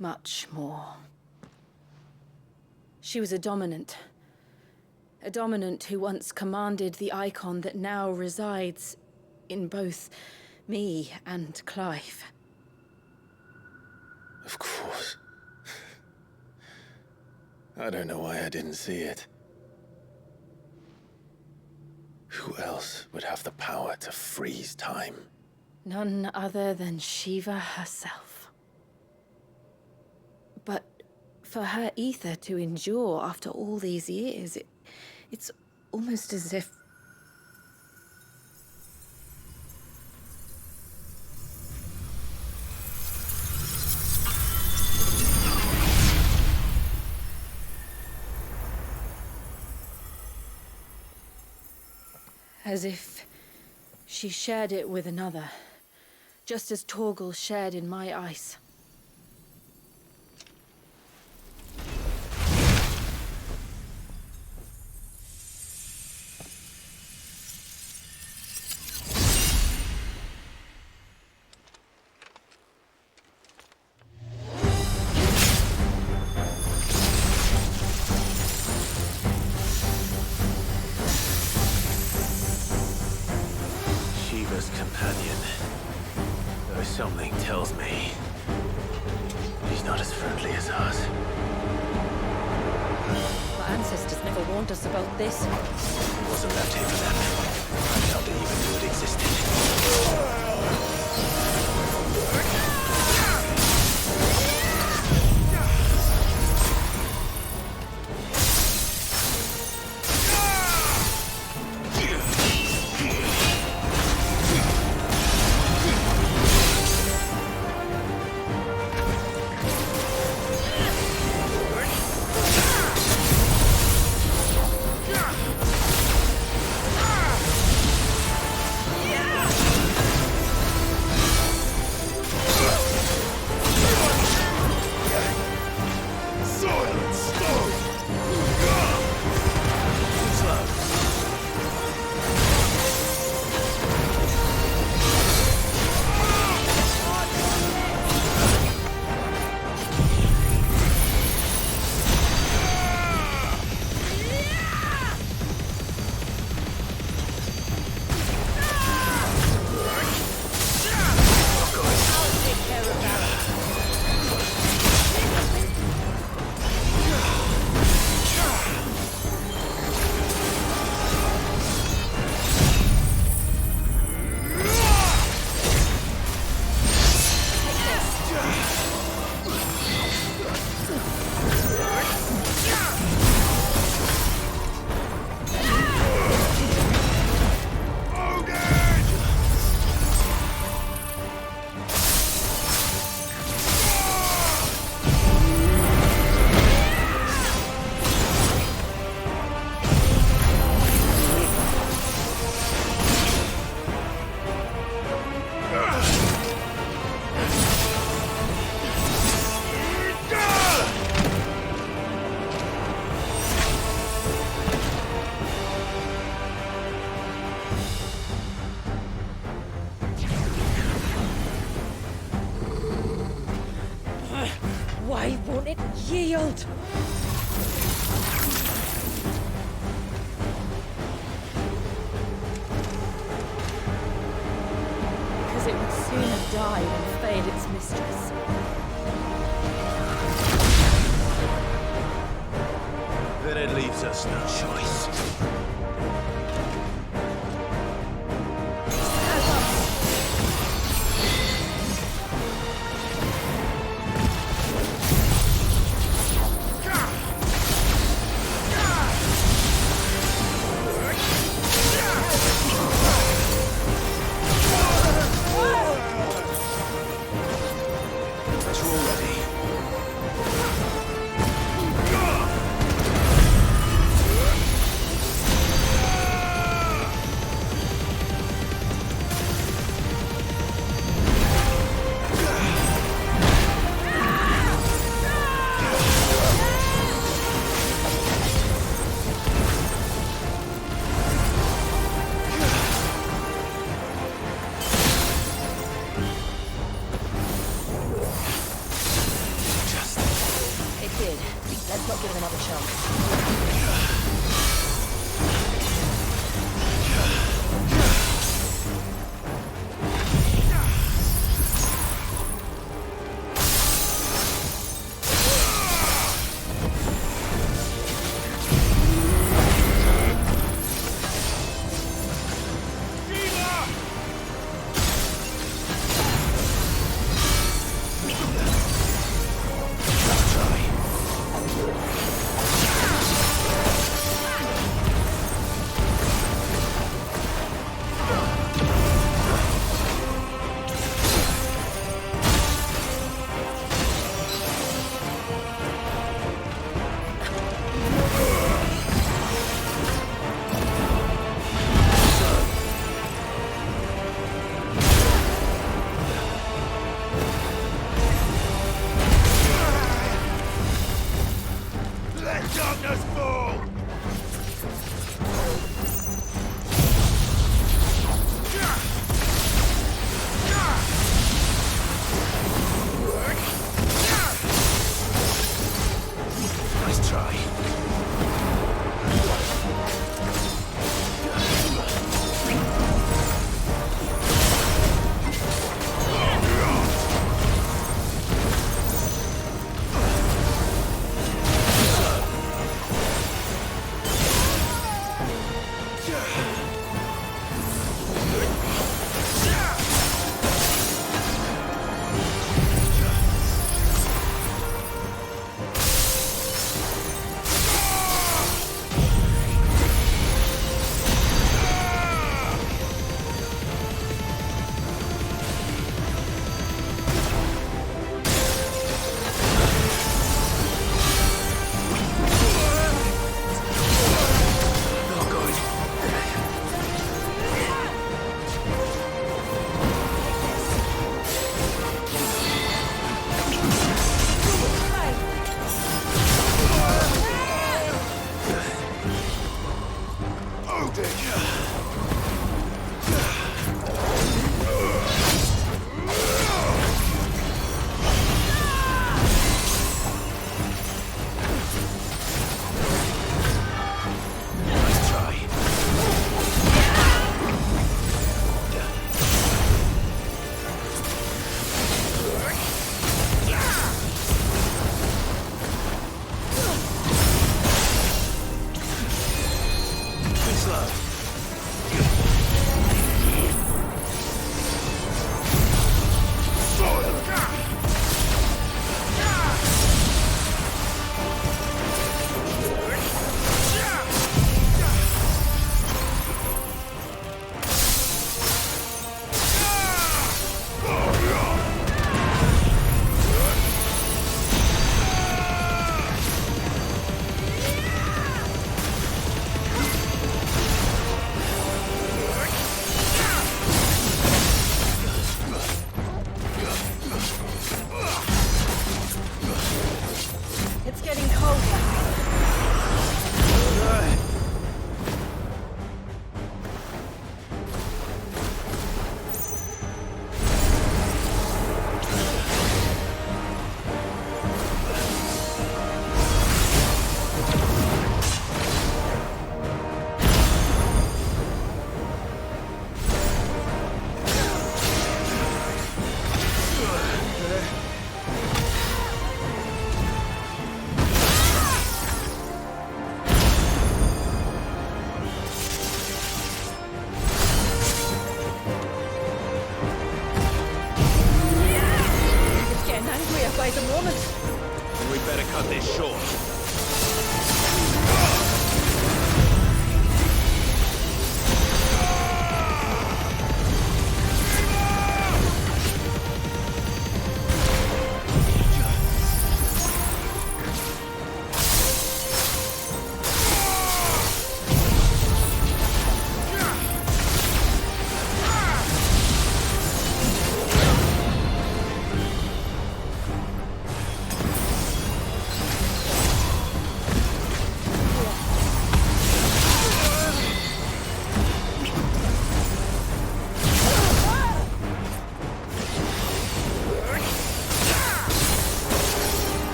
Much more. She was a dominant. A dominant who once commanded the icon that now resides in both me and Clive. Of course. I don't know why I didn't see it. Who else would have the power to freeze time? None other than Shiva herself. But for her ether to endure after all these years, it's almost as if... As if she shared it with another, just as Torgal shared in my ice. Shiva's companion. Though something tells me she's not as friendly as ours. My ancestors never warned us about this. It wasn't left here for them. I doubt they even knew it existed. Why won't it yield? Because it would sooner die than fail its mistress. Then it leaves us no choice.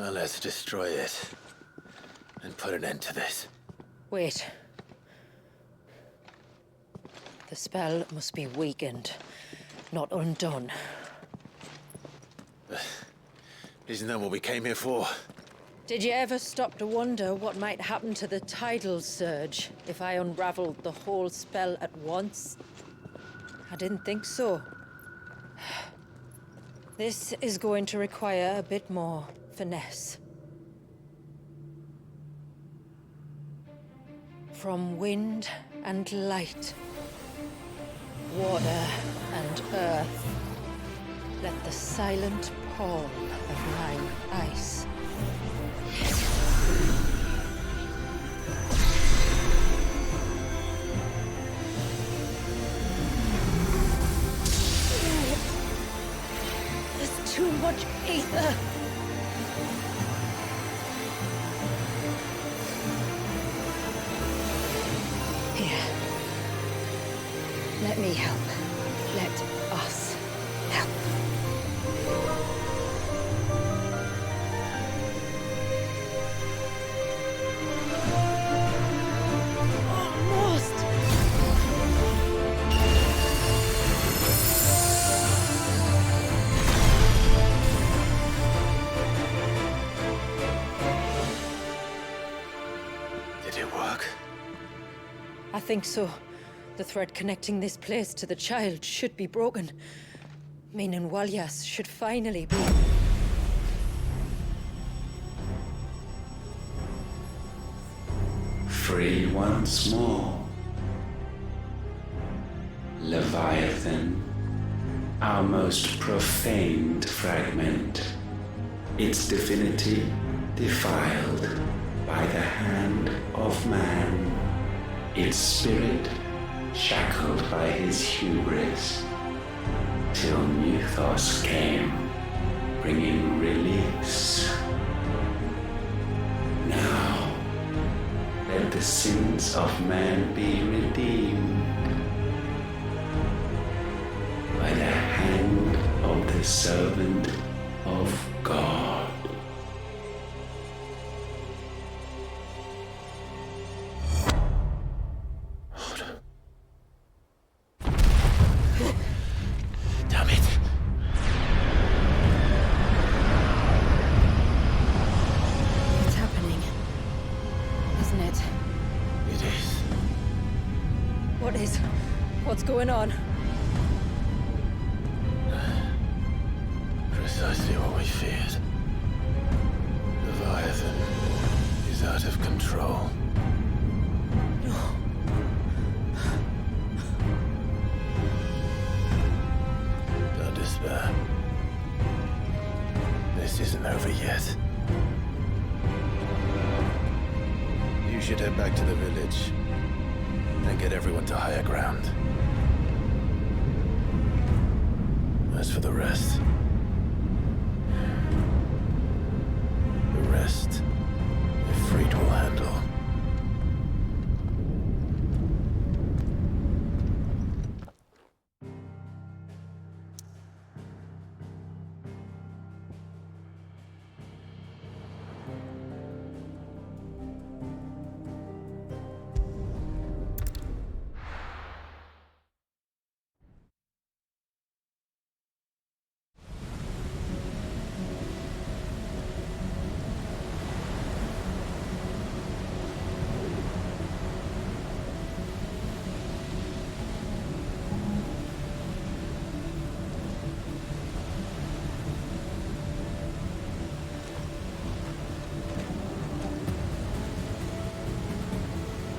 Now let's destroy it. and put an end to this. Wait. The spell must be weakened, not undone. Isn't that what we came here for? Did you ever stop to wonder what might happen to the tidal surge if I unraveled the whole spell at once? I didn't think so. This is going to require a bit more finesse. From wind and light, water and earth, let the silent pall of mine ice. There's too much ether. Here. Let me help. Let us help. Almost. Did it work? I think so. The thread connecting this place to the child should be broken. Meaning Walyas should finally be... Free once more. Leviathan, our most profaned fragment, its divinity defiled by the hand of man, its spirit shackled by his hubris, till Mythos came, bringing release. Now, let the sins of man be redeemed by the hand of the servant of God. Damn it. It's happening. Isn't it? It is. What is? What's going on? Precisely what we feared. Leviathan is out of control. Don't despair. This isn't over yet. You should head back to the village and get everyone to higher ground. As for the rest, Ifrit will handle.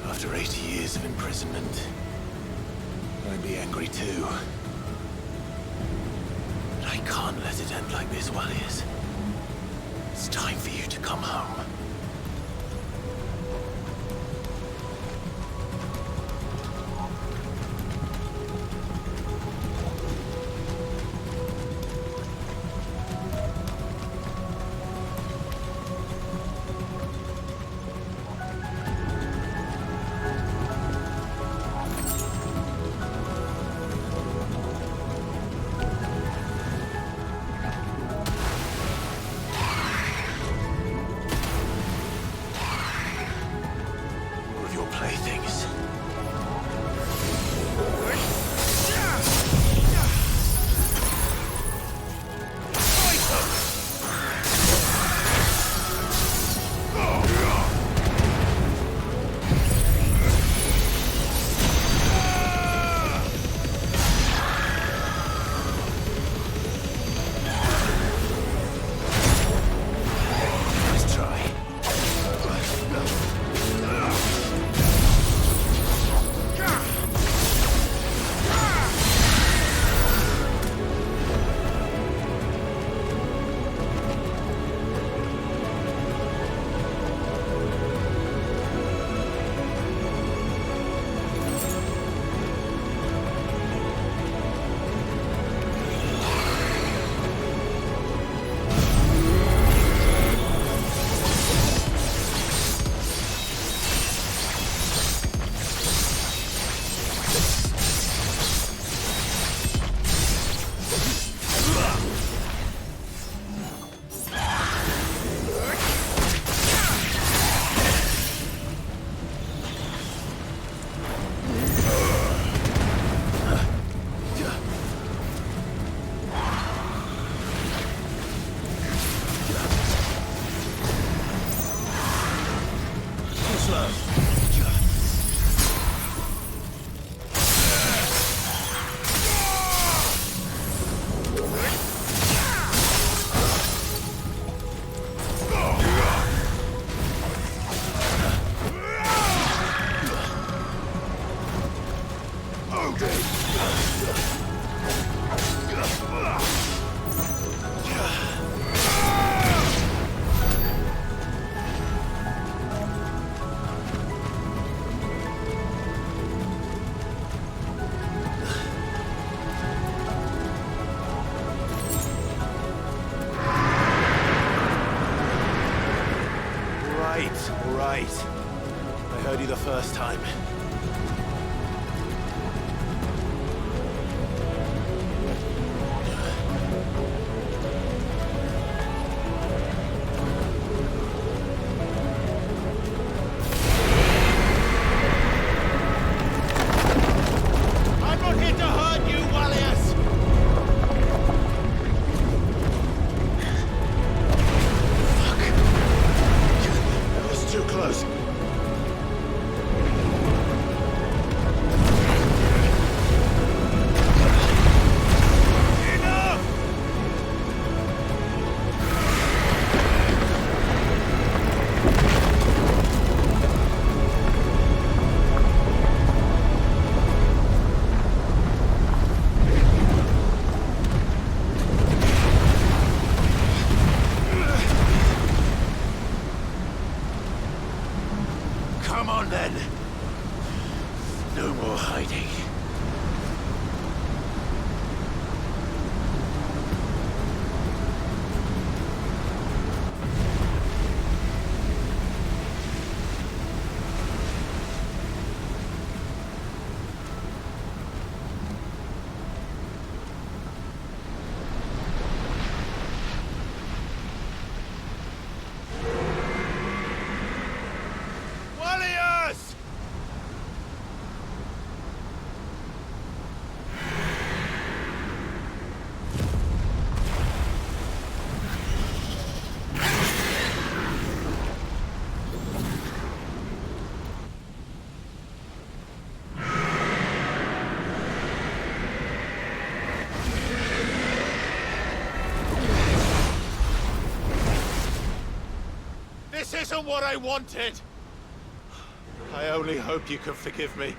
After 80 years of imprisonment, I'd be angry too. But I can't let it end like this, Walyas. It's time for you to come home. playthings. Right. I heard you the first time. I'm not here to hurt you, Valius! Too close. Enough! Come on then. No more hiding. This isn't what I wanted! I only hope you can forgive me.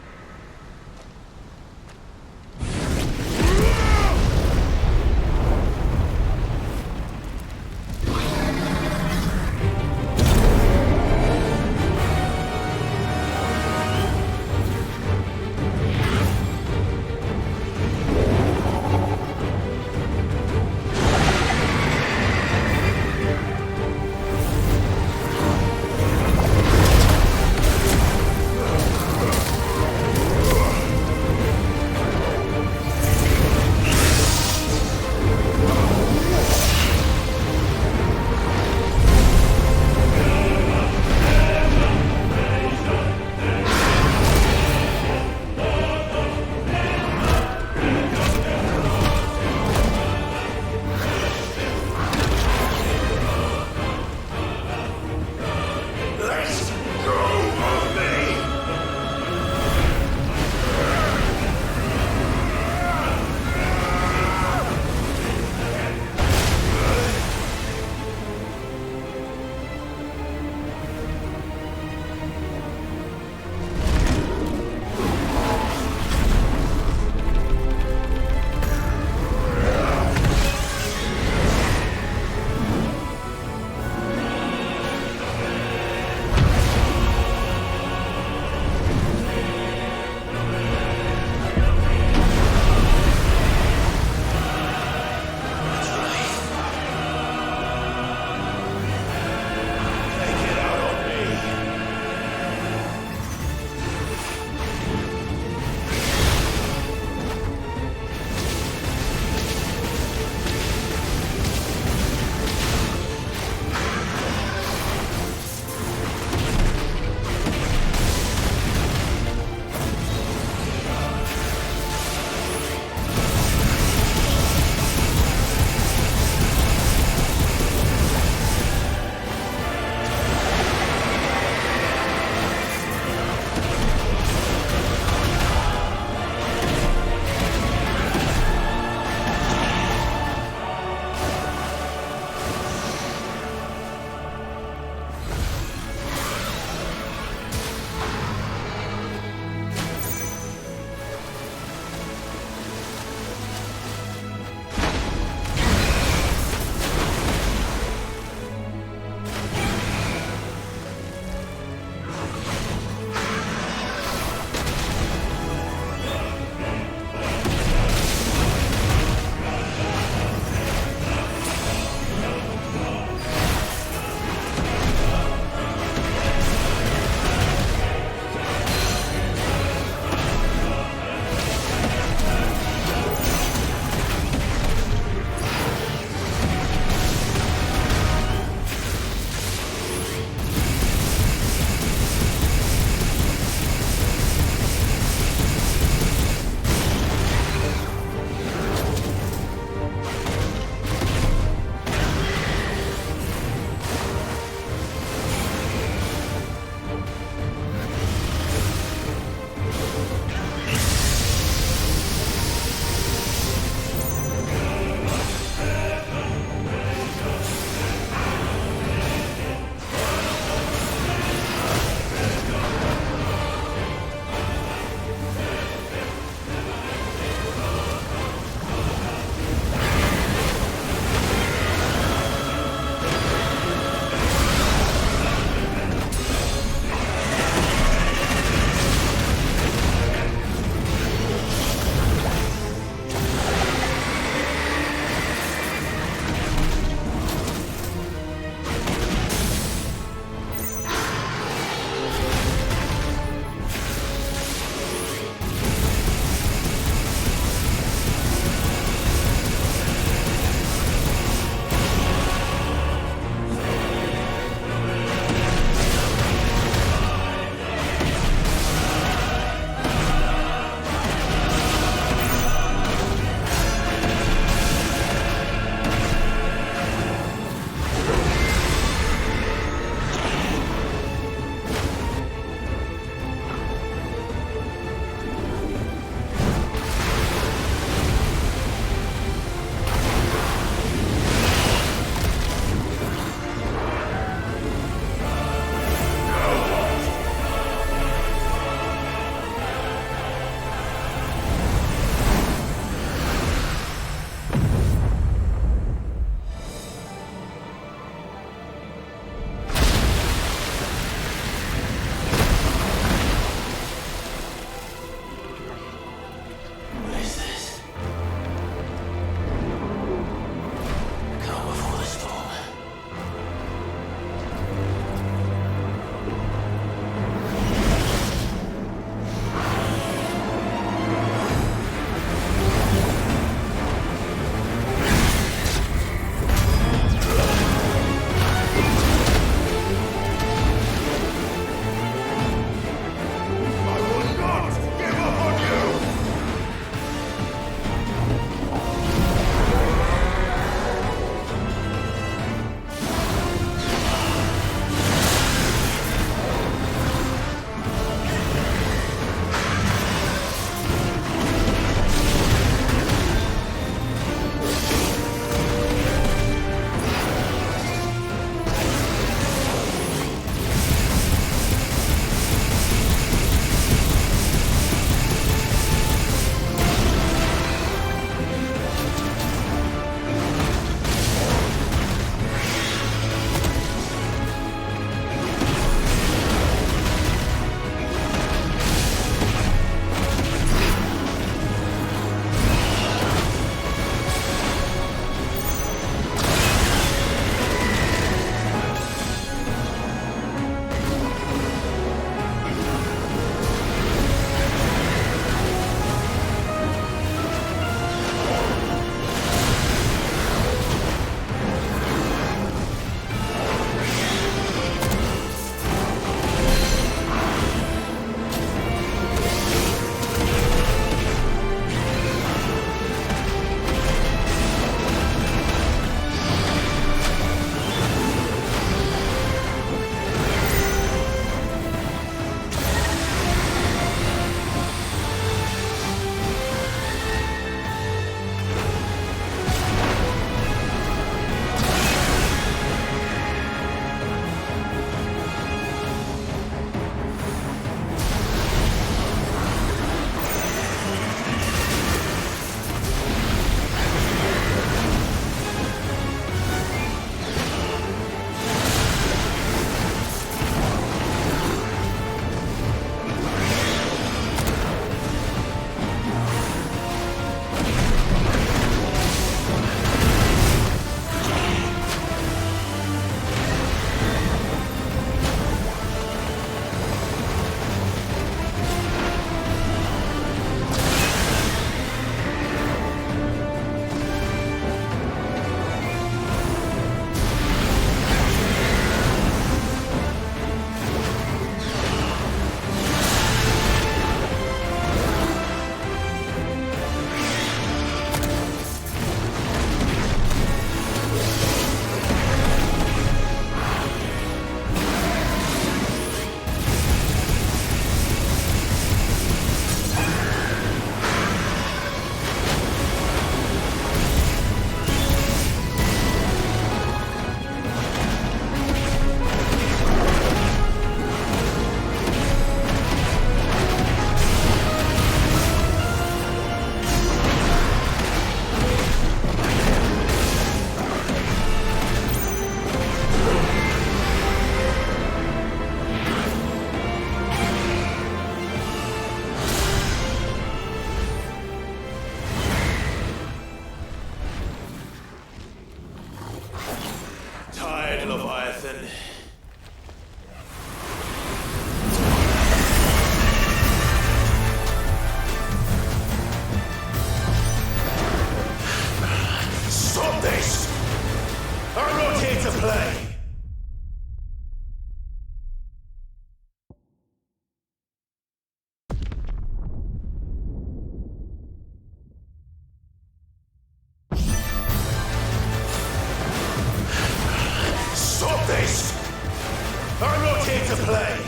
play.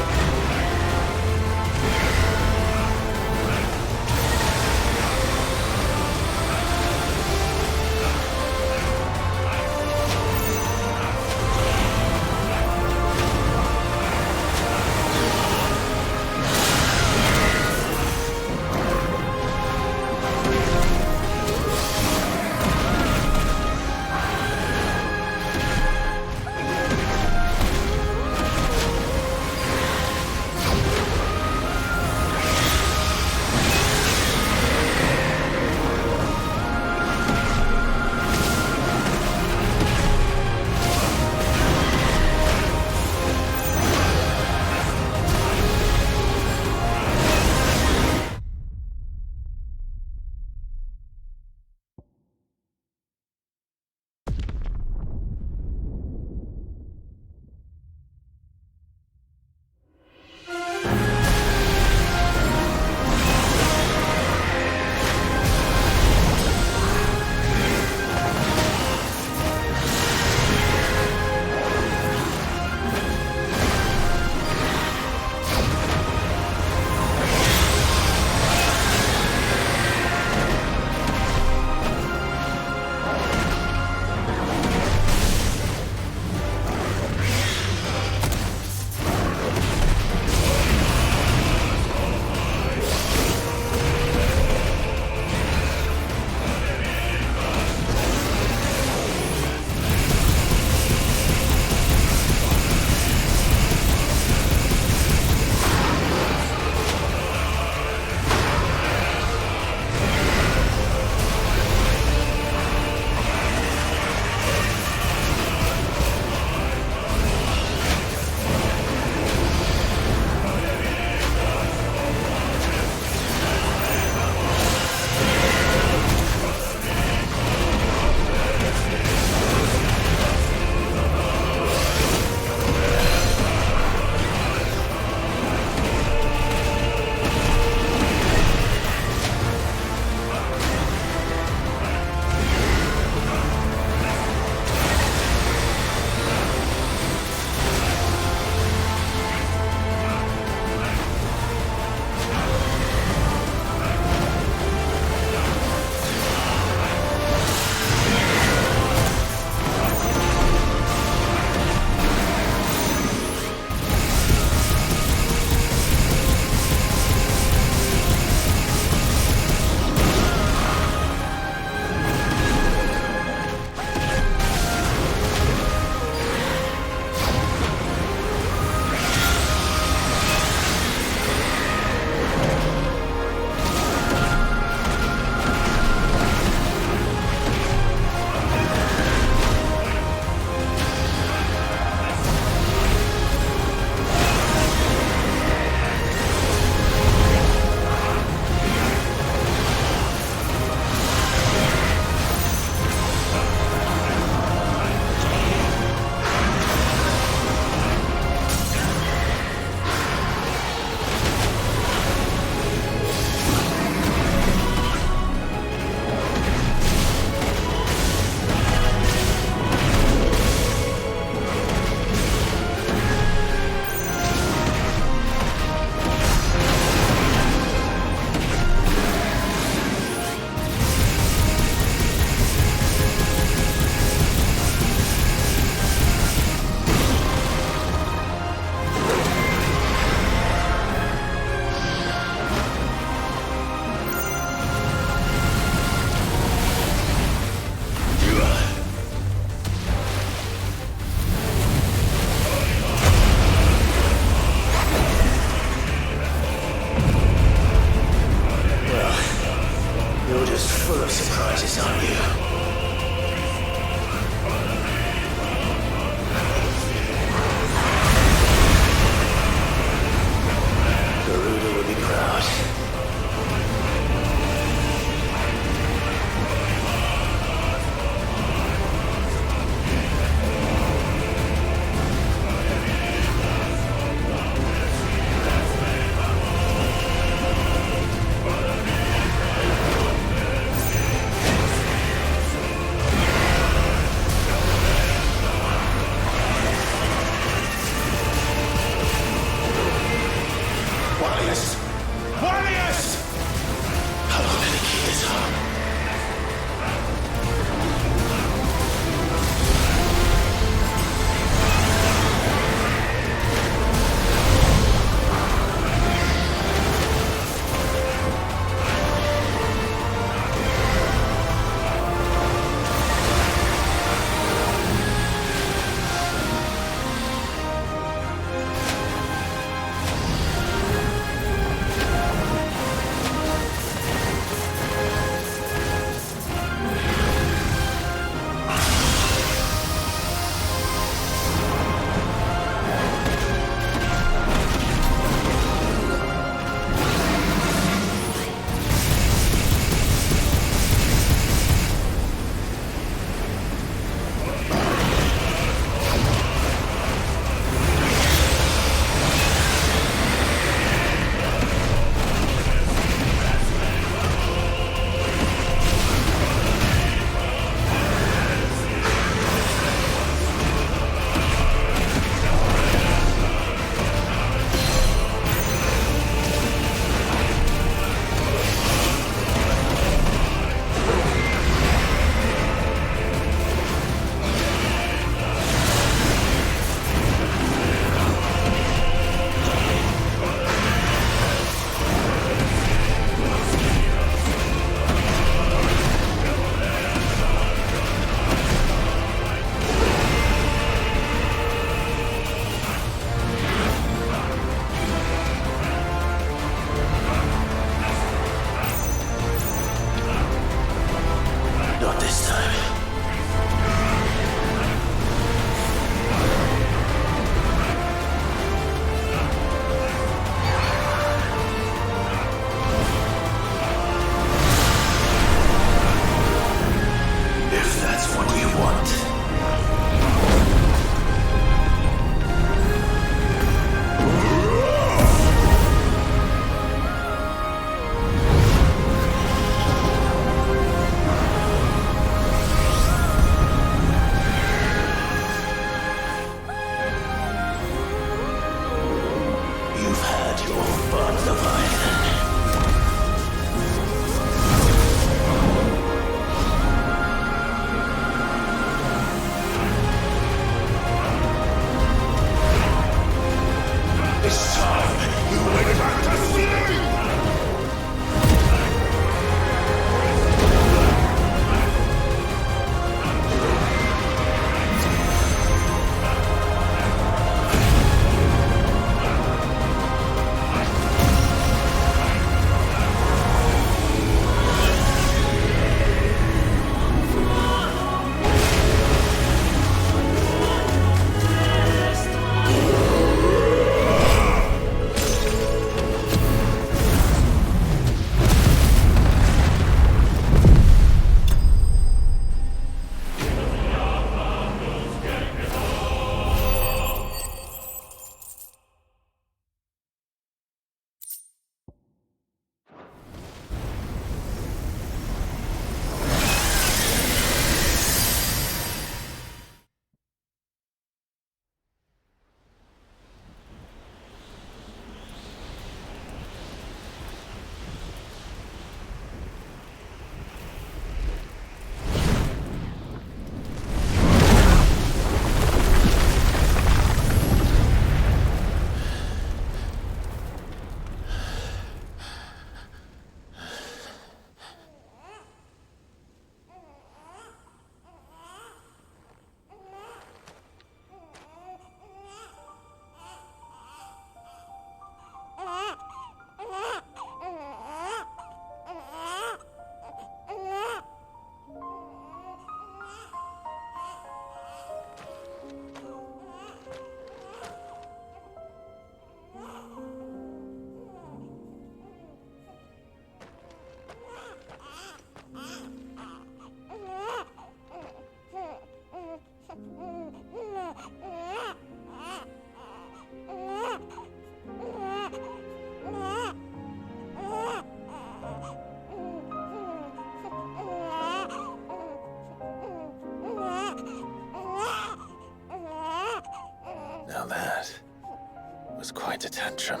quite a tantrum.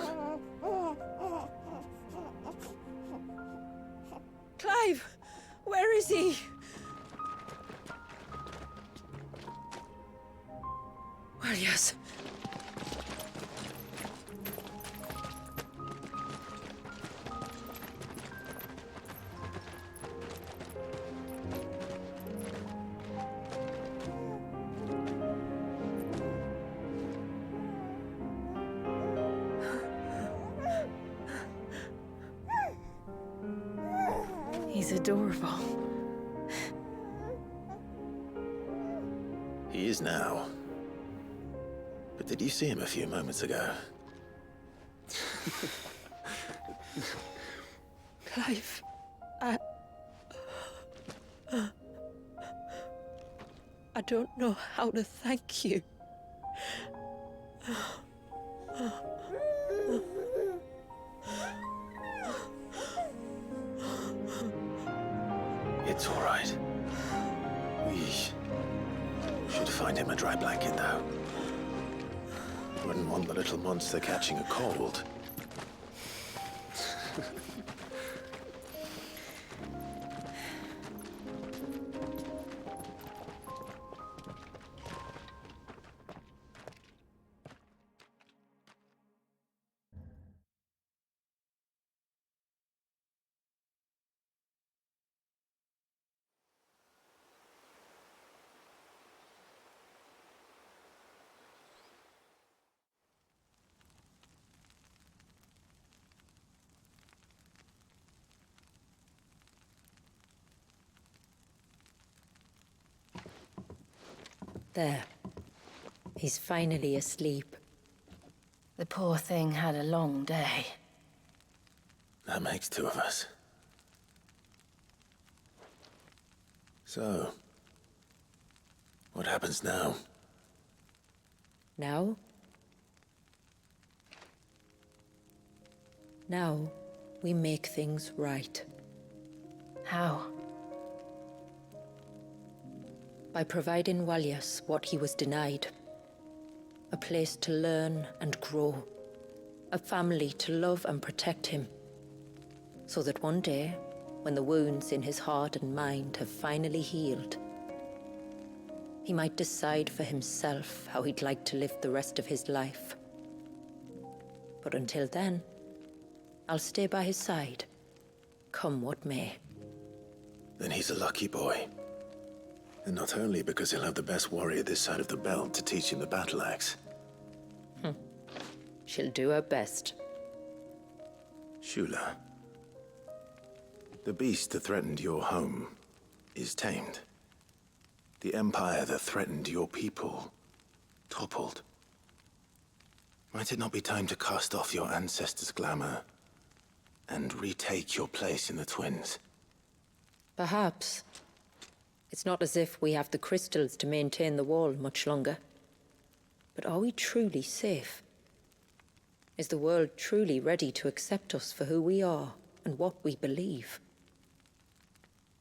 Clive! Where is he? Well, yes. He's adorable. He is now. But did you see him a few moments ago? Clive, I don't know how to thank you. It's all right. We should find him a dry blanket, though. Wouldn't want the little monster catching a cold. There. He's finally asleep. The poor thing had a long day. That makes two of us. So, what happens now? Now? Now, we make things right. How? By providing Walyas what he was denied. A place to learn and grow. A family to love and protect him. So that one day, when the wounds in his heart and mind have finally healed, he might decide for himself how he'd like to live the rest of his life. But until then, I'll stay by his side, come what may. Then he's a lucky boy. And not only because he'll have the best warrior this side of the belt to teach him the battle axe. She'll do her best. Shula. The beast that threatened your home is tamed. The empire that threatened your people toppled. Might it not be time to cast off your ancestors' glamour and retake your place in the Twins? Perhaps. It's not as if we have the crystals to maintain the wall much longer. But are we truly safe? Is the world truly ready to accept us for who we are and what we believe?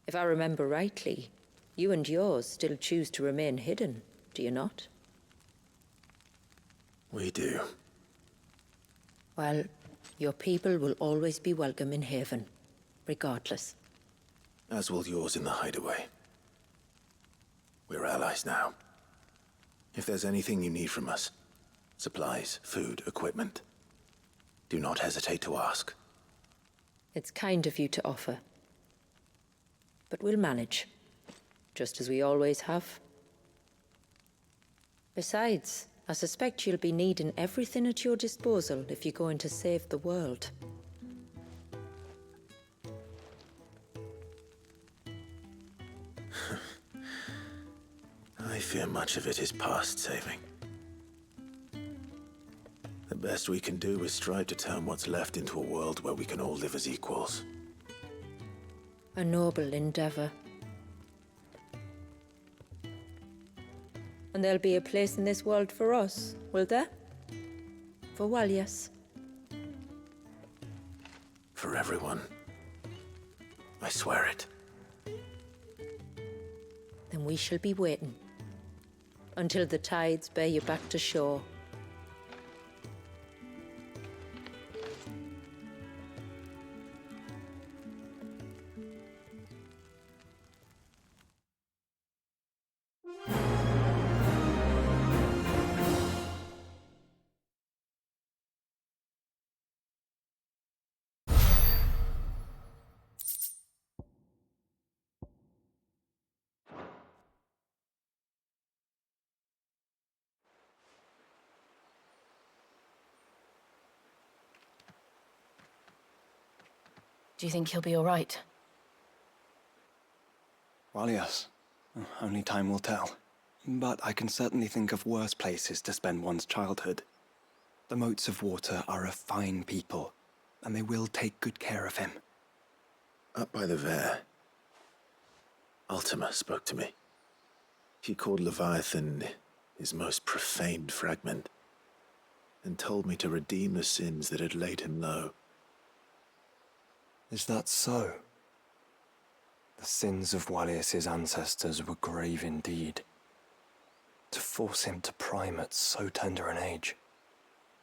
If I remember rightly, you and yours still choose to remain hidden, do you not? We do. Well, your people will always be welcome in Haven, regardless. As will yours in the hideaway. We're allies now. If there's anything you need from us, supplies, food, equipment, do not hesitate to ask. It's kind of you to offer. But we'll manage, just as we always have. Besides, I suspect you'll be needing everything at your disposal if you're going to save the world. I fear much of it is past saving. The best we can do is strive to turn what's left into a world where we can all live as equals. A noble endeavor. And there'll be a place in this world for us, will there? For Walyas. For everyone. I swear it. Then we shall be waiting. Until the tides bear you back to shore. Do you think he'll be all right? Well, yes. Only time will tell. But I can certainly think of worse places to spend one's childhood. The Moats of Water are a fine people, and they will take good care of him. Up by the Vare, Ultima spoke to me. He called Leviathan his most profaned fragment, and told me to redeem the sins that had laid him low. Is that so? The sins of Walius's ancestors were grave indeed. To force him to prime at so tender an age.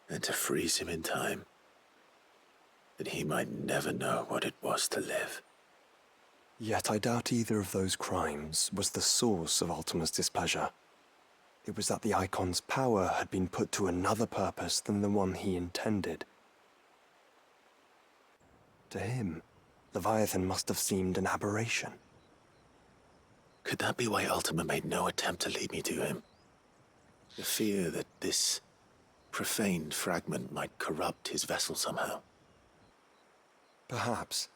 And to freeze him in time, that he might never know what it was to live. Yet I doubt either of those crimes was the source of Ultima's displeasure. It was that the Icon's power had been put to another purpose than the one he intended. To him, Leviathan must have seemed an aberration. Could that be why Ultima made no attempt to lead me to him? The fear that this profaned fragment might corrupt his vessel somehow. Perhaps.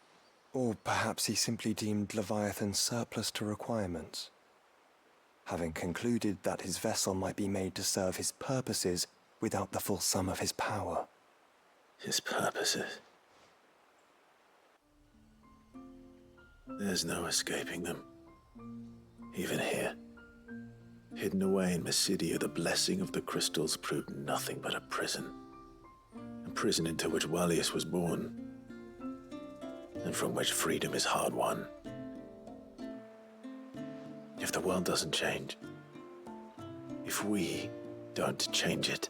Or perhaps he simply deemed Leviathan surplus to requirements. Having concluded that his vessel might be made to serve his purposes without the full sum of his power. His purposes? There's no escaping them. Even here. Hidden away in Mysidia, the blessing of the crystals proved nothing but a prison. A prison into which Walius was born, and from which freedom is hard won. If the world doesn't change, if we don't change it,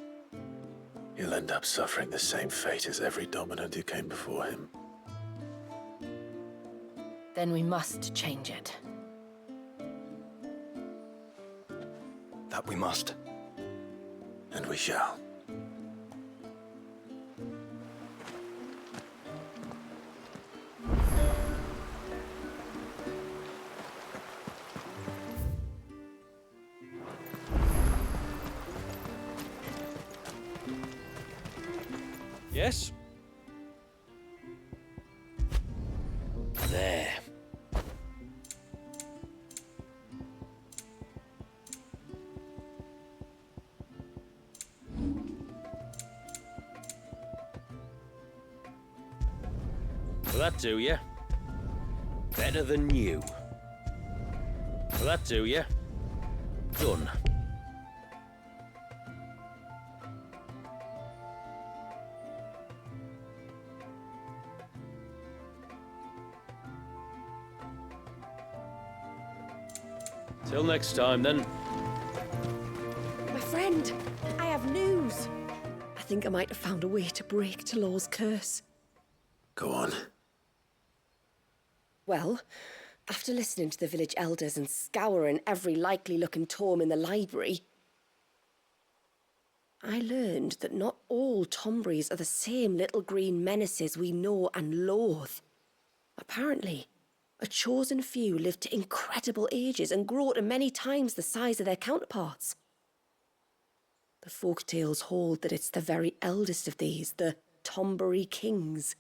he'll end up suffering the same fate as every dominant who came before him. Then we must change it. That we must. And we shall. Yes? There. Will that do ya? Better than you. Will that do ya? Done. Till next time, then. My friend, I have news. I think I might have found a way to break Talor's curse. Go on. Well, after listening to the village elders and scouring every likely-looking tome in the library, I learned that not all Tombries are the same little green menaces we know and loathe. Apparently, a chosen few live to incredible ages and grow to many times the size of their counterparts. The folktales hold that it's the very eldest of these, the Tombury kings,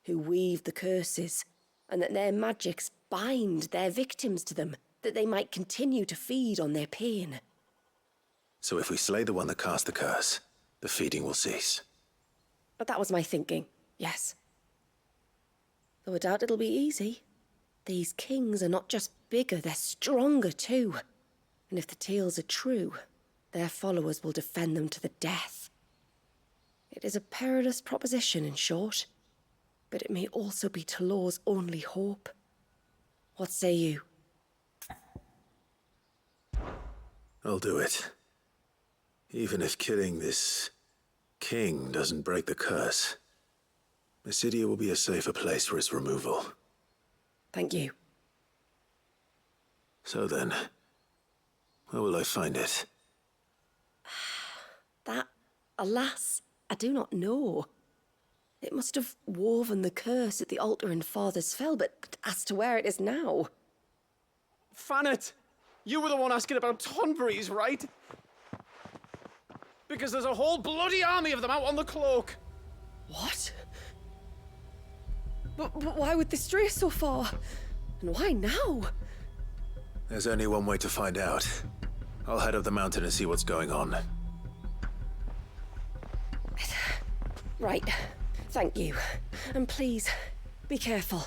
who weave the curses, and that their magics bind their victims to them, that they might continue to feed on their pain. So if we slay the one that cast the curse, the feeding will cease. But that was my thinking, yes. Though I doubt it'll be easy. These kings are not just bigger, they're stronger too. And if the tales are true, their followers will defend them to the death. It is a perilous proposition, in short, but it may also be Talor's only hope. What say you? I'll do it. Even if killing this king doesn't break the curse, Mysidia will be a safer place for its removal. Thank you. So then, where will I find it? That, alas, I do not know. It must have woven the curse at the altar in Father's Fell, but as to where it is now... Fanet, you were the one asking about Tonburies, right? Because there's a whole bloody army of them out on the cloak. What? But why would they stray so far? And why now? There's only one way to find out. I'll head up the mountain and see what's going on. Right. Thank you. And please, be careful.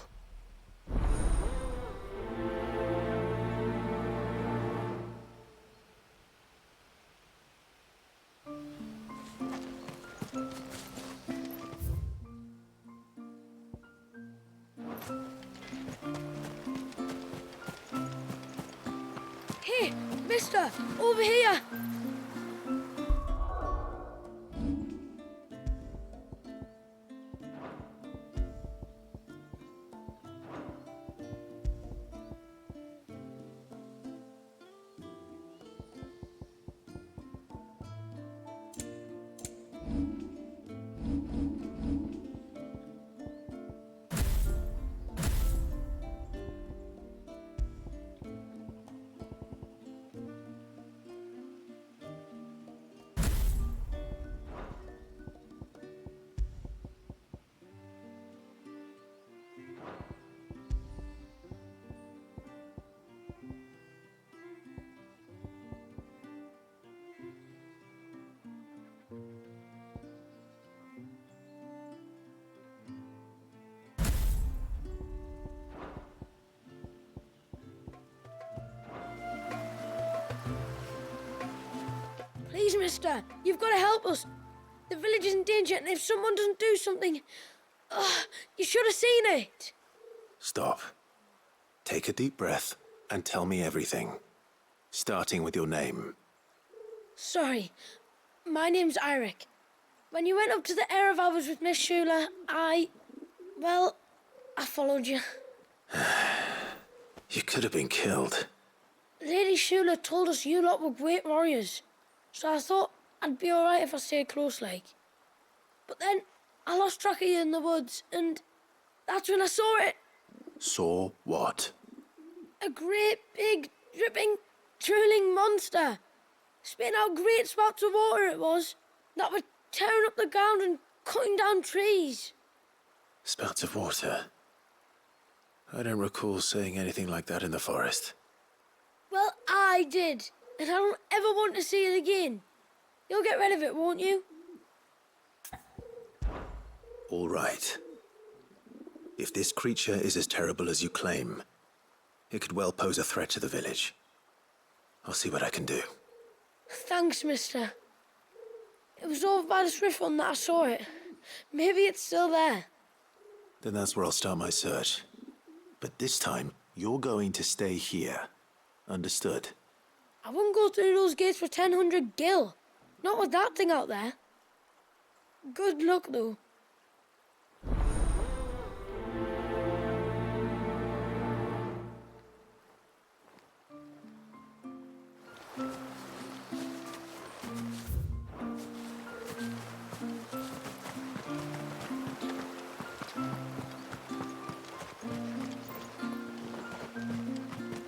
Hey, mister! Over here! Please, mister, you've got to help us. The village is in danger, and if someone doesn't do something... you should have seen it. Stop. Take a deep breath and tell me everything. Starting with your name. Sorry, my name's Eirik. When you went up to the Air of Hours with Miss Shula, well, I followed you. You could have been killed. Lady Shula told us you lot were great warriors, so I thought I'd be alright if I stayed close like. But then I lost track of you in the woods, and that's when I saw it. Saw what? A great, big, dripping, drooling monster. Spitting out great spouts of water it was, that were tearing up the ground and cutting down trees. Spouts of water? I don't recall seeing anything like that in the forest. Well, I did, and I don't ever want to see it again. You'll get rid of it, won't you? All right. If this creature is as terrible as you claim, it could well pose a threat to the village. I'll see what I can do. Thanks, mister. It was over by the Swift one that I saw it. Maybe it's still there. Then that's where I'll start my search. But this time, you're going to stay here. Understood? I wouldn't go through those gates for 1,000 gil. Not with that thing out there. Good luck, though.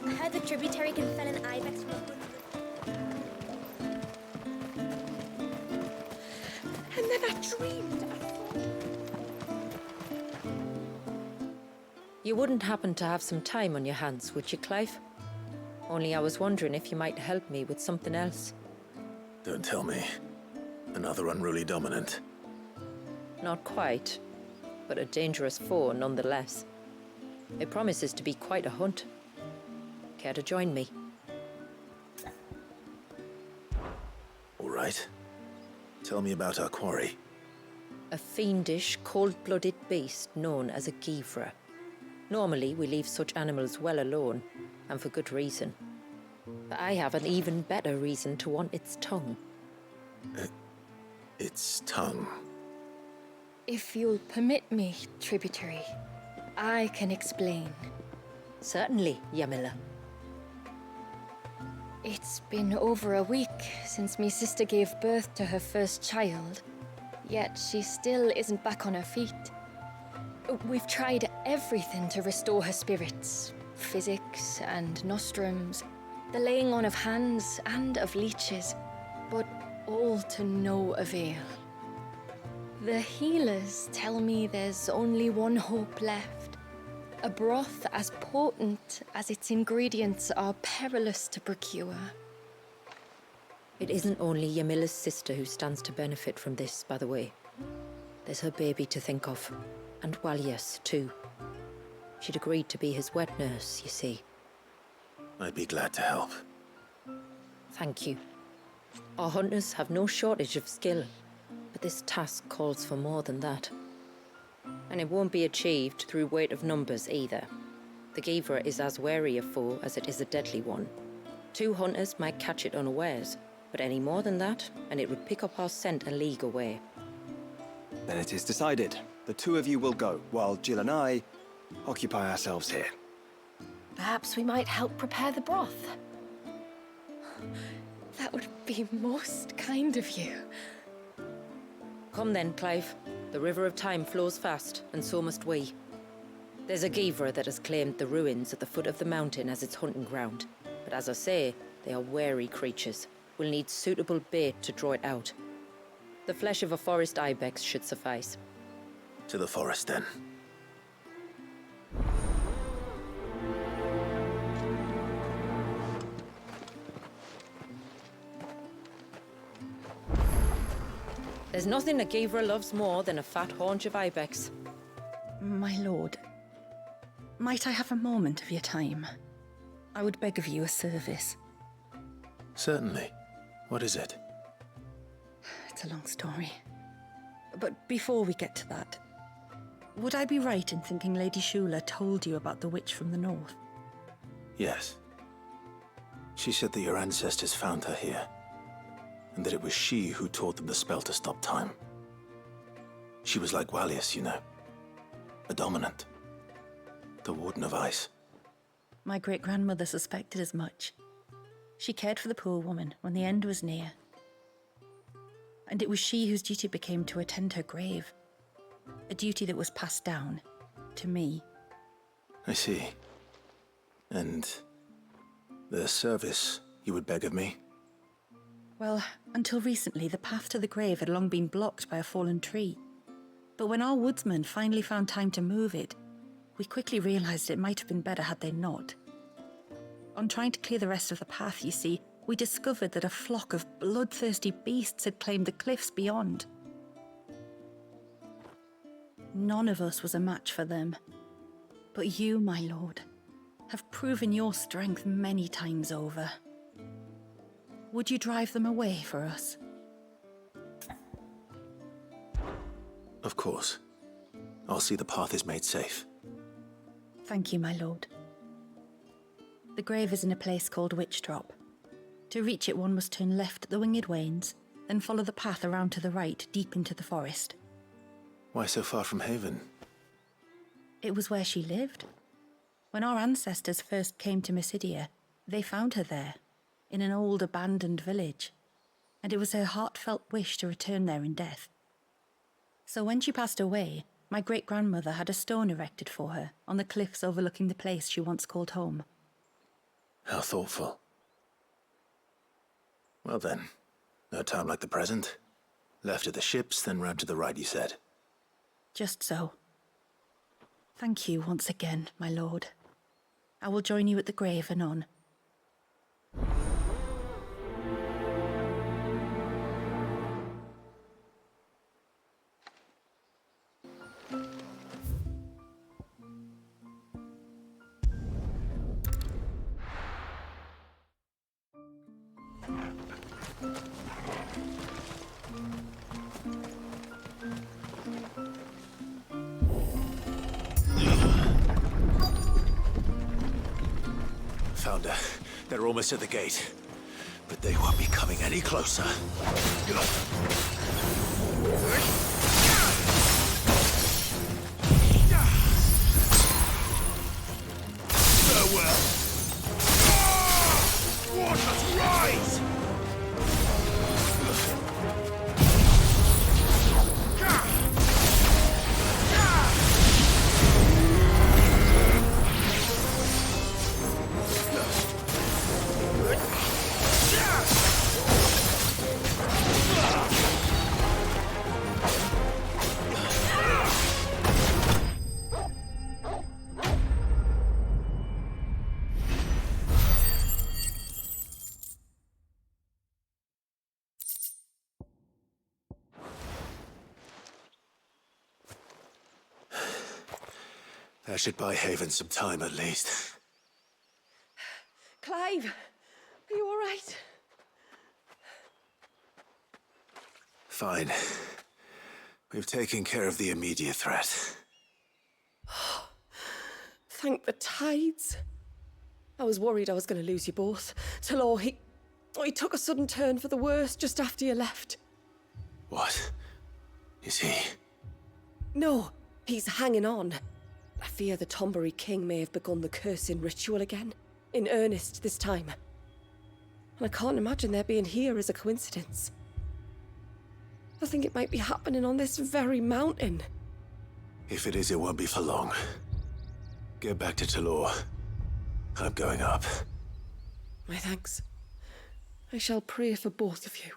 I heard the tributary can fell an ibex from a good... And then I dreamed. You wouldn't happen to have some time on your hands, would you, Clive? Only I was wondering if you might help me with something else. Don't tell me. Another unruly dominant. Not quite, but a dangerous foe nonetheless. It promises to be quite a hunt. Care to join me? All right. Tell me about our quarry. A fiendish, cold-blooded beast known as a Givra. Normally, we leave such animals well alone, and for good reason. But I have an even better reason to want its tongue. Its tongue? If you'll permit me, tributary, I can explain. Certainly, Yamila. It's been over a week since me sister gave birth to her first child, yet she still isn't back on her feet. We've tried everything to restore her spirits. Physics and nostrums, the laying on of hands and of leeches, but all to no avail. The healers tell me there's only one hope left. A broth as potent as its ingredients are perilous to procure. It isn't only Yamila's sister who stands to benefit from this, by the way. There's her baby to think of, and Walias, too. She'd agreed to be his wet nurse, you see. I'd be glad to help. Thank you. Our hunters have no shortage of skill, but this task calls for more than that. And it won't be achieved through weight of numbers either. The Givra is as wary a foe as it is a deadly one. 2 hunters might catch it unawares, but any more than that, and it would pick up our scent a league away. Then it is decided. The 2 of you will go, while Jill and I occupy ourselves here. Perhaps we might help prepare the broth. That would be most kind of you. Come then, Clive. The river of time flows fast, and so must we. There's a Givra that has claimed the ruins at the foot of the mountain as its hunting ground. But as I say, they are wary creatures. We'll need suitable bait to draw it out. The flesh of a forest ibex should suffice. To the forest, then. There's nothing a Givra loves more than a fat haunch of ibex. My lord, might I have a moment of your time? I would beg of you a service. Certainly. What is it? It's a long story. But before we get to that, would I be right in thinking Lady Shula told you about the witch from the north? Yes. She said that your ancestors found her here, and that it was she who taught them the spell to stop time. She was like Walias, you know. A dominant. The Warden of Ice. My great-grandmother suspected as much. She cared for the poor woman when the end was near. And it was she whose duty became to attend her grave. A duty that was passed down to me. I see. And the service you would beg of me? Well, until recently, the path to the grave had long been blocked by a fallen tree. But when our woodsmen finally found time to move it, we quickly realized it might have been better had they not. On trying to clear the rest of the path, you see, we discovered that a flock of bloodthirsty beasts had claimed the cliffs beyond. None of us was a match for them. But you, my lord, have proven your strength many times over. Would you drive them away for us? Of course. I'll see the path is made safe. Thank you, my lord. The grave is in a place called Witch Drop. To reach it, one must turn left at the Winged Wains, then follow the path around to the right, deep into the forest. Why so far from Haven? It was where she lived. When our ancestors first came to Mysidia, they found her there, in an old abandoned village, and it was her heartfelt wish to return there in death. So when she passed away, my great-grandmother had a stone erected for her on the cliffs overlooking the place she once called home. How thoughtful. Well then, no time like the present. Left at the ships, then round to the right, you said. Just so. Thank you once again, my lord. I will join you at the grave anon. Found her. They're almost at the gate. But they won't be coming any closer. Farewell. Waters rise! I should buy Haven some time at least. Clive, are you all right? Fine. We've taken care of the immediate threat. Thank the tides. I was worried I was going to lose you both. Talor, he took a sudden turn for the worse just after you left. What? Is he? No, he's hanging on. I fear the Tombury King may have begun the cursing ritual again. In earnest this time. And I can't imagine their being here as a coincidence. I think it might be happening on this very mountain. If it is, it won't be for long. Get back to Talor. I'm going up. My thanks. I shall pray for both of you.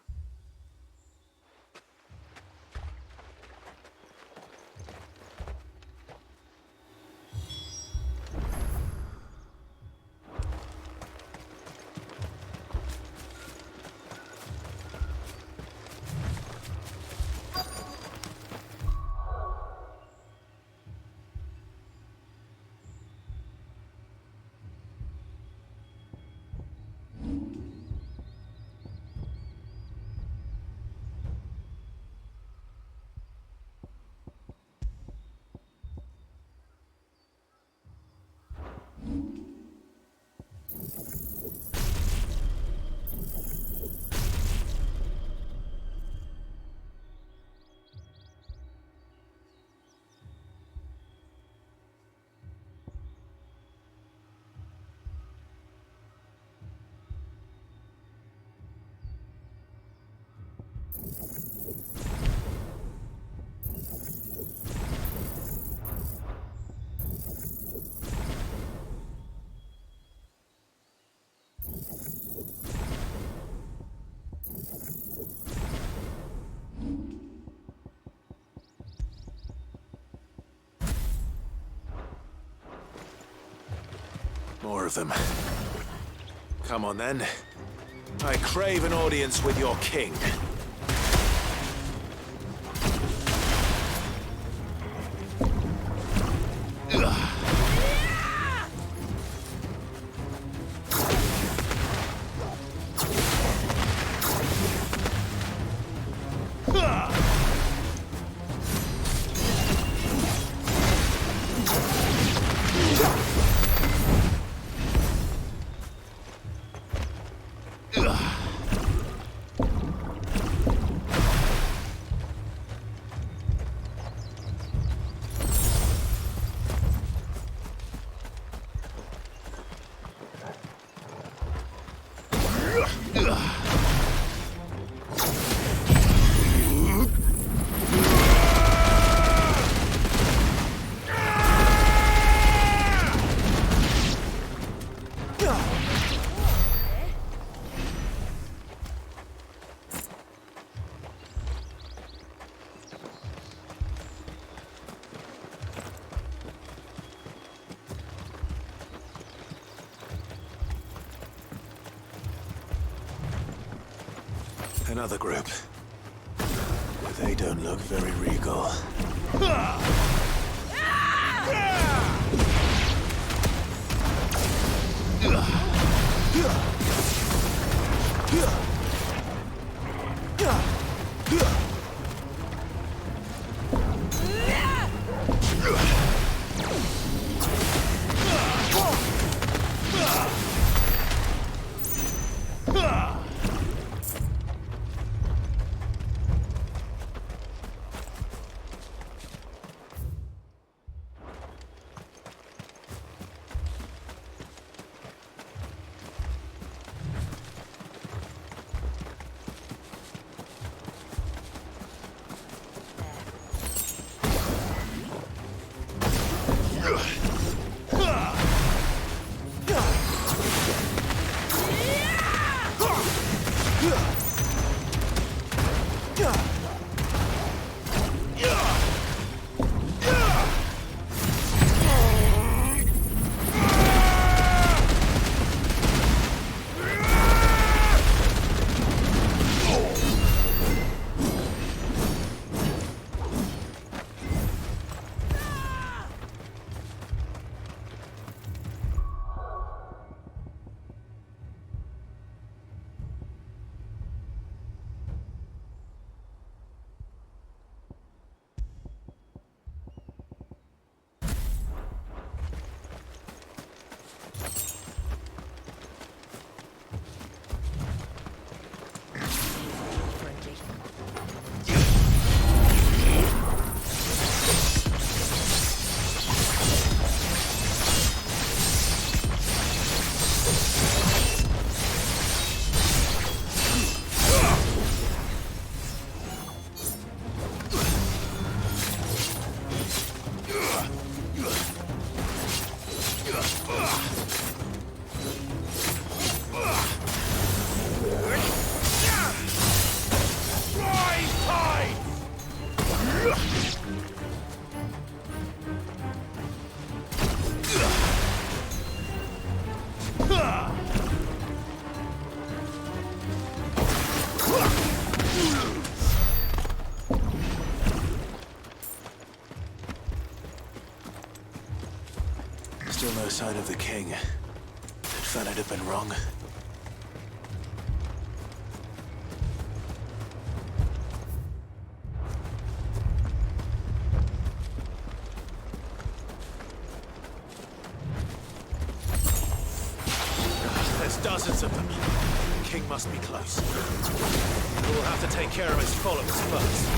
More of them. Come on then. I crave an audience with your king. Another group. They don't look very regal. no sign of the king. Did Fennard have been wrong? There's dozens of them. The king must be close. We'll have to take care of his followers first.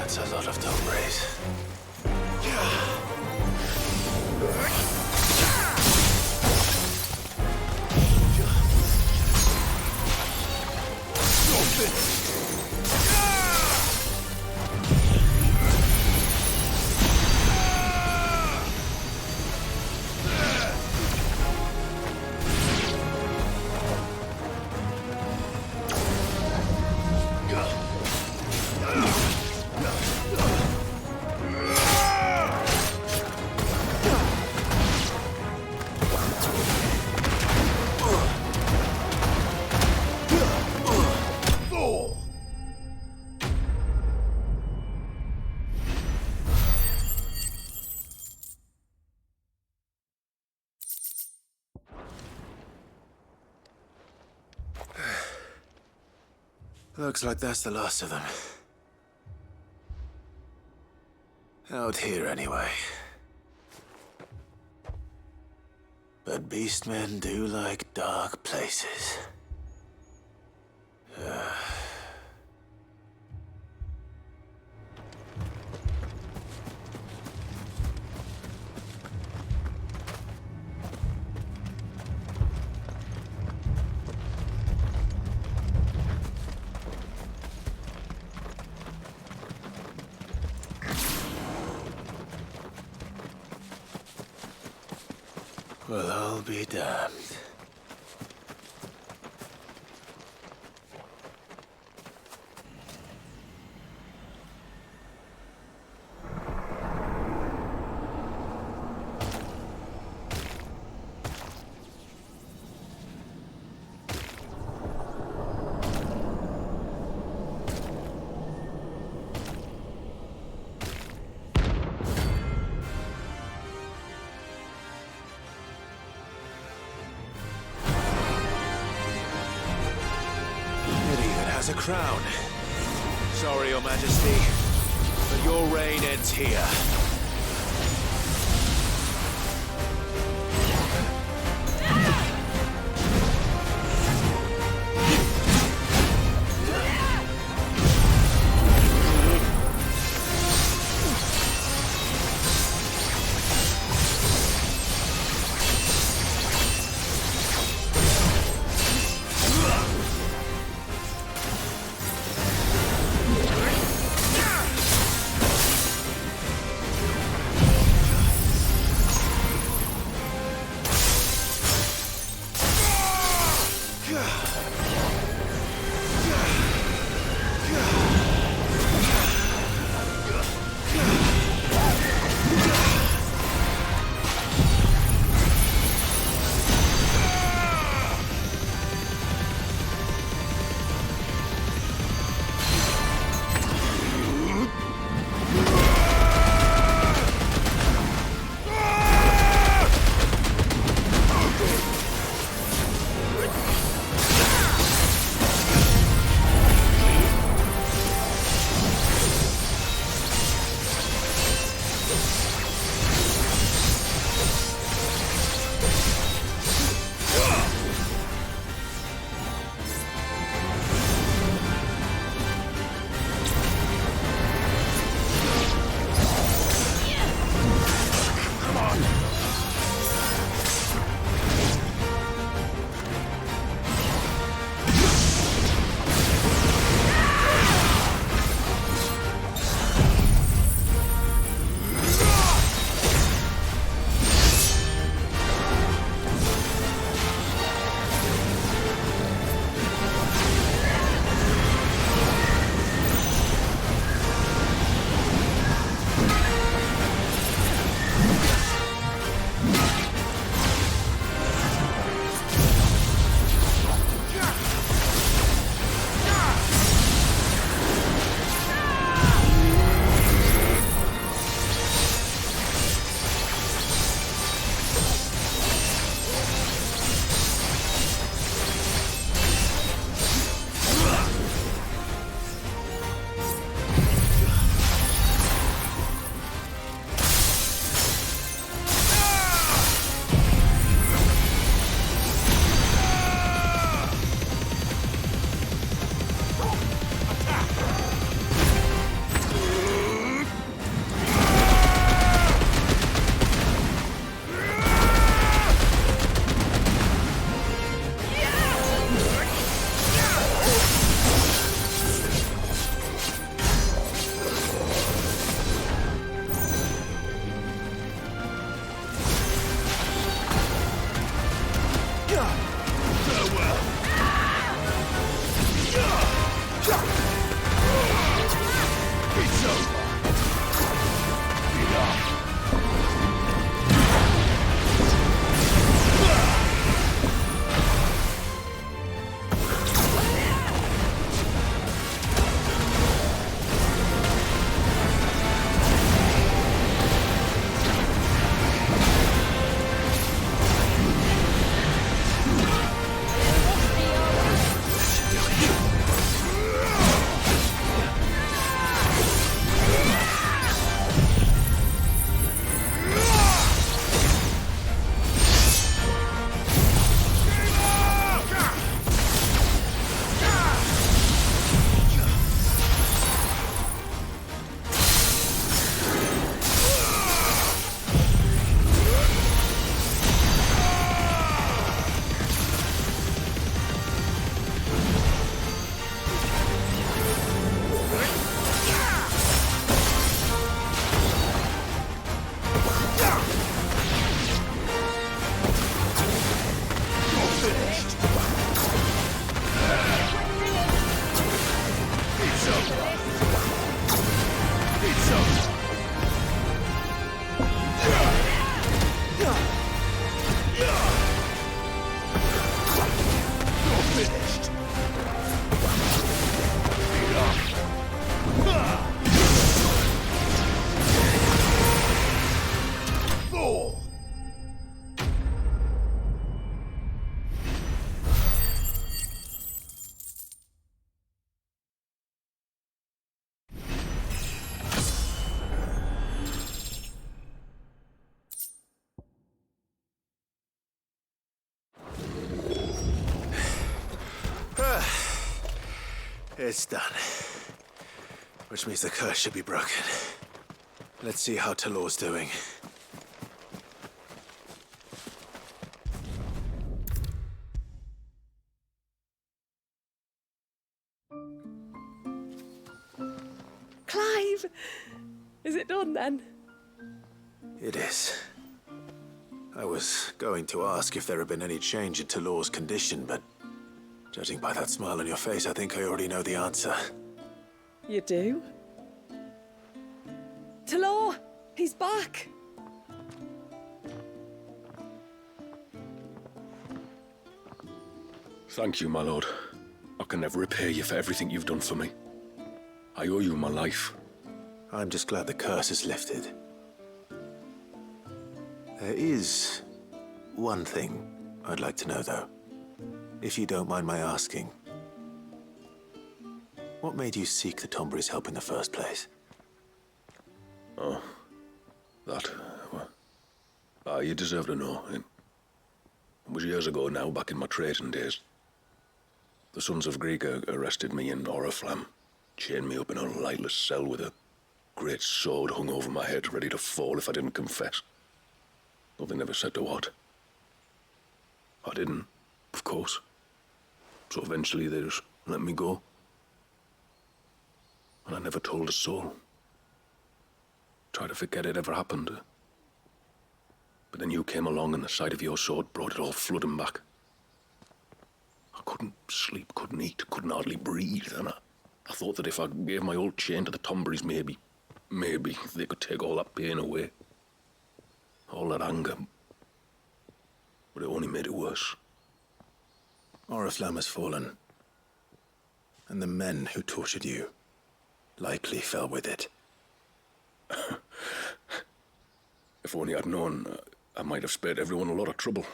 That's a lot of Dombres. Looks like that's the last of them. Out here, anyway. But beastmen do like dark places. Well, I'll be damned. A crown. Sorry, Your Majesty, but your reign ends here. It's done. Which means the curse should be broken. Let's see how Talor's doing. Clive! Is it done then? It is. I was going to ask if there had been any change in Talor's condition, but judging by that smile on your face, I think I already know the answer. You do? Talor! He's back! Thank you, my lord. I can never repay you for everything you've done for me. I owe you my life. I'm just glad the curse is lifted. There is one thing I'd like to know, though. If you don't mind my asking. What made you seek the Tombury's help in the first place? Oh, that... well, you deserve to know. It was years ago now, back in my trading days. The Sons of Greek arrested me in Oriflamme, chained me up in a lightless cell with a great sword hung over my head, ready to fall if I didn't confess. Though they never said to what. I didn't, of course. So eventually they just let me go. And I never told a soul. Tried to forget it ever happened. But then you came along and the sight of your sword brought it all flooding back. I couldn't sleep, couldn't eat, couldn't hardly breathe, and I thought that if I gave my old chain to the Tomburys, maybe they could take all that pain away. All that anger. But it only made it worse. Oriflamme has fallen. And the men who tortured you likely fell with it. If only I'd known, I might have spared everyone a lot of trouble.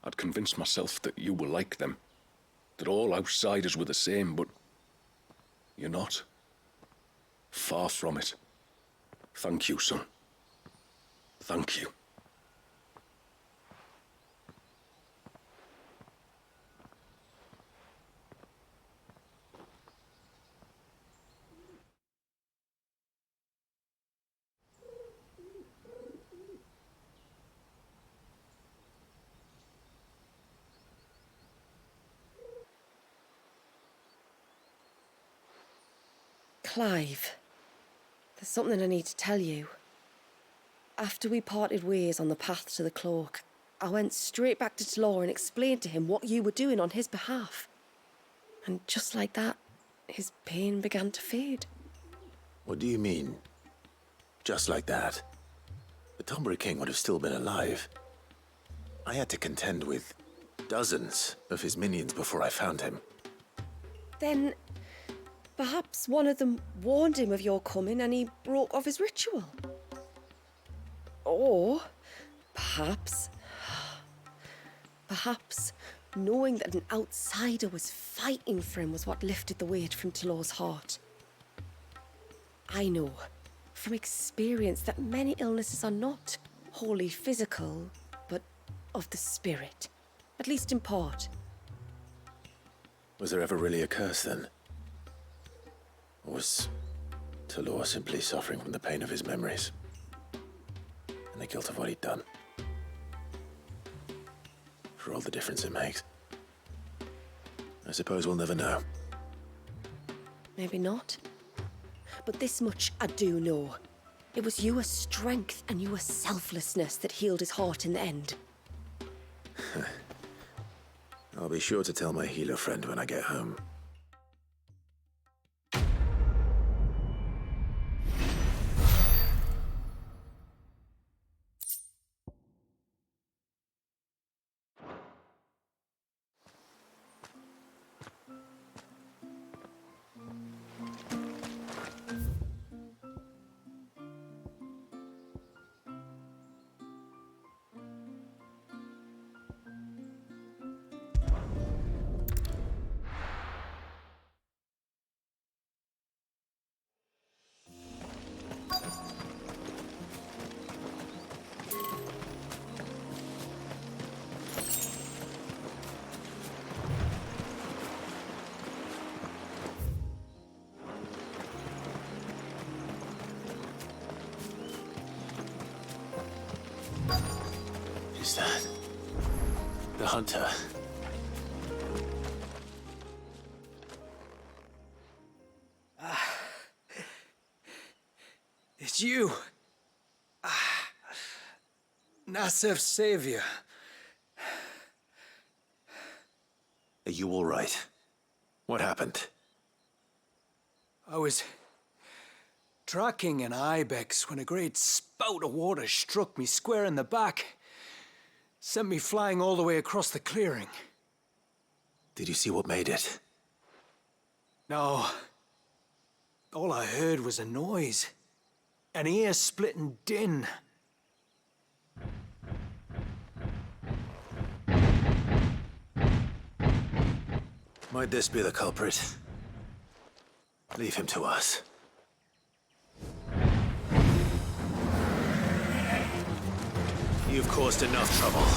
I'd convinced myself that you were like them, that all outsiders were the same, but you're not. Far from it. Thank you, son. Thank you. Clive, there's something I need to tell you. After we parted ways on the path to the cloak, I went straight back to Talor and explained to him what you were doing on his behalf. And just like that, his pain began to fade. What do you mean? Just like that? The Tombury King would have still been alive. I had to contend with dozens of his minions before I found him. Then perhaps one of them warned him of your coming and he broke off his ritual. Or perhaps knowing that an outsider was fighting for him was what lifted the weight from Talor's heart. I know from experience that many illnesses are not wholly physical, but of the spirit, at least in part. Was there ever really a curse then? Or was Talor simply suffering from the pain of his memories? And the guilt of what he'd done? For all the difference it makes. I suppose we'll never know. Maybe not. But this much I do know. It was your strength and your selflessness that healed his heart in the end. I'll be sure to tell my healer friend when I get home. Is that the hunter? It's you. Nassef's savior. Are you all right? What happened? I was tracking an ibex when a great spout of water struck me square in the back. Sent me flying all the way across the clearing. Did you see what made it? No. All I heard was a noise. An ear-splitting din. Might this be the culprit? Leave him to us. You've caused enough trouble.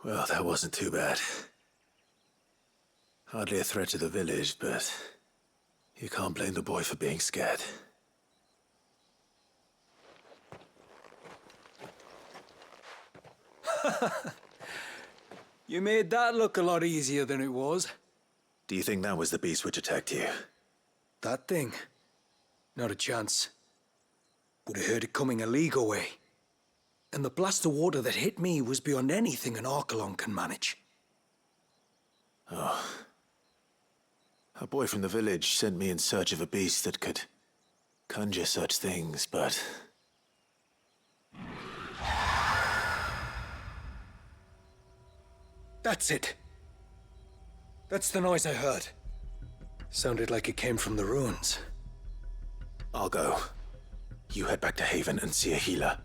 Well, that wasn't too bad. Hardly a threat to the village, but you can't blame the boy for being scared. You made that look a lot easier than it was. Do you think that was the beast which attacked you? That thing? Not a chance. Would have heard it coming a league away. And the blast of water that hit me was beyond anything an Archelon can manage. Oh. A boy from the village sent me in search of a beast that could conjure such things, but... That's it. That's the noise I heard. Sounded like it came from the ruins. I'll go. You head back to Haven and see a healer.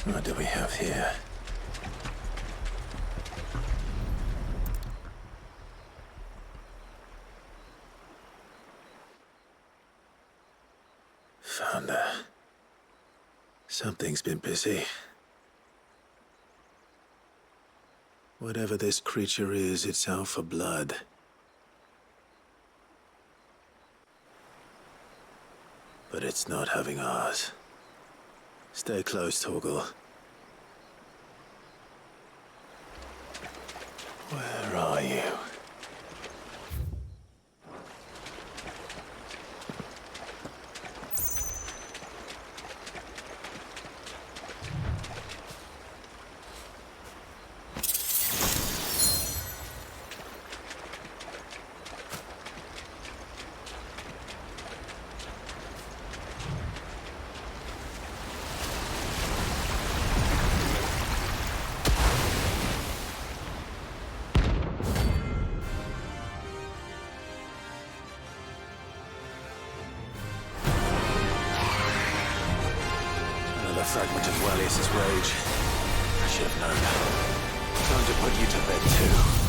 What do we have here? Found her. Something's been busy. Whatever this creature is, it's out for blood. But it's not having ours. Stay close, Torgal. Where are you? fragment of Walius's rage. I should have known. Time to put you to bed too.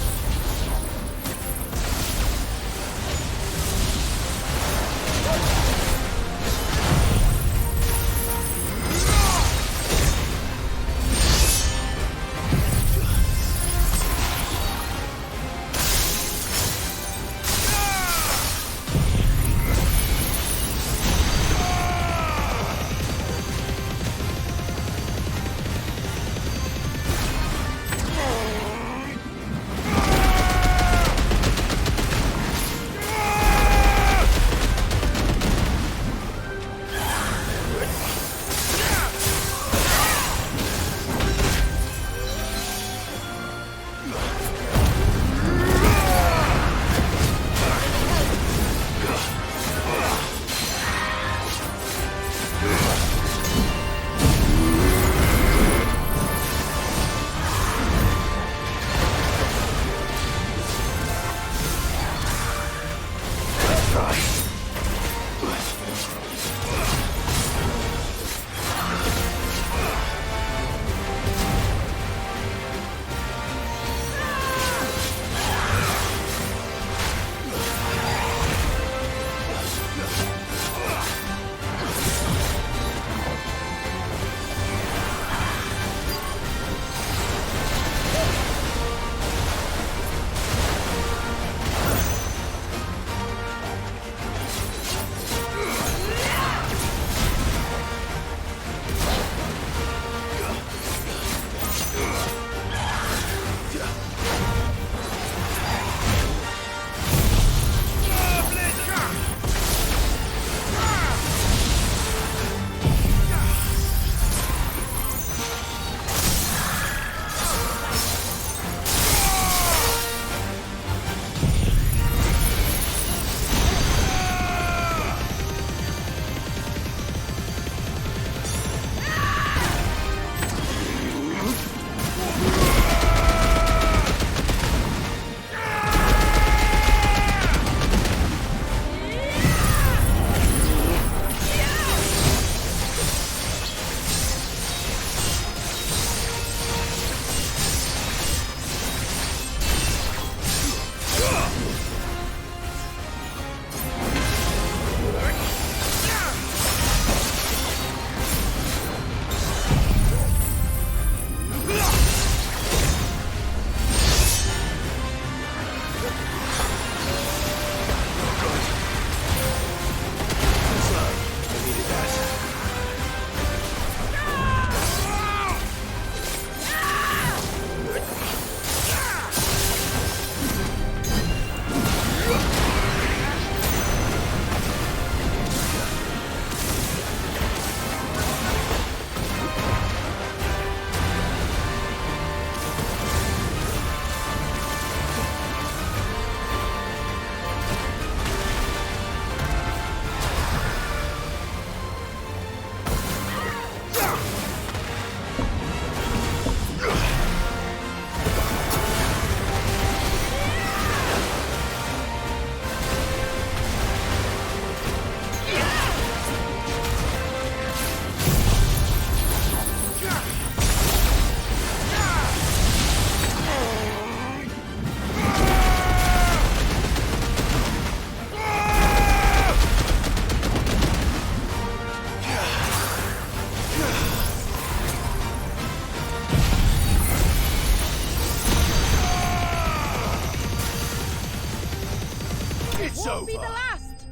Won't be the last!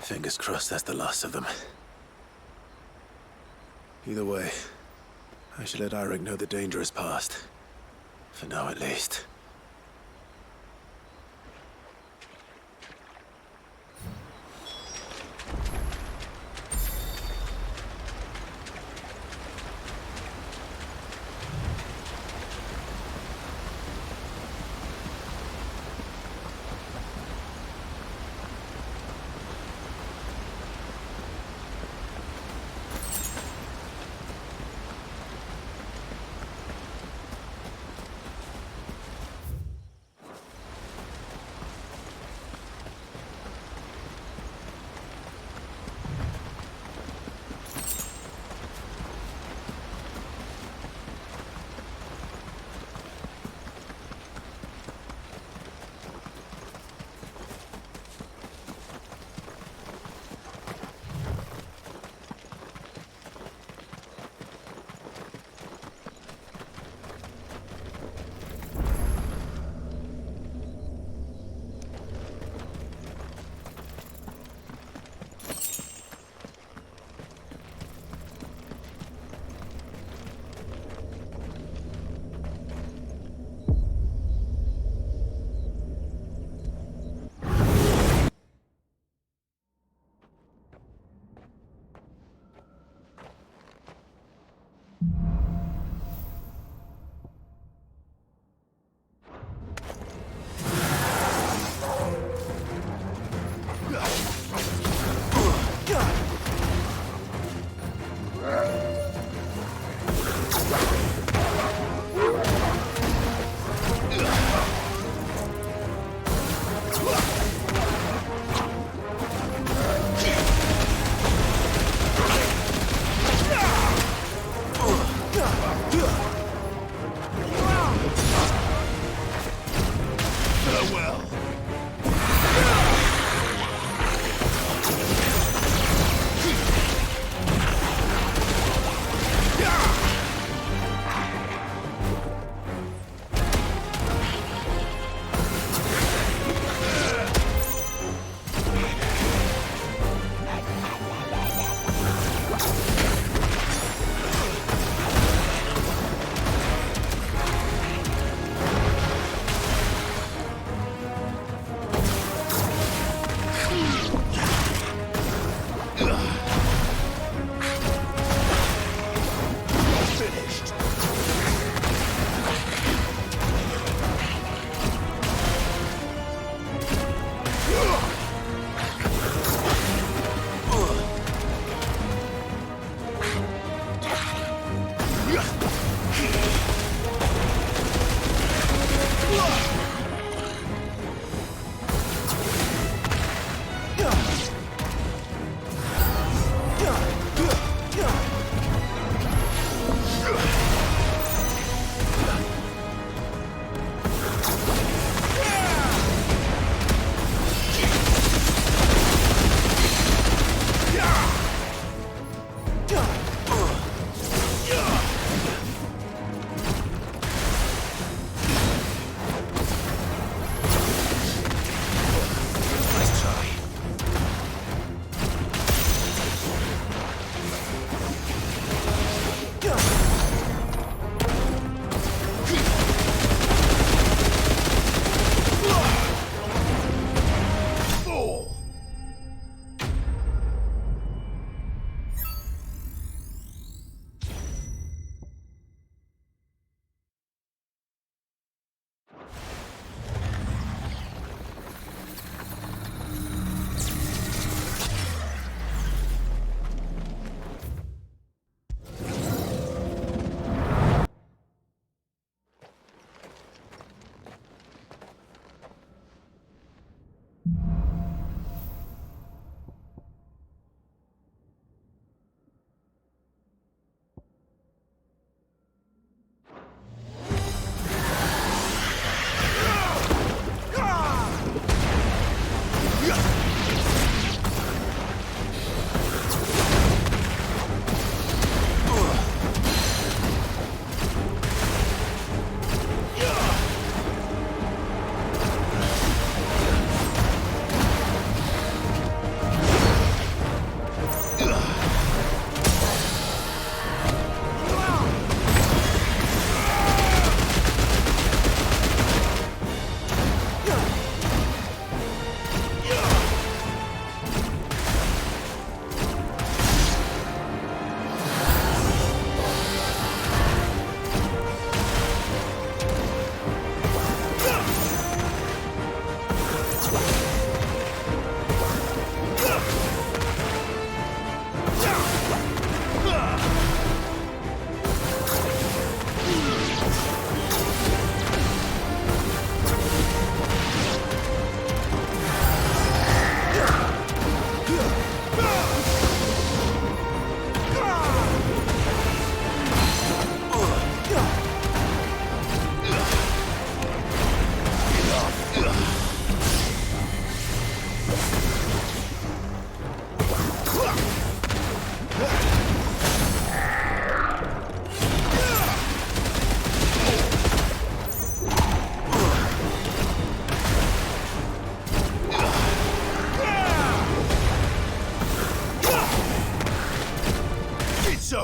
Fingers crossed that's the last of them. Either way, I should let Eirik know the danger is past. For now, at least.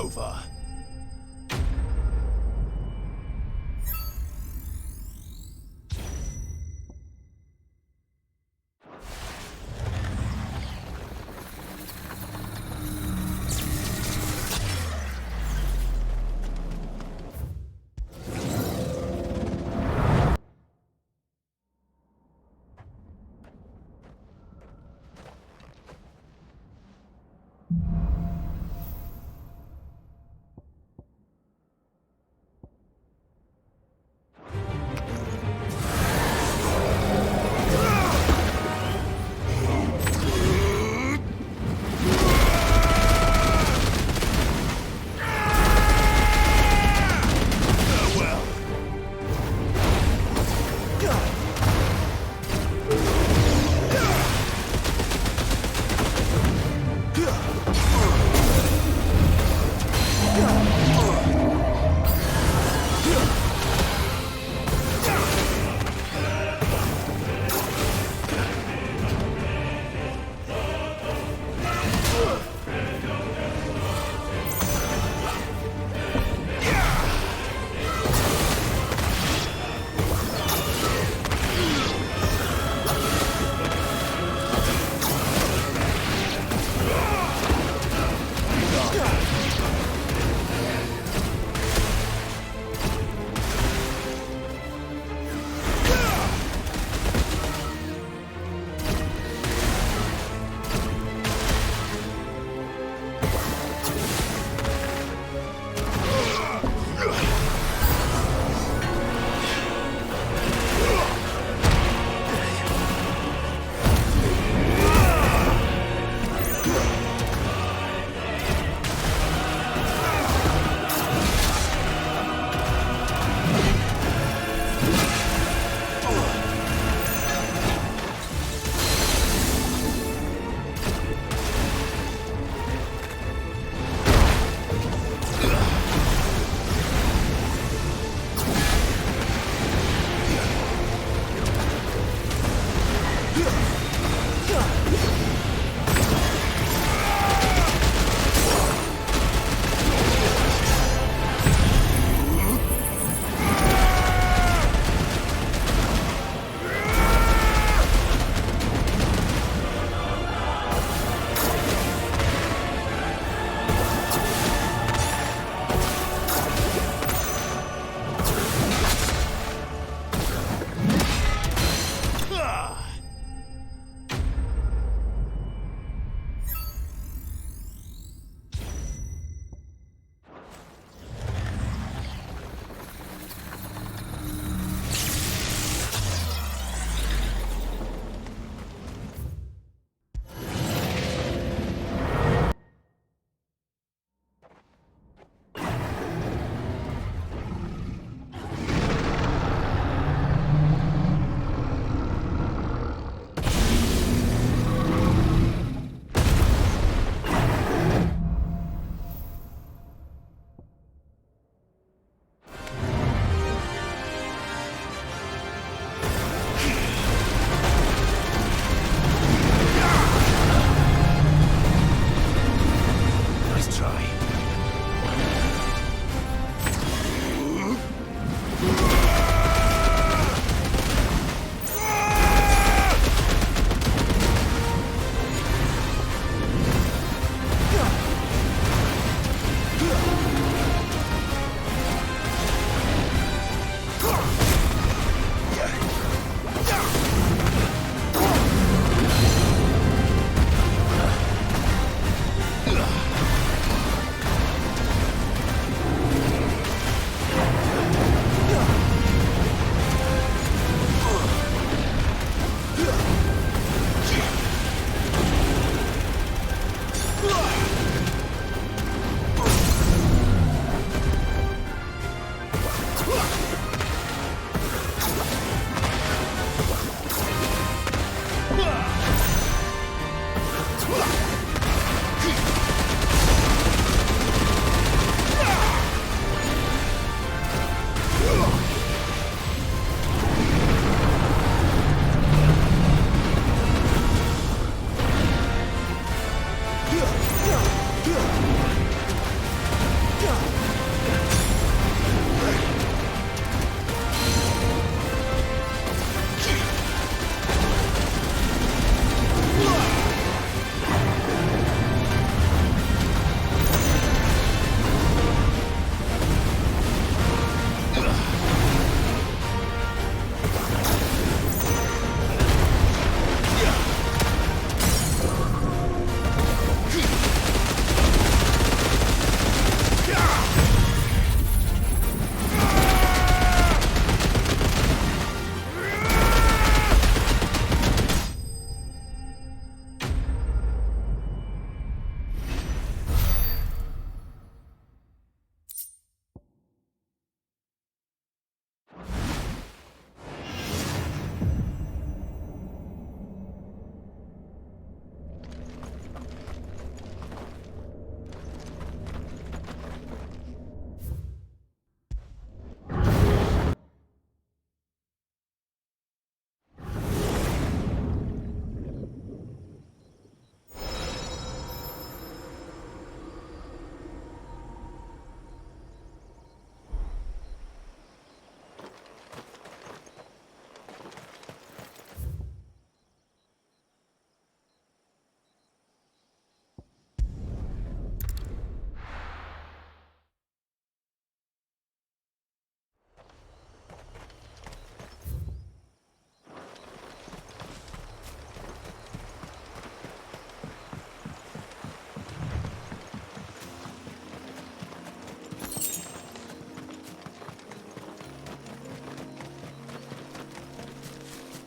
over.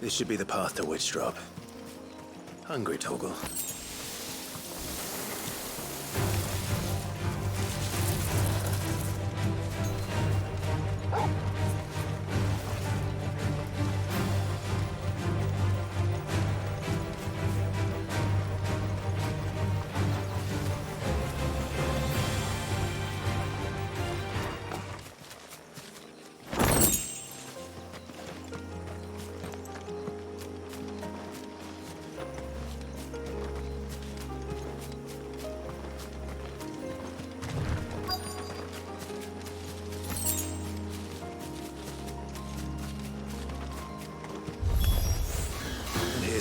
This should be the path to Witchdrop. Hungry, Toggle?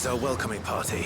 Here's our welcoming party.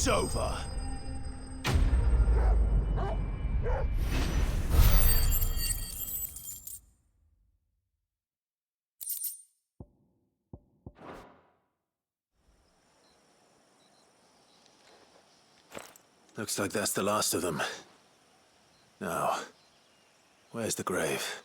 Over. Looks like that's the last of them. Now, where's the grave?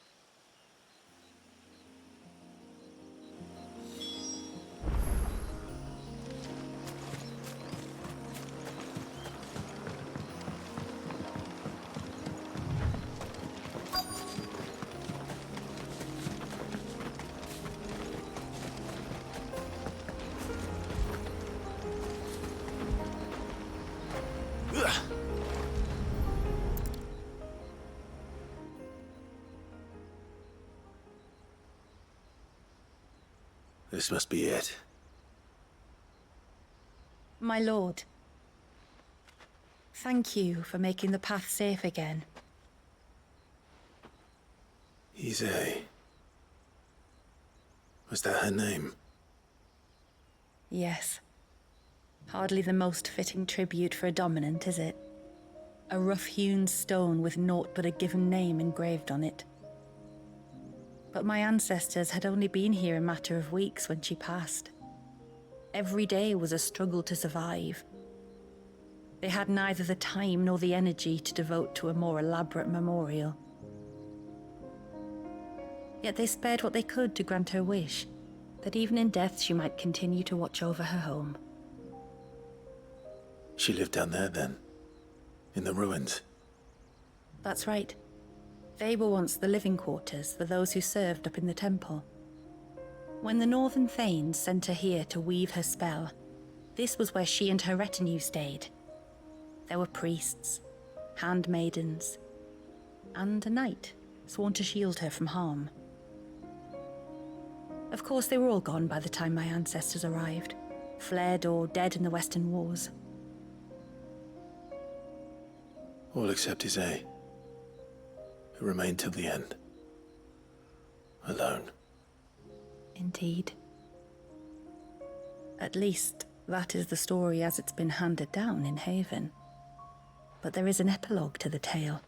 This must be it. My lord, thank you for making the path safe again. Easy. Was that her name? Yes. Hardly the most fitting tribute for a dominant, is it? A rough-hewn stone with naught but a given name engraved on it. But my ancestors had only been here a matter of weeks when she passed. Every day was a struggle to survive. They had neither the time nor the energy to devote to a more elaborate memorial. Yet they spared what they could to grant her wish, that even in death she might continue to watch over her home. She lived down there then? In the ruins? That's right. They were once the living quarters for those who served up in the temple. When the Northern Thanes sent her here to weave her spell, this was where she and her retinue stayed. There were priests, handmaidens, and a knight sworn to shield her from harm. Of course, they were all gone by the time my ancestors arrived, fled or dead in the Western Wars. All except Isay, who remained till the end. Alone. Indeed. At least, that is the story as it's been handed down in Haven. But there is an epilogue to the tale.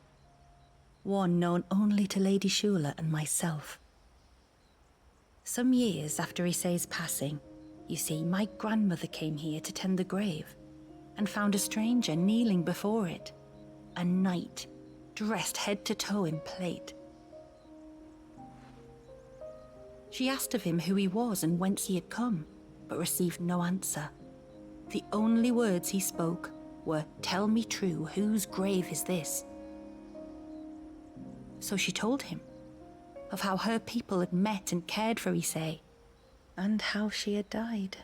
One known only to Lady Shula and myself. Some years after Isay's passing, you see, my grandmother came here to tend the grave, and found a stranger kneeling before it. A knight, dressed head to toe in plate. She asked of him who he was and whence he had come, but received no answer. The only words he spoke were, "Tell me true, whose grave is this?" So she told him of how her people had met and cared for Isay, and how she had died.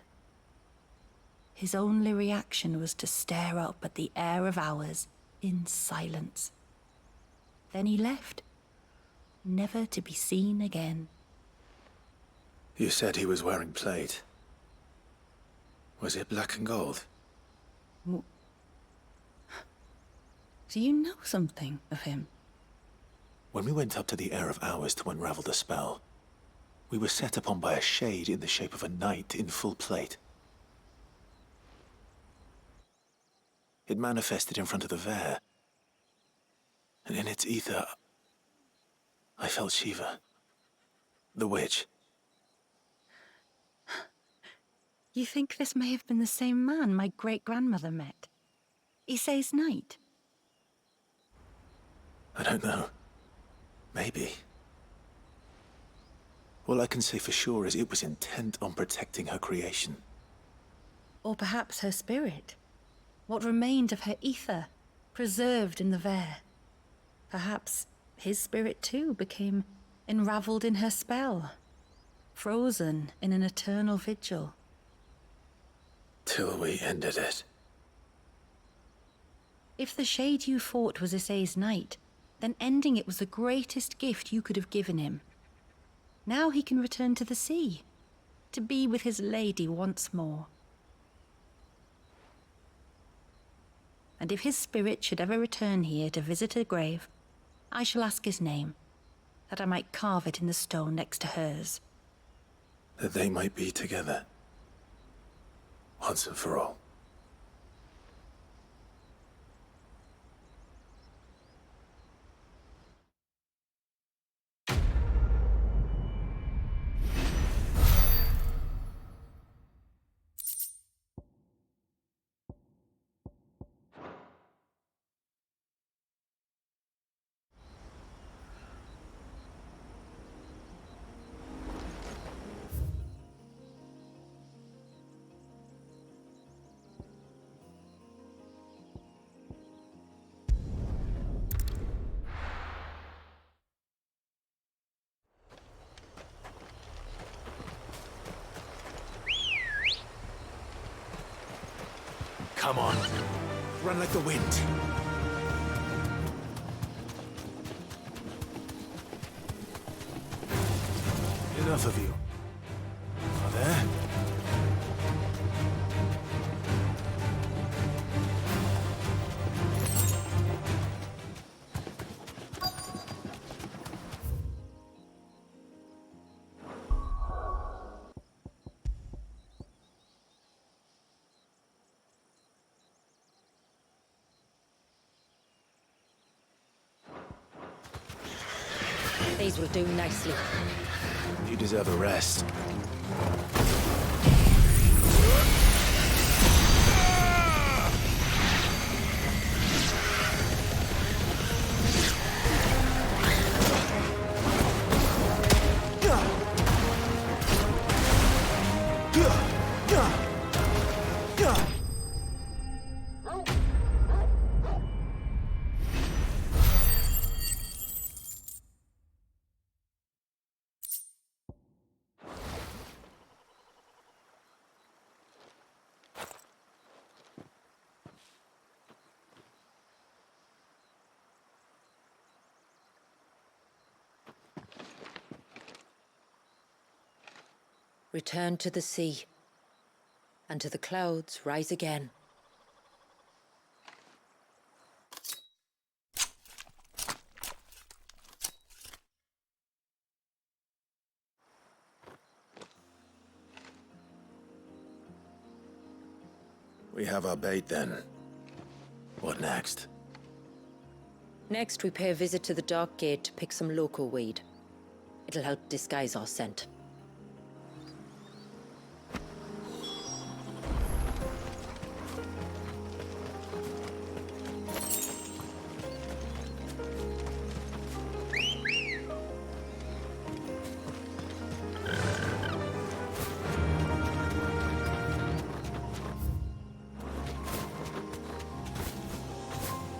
His only reaction was to stare up at the air of hours in silence. Then he left, never to be seen again. You said he was wearing plate. Was it black and gold? Do you know something of him? When we went up to the Air of Hours to unravel the spell, we were set upon by a shade in the shape of a knight in full plate. It manifested in front of the Vare, and in its ether, I felt Shiva, the witch. You think this may have been the same man my great-grandmother met? Isay's knight? I don't know. Maybe. All I can say for sure is it was intent on protecting her creation. Or perhaps her spirit? What remained of her ether, preserved in the Vare? Perhaps his spirit too became enraveled in her spell, frozen in an eternal vigil. Till we ended it. If the shade you fought was Isay's knight, then ending it was the greatest gift you could have given him. Now he can return to the sea, to be with his lady once more. And if his spirit should ever return here to visit her grave, I shall ask his name, that I might carve it in the stone next to hers. That they might be together. Once and for all. Come on. Run like the wind. Enough of you. Are there? These will do nicely. You deserve a rest. Return to the sea, and to the clouds rise again. We have our bait then. What next? Next, we pay a visit to the Dark Gate to pick some local weed. It'll help disguise our scent.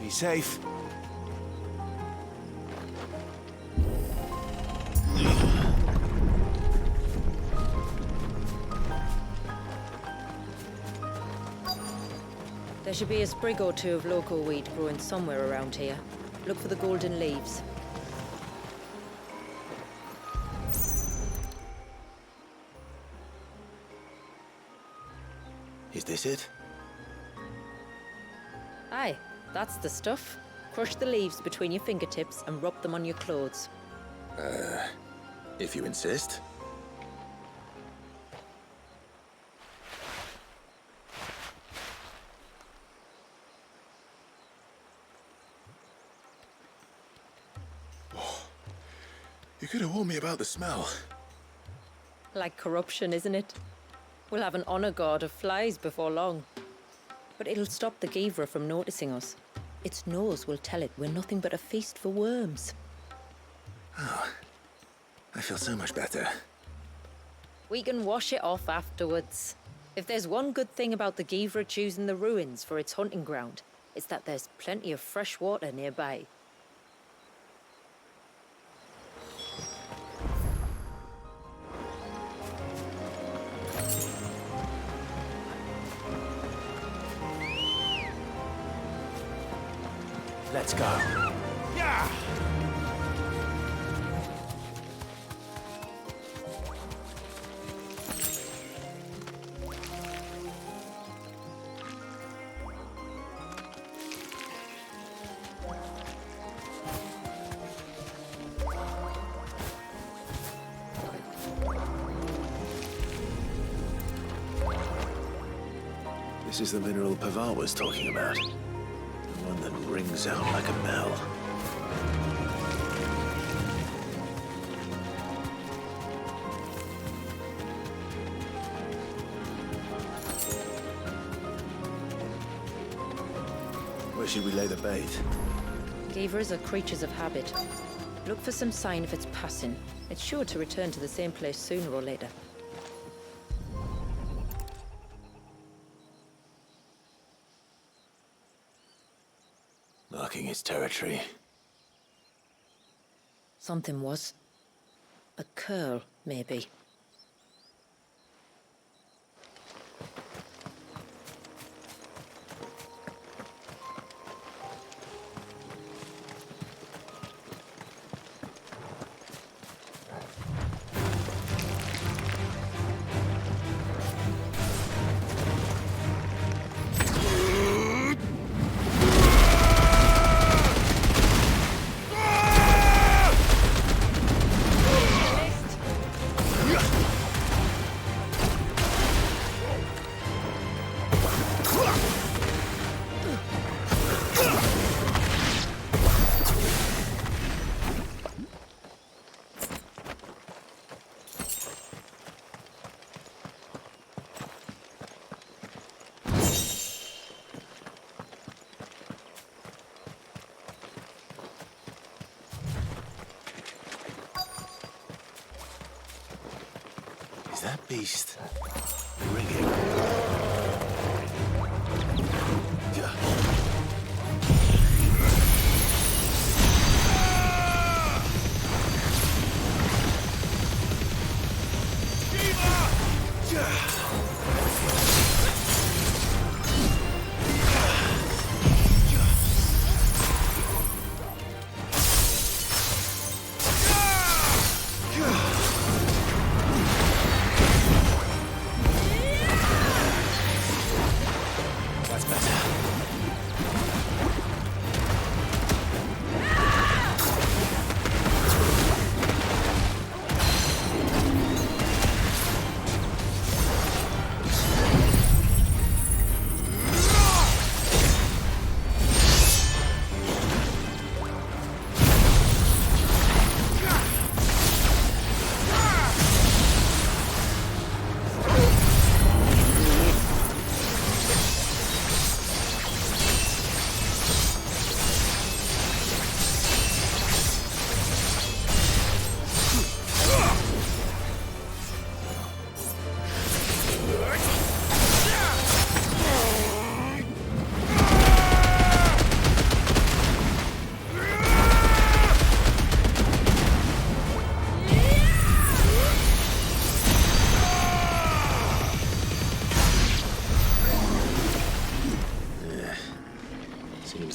Be safe. There should be a sprig or two of local weed growing somewhere around here. Look for the golden leaves. Is this it? Aye, that's the stuff. Crush the leaves between your fingertips and rub them on your clothes. If you insist. You could have warned me about the smell. Like corruption, isn't it? We'll have an honor guard of flies before long. But it'll stop the Givra from noticing us. Its nose will tell it we're nothing but a feast for worms. Oh, I feel so much better. We can wash it off afterwards. If there's one good thing about the Givra choosing the ruins for its hunting ground, it's that there's plenty of fresh water nearby. Let's go. Yeah! This is the mineral Pavar was talking about. The one that rings out like a bell. Where should we lay the bait? Givras are creatures of habit. Look for some sign of its passing. It's sure to return to the same place sooner or later. Marking its territory. Something was. A curl, maybe. Is that beast ringing?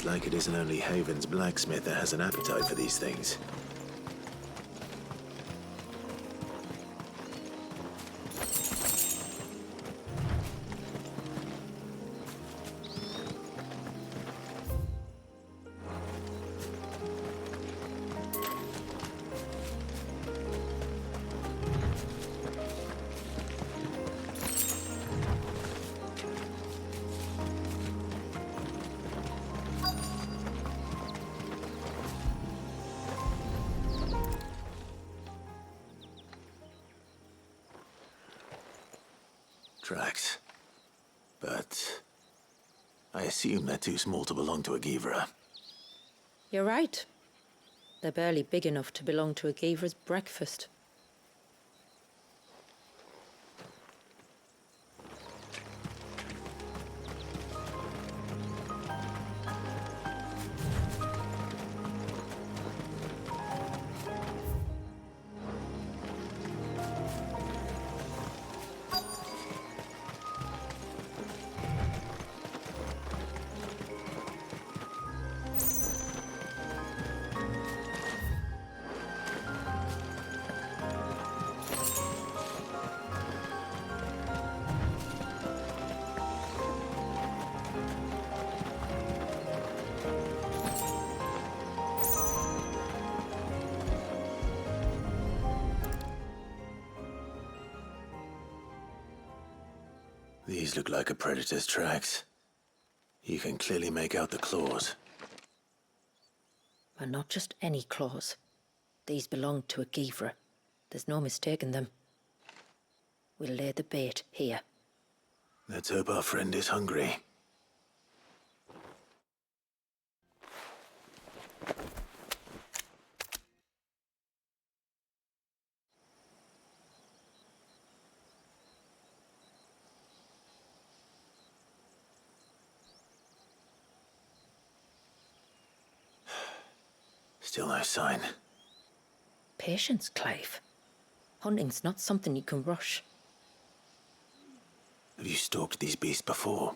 like it isn't only Haven's blacksmith that has an appetite for these things. Tracks. But I assume they're too small to belong to a Givra. You're right. They're barely big enough to belong to a Givra's breakfast. These look like a predator's tracks. You can clearly make out the claws. And not just any claws. These belong to a Givra. There's no mistaking them. We'll lay the bait here. Let's hope our friend is hungry. Still no sign. Patience, Clive. Hunting's not something you can rush. Have you stalked these beasts before?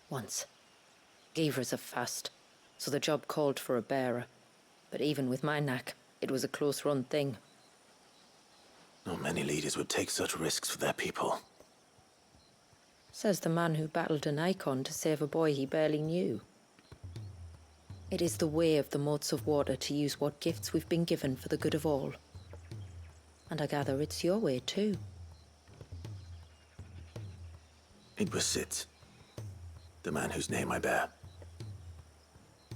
Once. Givras are fast, so the job called for a bearer. But even with my knack, it was a close-run thing. Not many leaders would take such risks for their people. Says the man who battled an icon to save a boy he barely knew. It is the way of the moats of water to use what gifts we've been given for the good of all. And I gather it's your way too. It was Sid, the man whose name I bear.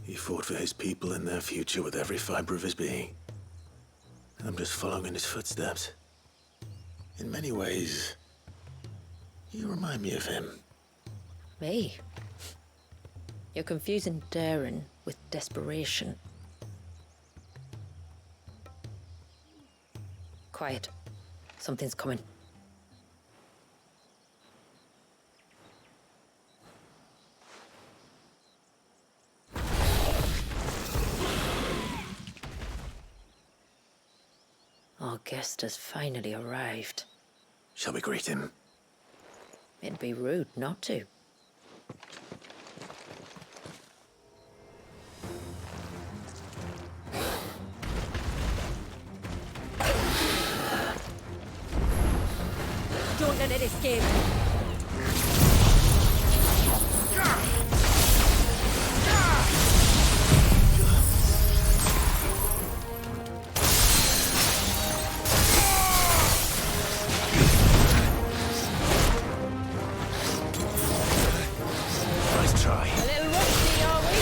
He fought for his people and their future with every fiber of his being. And I'm just following in his footsteps. In many ways, you remind me of him. Me? You're confusing daring with desperation. Quiet. Something's coming. Our guest has finally arrived. Shall we greet him? It'd be rude not to. Don't let it escape. Nice try. A little rusty, are we?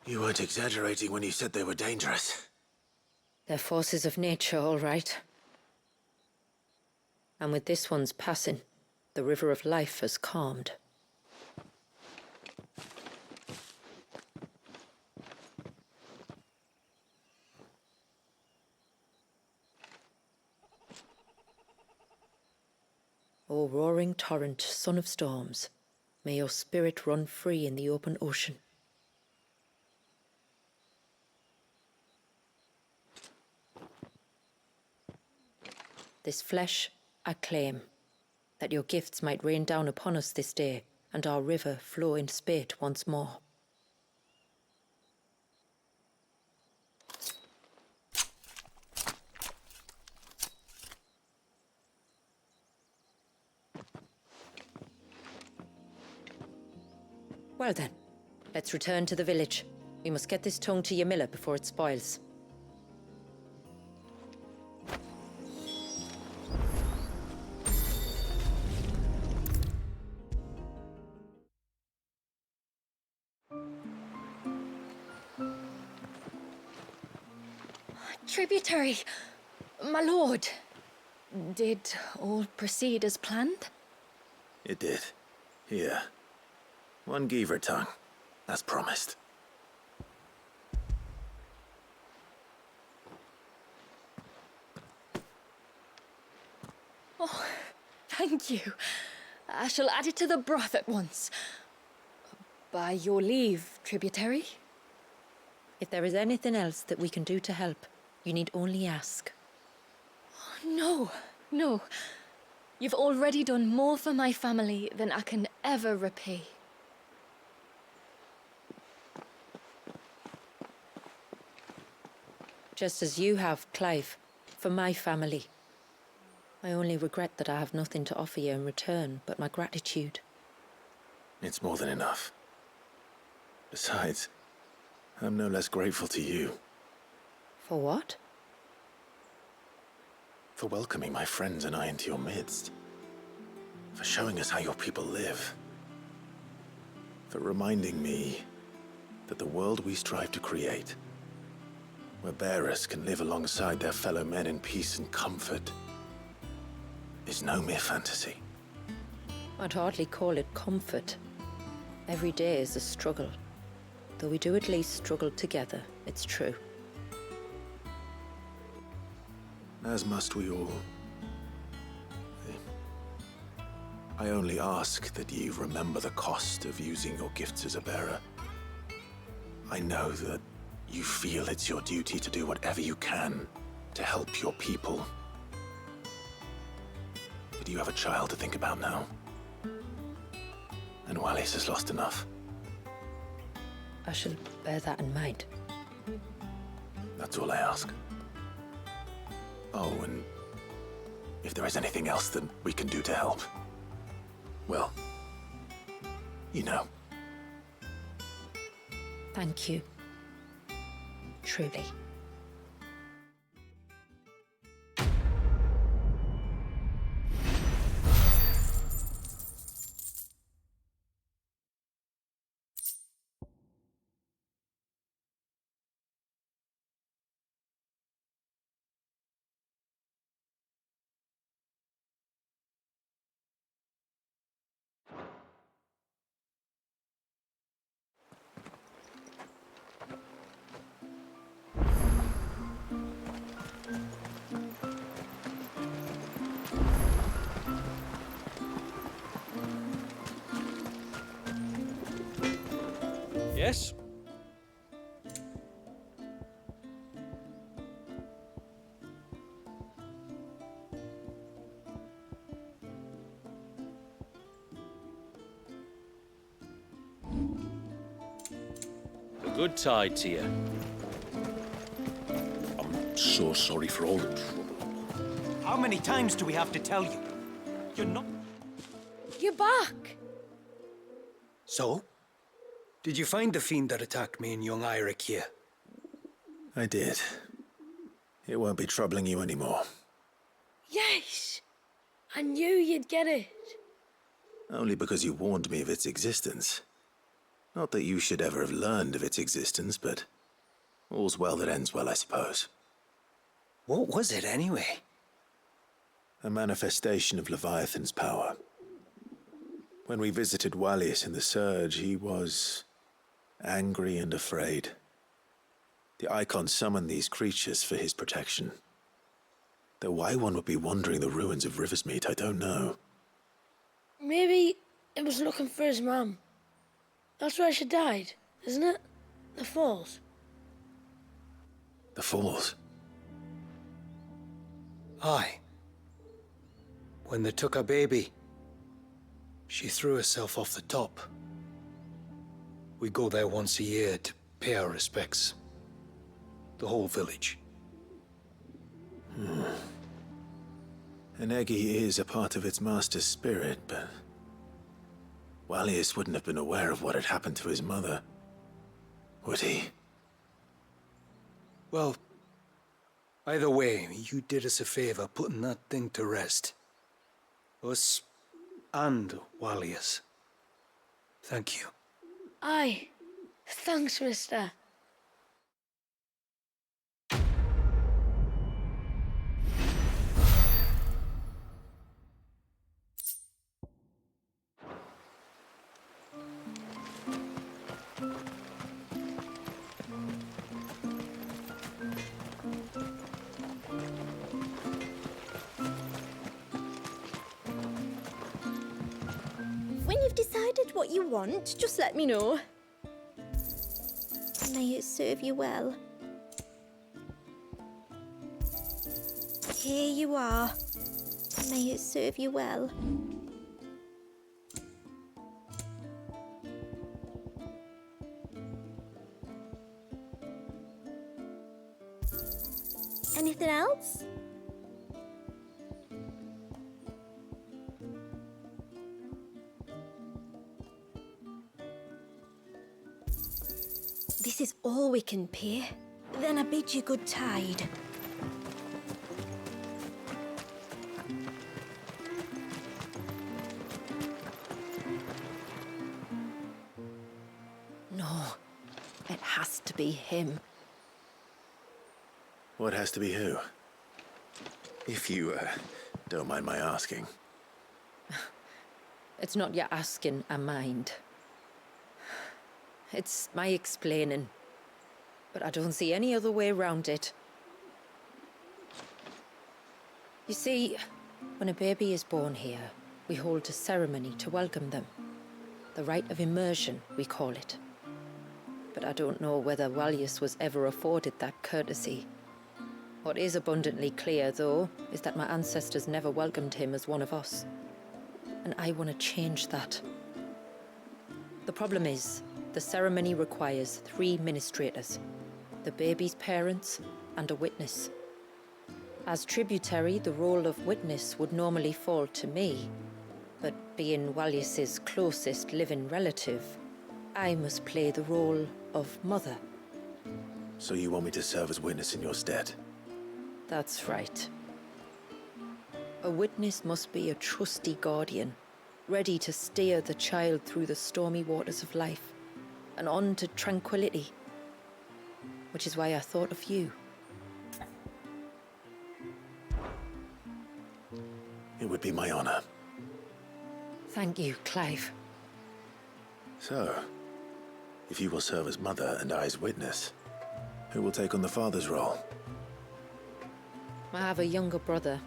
You weren't exaggerating when you said they were dangerous. They're forces of nature, all right. And with this one's passing, the river of life has calmed. O roaring torrent, son of storms, may your spirit run free in the open ocean. This flesh I claim, that your gifts might rain down upon us this day, and our river flow in spate once more. Well then, let's return to the village. We must get this tongue to Ymilla before it spoils. Tributary, my lord. Did all proceed as planned? It did. Here. One Geaver tongue, as promised. Oh, thank you. I shall add it to the broth at once. By your leave, tributary. If there is anything else that we can do to help, you need only ask. No, no. You've already done more for my family than I can ever repay. Just as you have, Clive, for my family. I only regret that I have nothing to offer you in return but my gratitude. It's more than enough. Besides, I'm no less grateful to you. For what? For welcoming my friends and I into your midst. For showing us how your people live. For reminding me that the world we strive to create, where bearers can live alongside their fellow men in peace and comfort, is no mere fantasy. I'd hardly call it comfort. Every day is a struggle. Though we do at least struggle together, it's true. As must we all. I only ask that you remember the cost of using your gifts as a bearer. I know that you feel it's your duty to do whatever you can to help your people. But you have a child to think about now. And Wallis has lost enough. I shall bear that in mind. That's all I ask. Oh, and if there is anything else that we can do to help, well, you know. Thank you. Truly. Yes? A good tide to you. I'm so sorry for all the trouble. How many times do we have to tell you? You're not... You're back! So? Did you find the fiend that attacked me and young Eirik here? I did. It won't be troubling you anymore. Yes! I knew you'd get it. Only because you warned me of its existence. Not that you should ever have learned of its existence, but all's well that ends well, I suppose. What was it, anyway? A manifestation of Leviathan's power. When we visited Walius in the Surge, he was angry and afraid. The Icon summoned these creatures for his protection. Though why one would be wandering the ruins of Riversmeet, I don't know. Maybe it was looking for his mum. That's where she died, isn't it? The Falls. The Falls? Aye. When they took her baby, she threw herself off the top. We go there once a year to pay our respects. The whole village. Enegi is a part of its master's spirit, but Walius wouldn't have been aware of what had happened to his mother, would he? Well, either way, you did us a favor putting that thing to rest. Us and Walius. Thank you. Aye. Thanks, mister. When you've decided what you want, just let me know. May it serve you well. Here you are. May it serve you well. Anything else? This is all we can pay. Then I bid you good tide. No, it has to be him. What has to be who? If you, don't mind my asking. It's not your asking, I mind. It's my explaining. But I don't see any other way around it. You see, when a baby is born here, we hold a ceremony to welcome them. The rite of immersion, we call it. But I don't know whether Walius was ever afforded that courtesy. What is abundantly clear, though, is that my ancestors never welcomed him as one of us. And I want to change that. The problem is, the ceremony requires 3 ministrators, the baby's parents and a witness. As tributary, the role of witness would normally fall to me, but being Walius's closest living relative, I must play the role of mother. So you want me to serve as witness in your stead? That's right. A witness must be a trusty guardian, ready to steer the child through the stormy waters of life and on to tranquility. Which is why I thought of you. It would be my honor. Thank you, Clive. So, if you will serve as mother and I as witness, who will take on the father's role? I have a younger brother.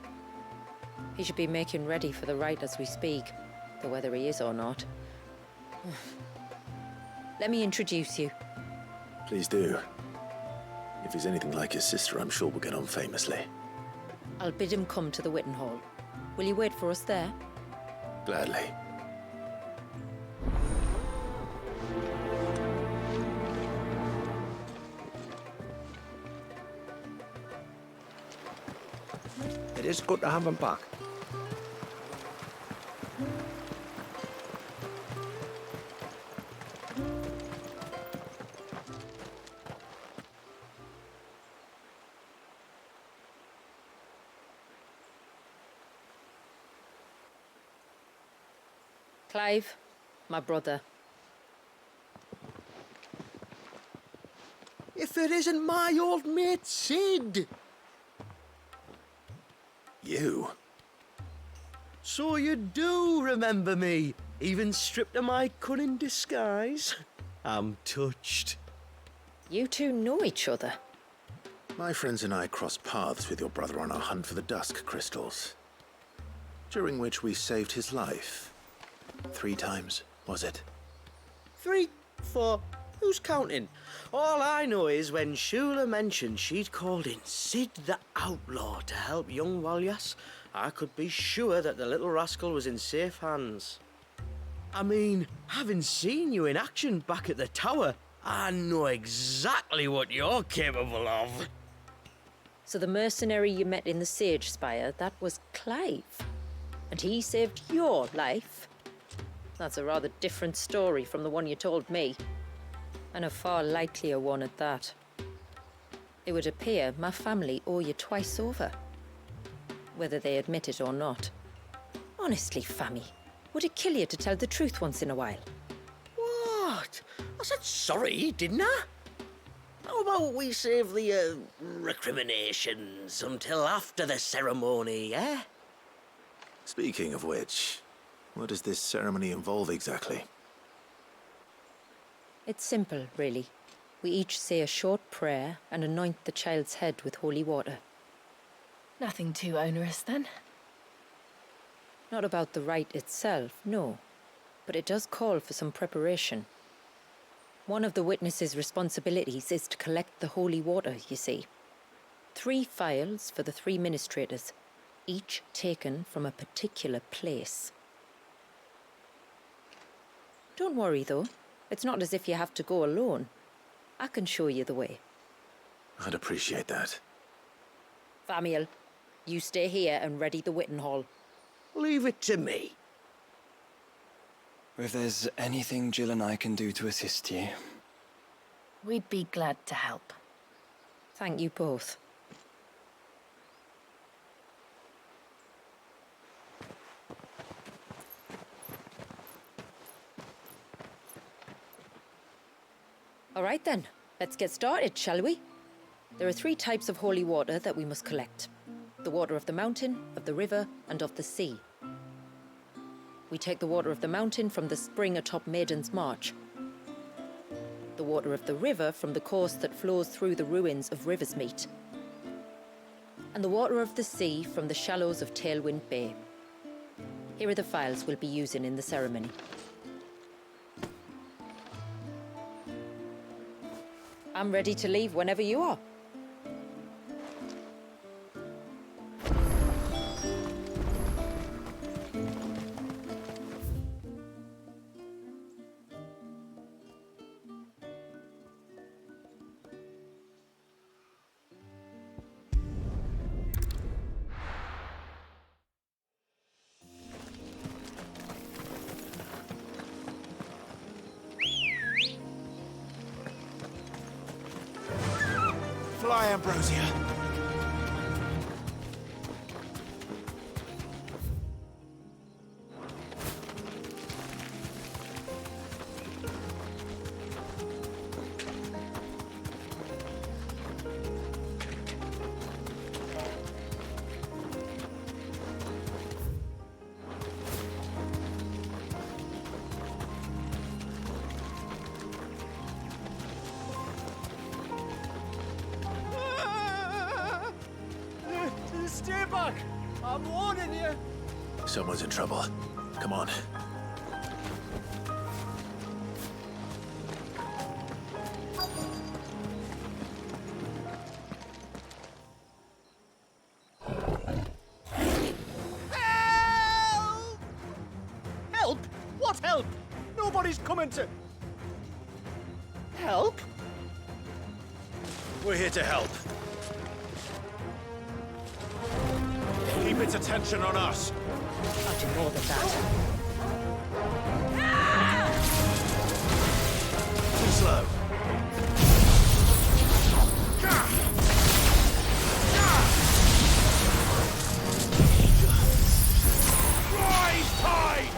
He should be making ready for the rite as we speak, though whether he is or not. Let me introduce you. Please do. If he's anything like his sister, I'm sure we'll get on famously. I'll bid him come to the Witten Hall. Will you wait for us there? Gladly. It is good to have him back. Clive, my brother. if it isn't my old mate Sid. You? So you do remember me, even stripped of my cunning disguise? I'm touched. You two know each other. My friends and I crossed paths with your brother on our hunt for the dusk crystals, during which we saved his life. 3 times, was it? 3, 4, who's counting? All I know is when Shula mentioned she'd called in Sid the Outlaw to help young Walyas, I could be sure that the little rascal was in safe hands. I mean, having seen you in action back at the tower, I know exactly what you're capable of. So the mercenary you met in the Sage Spire, that was Clive. And he saved your life? That's a rather different story from the one you told me. And a far likelier one at that. It would appear my family owe you twice over. Whether they admit it or not. Honestly, Fammy, would it kill you to tell the truth once in a while? What? I said sorry, didn't I? How about we save the, recriminations until after the ceremony, eh? Speaking of which, what does this ceremony involve exactly? It's simple, really. We each say a short prayer and anoint the child's head with holy water. Nothing too onerous, then? Not about the rite itself, no. But it does call for some preparation. One of the witness's responsibilities is to collect the holy water, you see. 3 phials for the 3 ministrators, each taken from a particular place. Don't worry, though. It's not as if you have to go alone. I can show you the way. I'd appreciate that. Famiel, you stay here and ready the Witten Hall. Leave it to me. If there's anything Jill and I can do to assist you... We'd be glad to help. Thank you both. All right then, let's get started, shall we? There are 3 types of holy water that we must collect. The water of the mountain, of the river, and of the sea. We take the water of the mountain from the spring atop Maiden's March. The water of the river from the course that flows through the ruins of Riversmeet. And the water of the sea from the shallows of Tailwind Bay. Here are the phials we'll be using in the ceremony. I'm ready to leave whenever you are. Fly, Ambrosia. Stay back! I'm warning you! Someone's in trouble. Come on. Help! Help? What help? Nobody's coming to... Help? We're here to help. Keep its attention on us. I'll do more than that. Too slow. Rise, tide!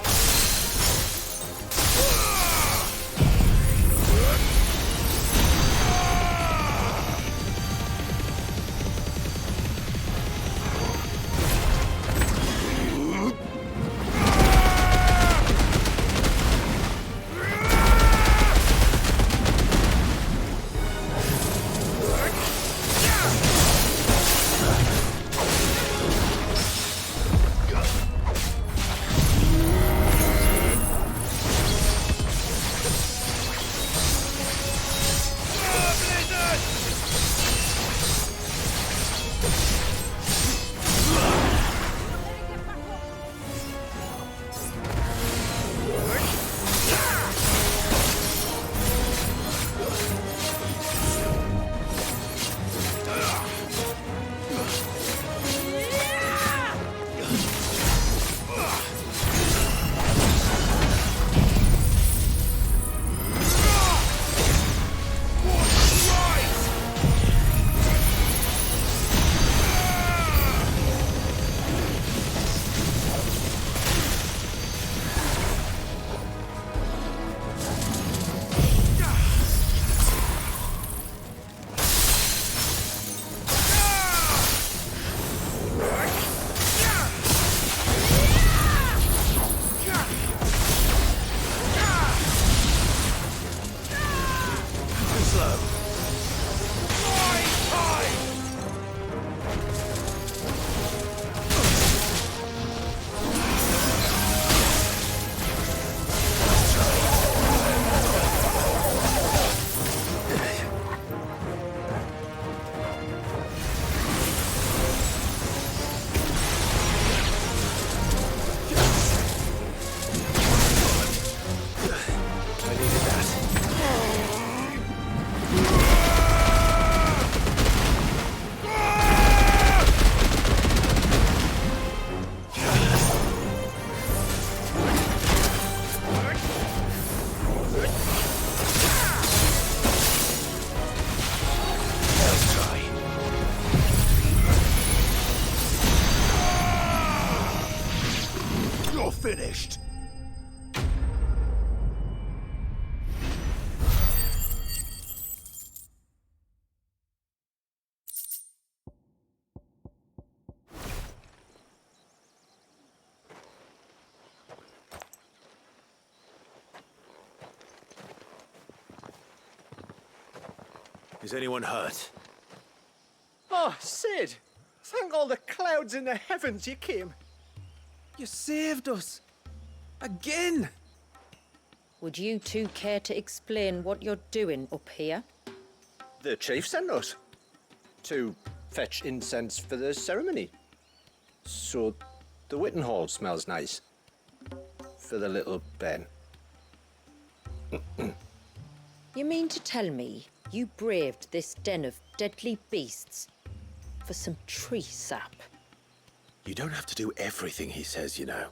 finished. Is anyone hurt? Oh, Sid! Thank all the clouds in the heavens you came. You saved us. Again! Would you two care to explain what you're doing up here? The chief sent us to fetch incense for the ceremony. So the Witten Hall smells nice. For the little Ben. You mean to tell me you braved this den of deadly beasts for some tree sap? You don't have to do everything he says, you know.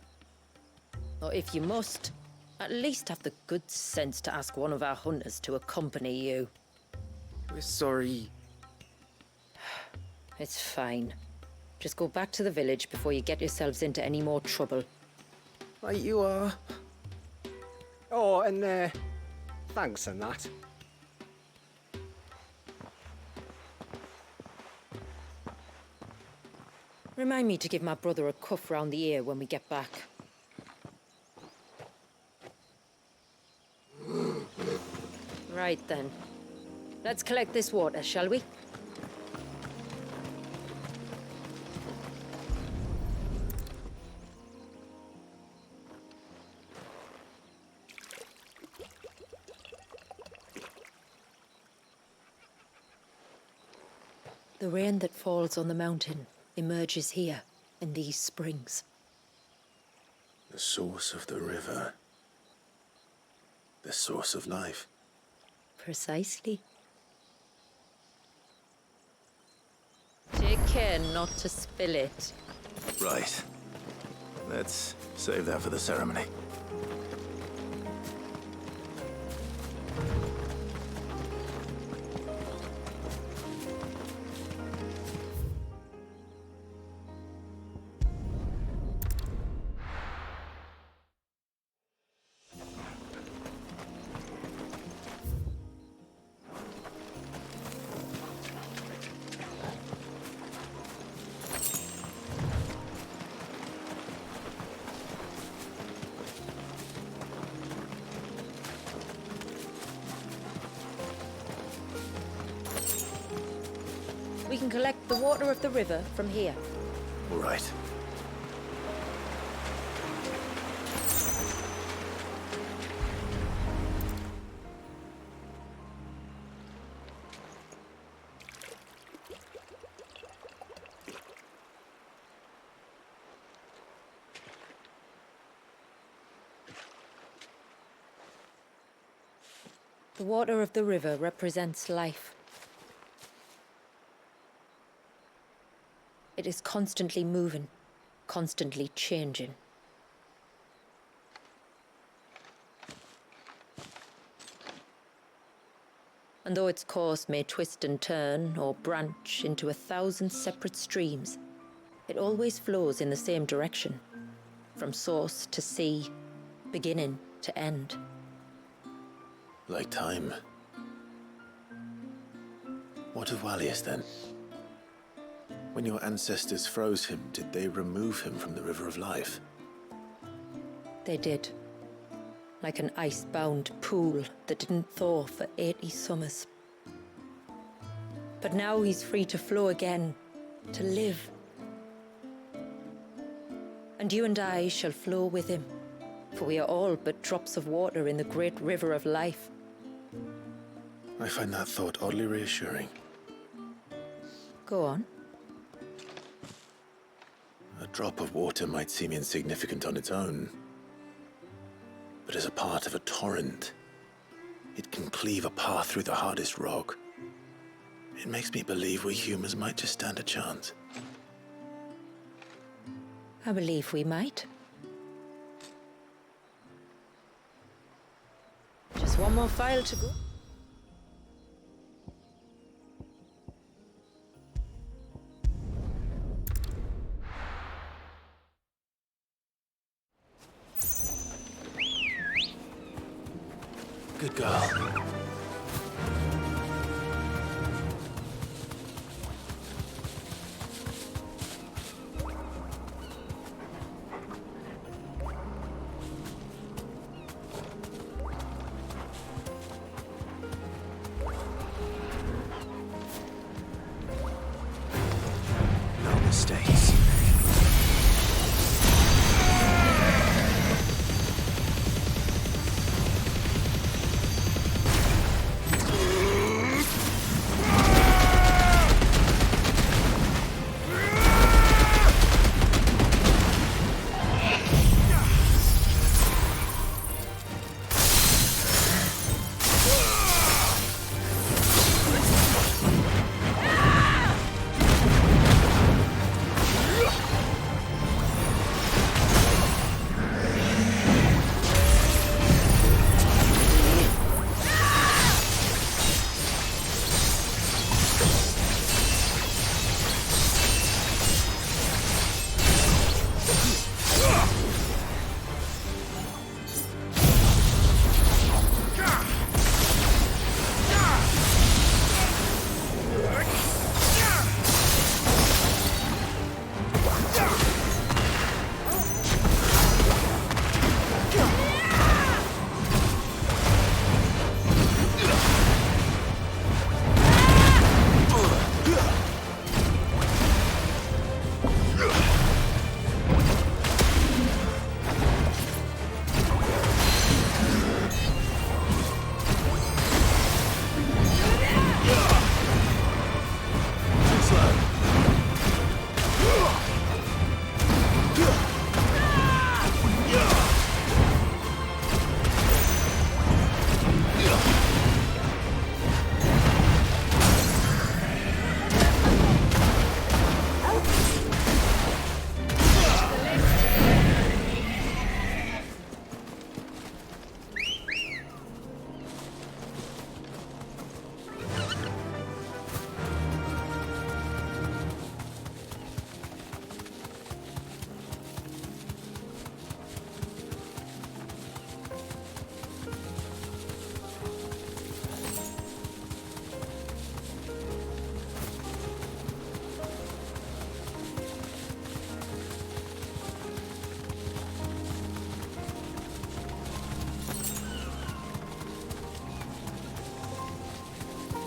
Or if you must, at least have the good sense to ask one of our hunters to accompany you. We're sorry. It's fine. Just go back to the village before you get yourselves into any more trouble. Right you are. Oh, and thanks and that. Remind me to give my brother a cuff round the ear when we get back. Right then. Let's collect this water, shall we? The rain that falls on the mountain emerges here, in these springs. The source of the river. The source of life. Precisely. Take care not to spill it. Right. Let's save that for the ceremony. We can collect the water of the river from here. All right. The water of the river represents life. It is constantly moving, constantly changing. And though its course may twist and turn or branch into 1,000 separate streams, it always flows in the same direction, from source to sea, beginning to end. Like time. What of Valius then? When your ancestors froze him, did they remove him from the River of Life? They did. Like an ice-bound pool that didn't thaw for 80 summers. But now he's free to flow again, to live. And you and I shall flow with him, for we are all but drops of water in the great river of life. I find that thought oddly reassuring. Go on. A drop of water might seem insignificant on its own, but as a part of a torrent, it can cleave a path through the hardest rock. It makes me believe we humans might just stand a chance. I believe we might. Just one more file to go. Good girl. No mistakes.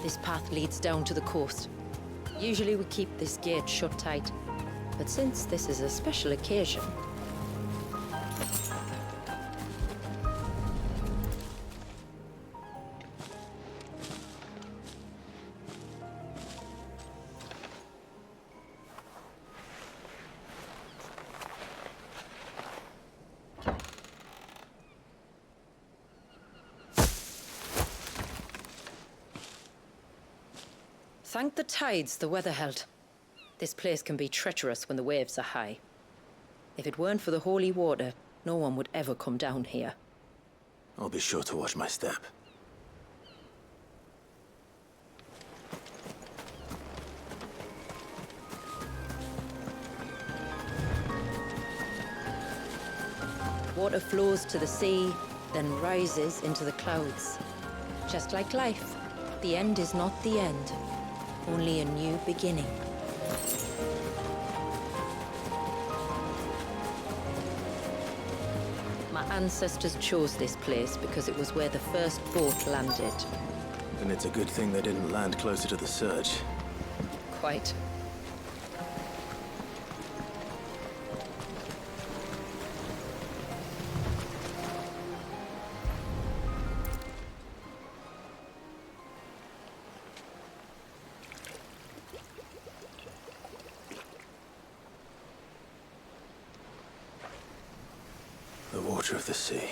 This path leads down to the coast. Usually we keep this gate shut tight, but since this is a special occasion... Thank the tides the weather held. This place can be treacherous when the waves are high. If it weren't for the holy water, no one would ever come down here. I'll be sure to watch my step. Water flows to the sea, then rises into the clouds. Just like life, the end is not the end, only a new beginning. My ancestors chose this place because it was where the first boat landed. And it's a good thing they didn't land closer to the surge. Quite. The water of the sea.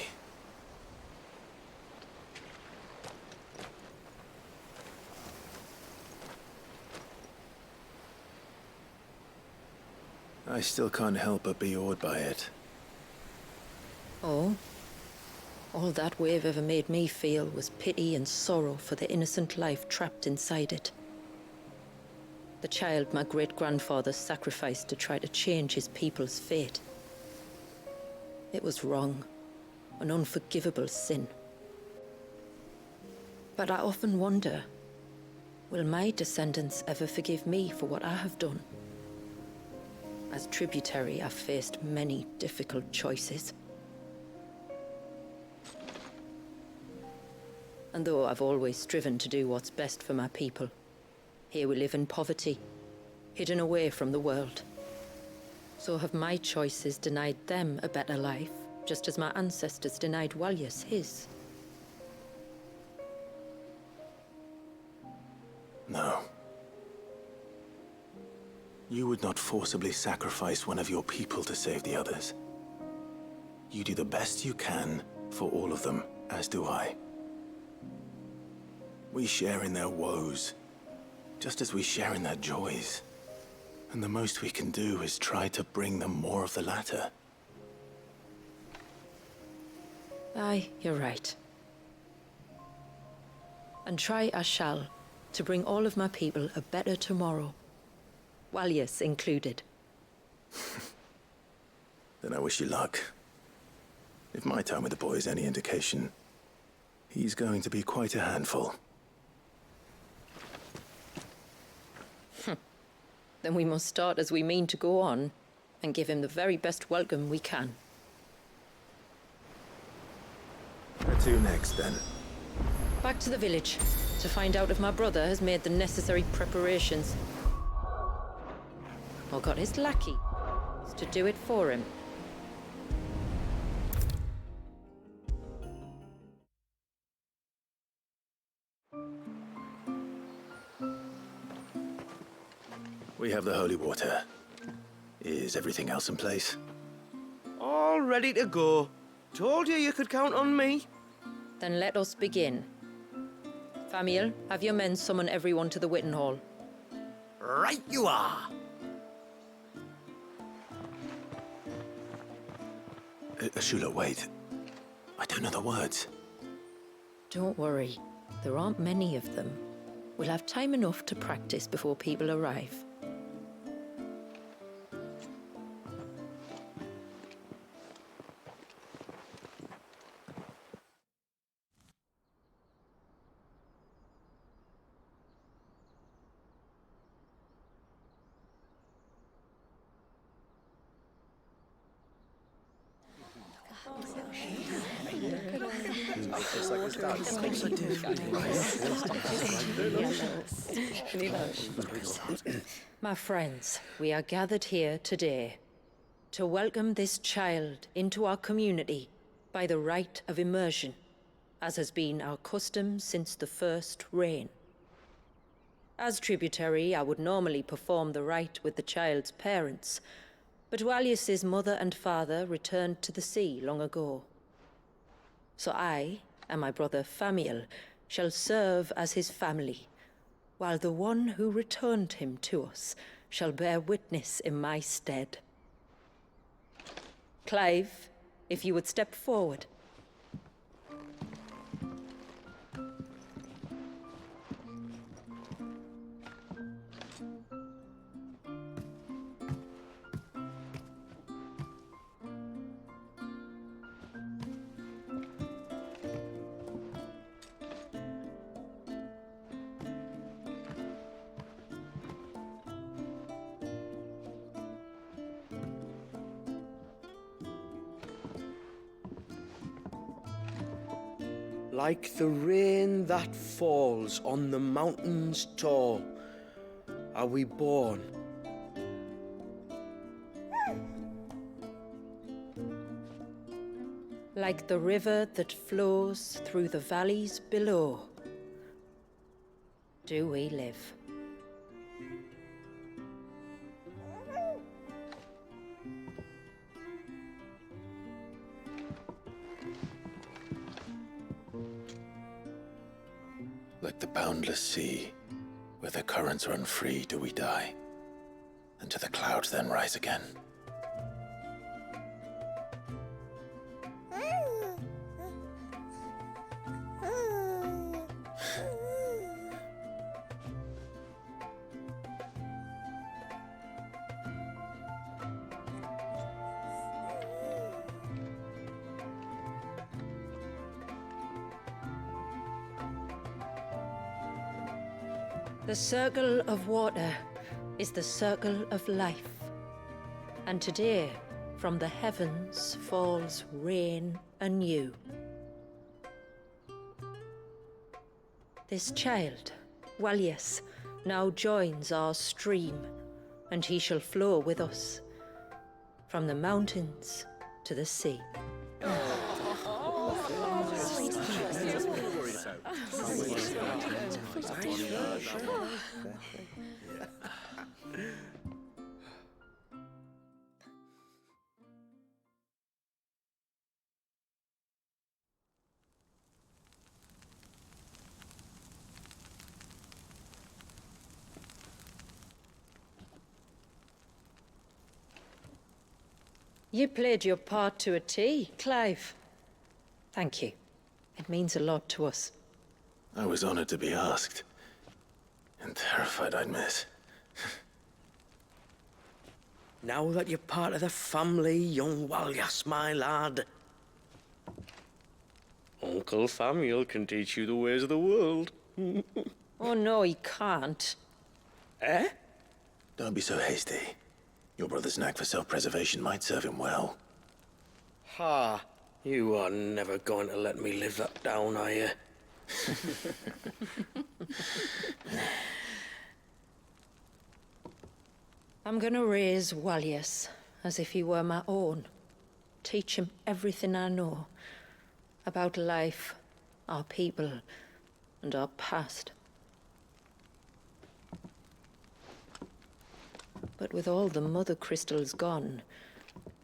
I still can't help but be awed by it. Oh? All that wave ever made me feel was pity and sorrow for the innocent life trapped inside it. The child my great-grandfather sacrificed to try to change his people's fate. It was wrong, an unforgivable sin. But I often wonder, will my descendants ever forgive me for what I have done? As tributary, I've faced many difficult choices. And though I've always striven to do what's best for my people, here we live in poverty, hidden away from the world. So have my choices denied them a better life, just as my ancestors denied Walyas his? No. You would not forcibly sacrifice one of your people to save the others. You do the best you can for all of them, as do I. We share in their woes, just as we share in their joys. And the most we can do is try to bring them more of the latter. Aye, you're right. And try I shall, to bring all of my people a better tomorrow. Walyas included. Then I wish you luck. If my time with the boy is any indication, he's going to be quite a handful. Then we must start as we mean to go on, and give him the very best welcome we can. Where to next, then? Back to the village, to find out if my brother has made the necessary preparations. Or got his lackey to do it for him. We have the holy water. Is everything else in place? All ready to go. Told you could count on me. Then let us begin. Famiel, have your men summon everyone to the Witten Hall. Right you are. Ashula, wait. I don't know the words. Don't worry. There aren't many of them. We'll have time enough to practice before people arrive. My friends, we are gathered here today to welcome this child into our community by the rite of immersion, as has been our custom since the first reign. As tributary, I would normally perform the rite with the child's parents, but Walyas's mother and father returned to the sea long ago. So I and my brother Famiel shall serve as his family, while the one who returned him to us shall bear witness in my stead. Clive, if you would step forward. Like the rain that falls on the mountains tall, are we born. Like the river that flows through the valleys below, do we live. Like the boundless sea, where the currents run free, do we die, and to the clouds then rise again. The circle of water is the circle of life. And today, from the heavens falls rain anew. This child, Walius, now joins our stream, and he shall flow with us from the mountains to the sea. You played your part to a T, Clive. Thank you. It means a lot to us. I was honored to be asked. And terrified I'd miss. Now that you're part of the family, young Walyas, my lad. Uncle Samuel can teach you the ways of the world. Oh no, he can't. Eh? Don't be so hasty. Your brother's knack for self-preservation might serve him well. Ha! You are never going to let me live that down, are you? I'm gonna raise Walius as if he were my own. Teach him everything I know about life, our people, and our past. But with all the mother crystals gone,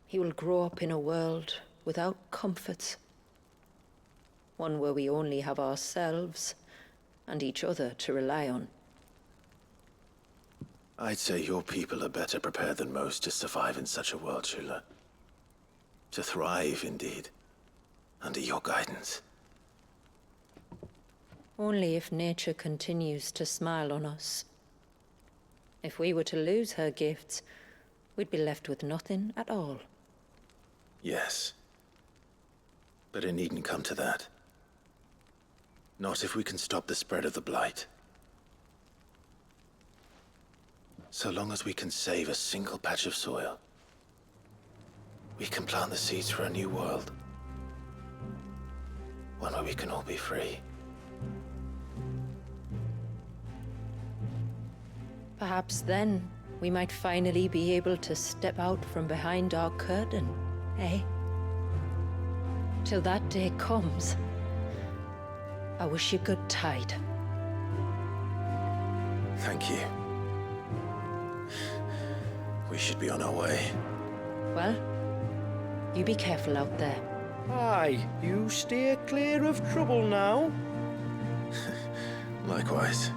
he will grow up in a world without comforts. One where we only have ourselves and each other to rely on. I'd say your people are better prepared than most to survive in such a world, Shula. To thrive, indeed, under your guidance. Only if nature continues to smile on us. If we were to lose her gifts, we'd be left with nothing at all. Yes. But it needn't come to that. Not if we can stop the spread of the Blight. So long as we can save a single patch of soil, we can plant the seeds for a new world. One where we can all be free. Perhaps then, we might finally be able to step out from behind our curtain, eh? Till that day comes, I wish you good tide. Thank you. We should be on our way. Well, you be careful out there. Aye, you steer clear of trouble now. Likewise.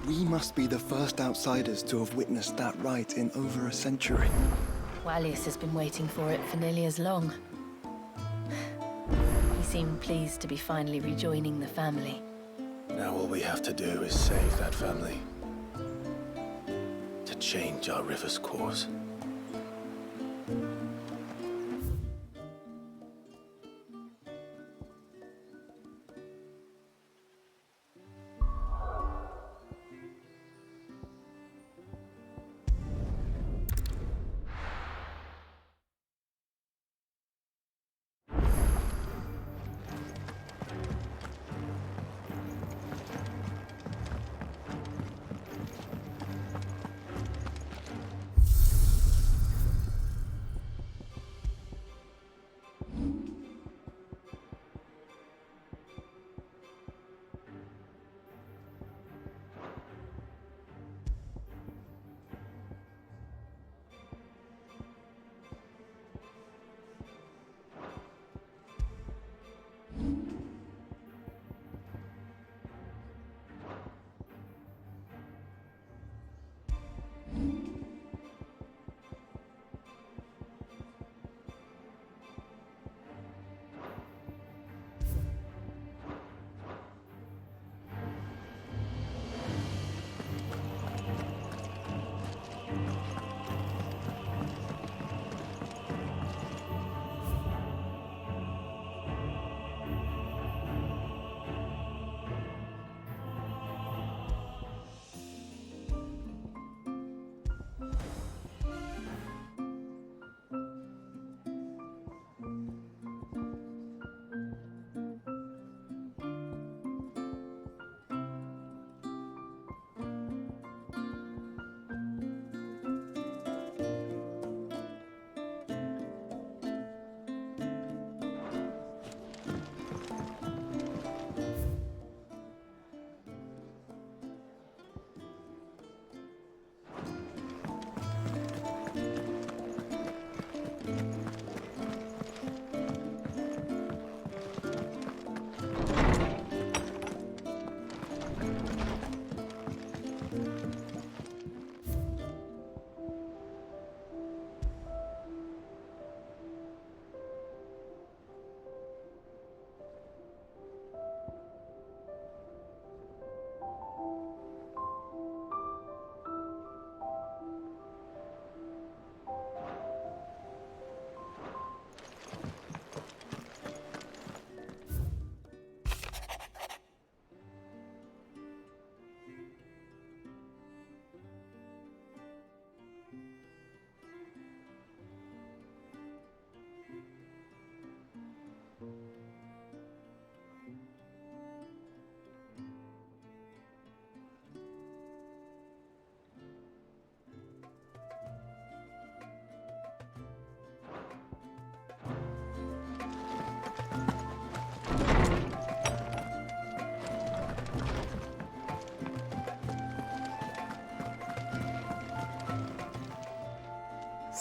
We must be the first outsiders to have witnessed that rite in over a century. Walius has been waiting for it for nearly as long. He seemed pleased to be finally rejoining the family. Now all we have to do is save that family. To change our river's course.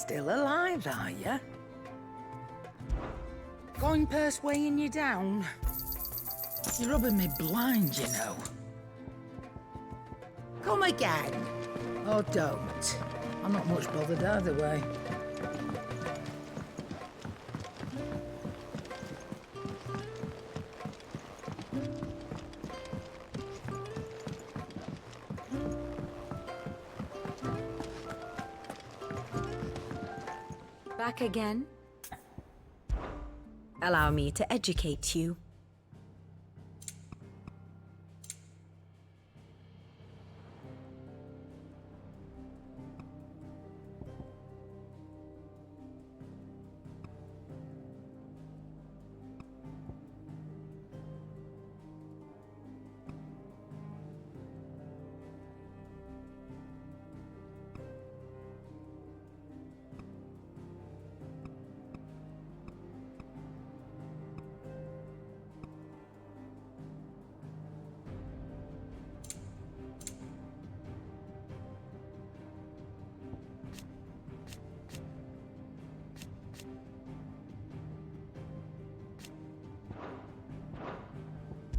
Still alive, are you? Going purse weighing you down? You're rubbing me blind, you know. Come again. Or don't. I'm not much bothered either way. Back again? Allow me to educate you.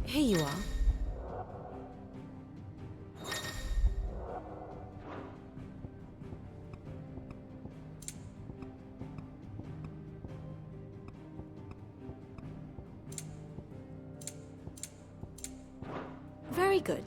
Here you are. Very good.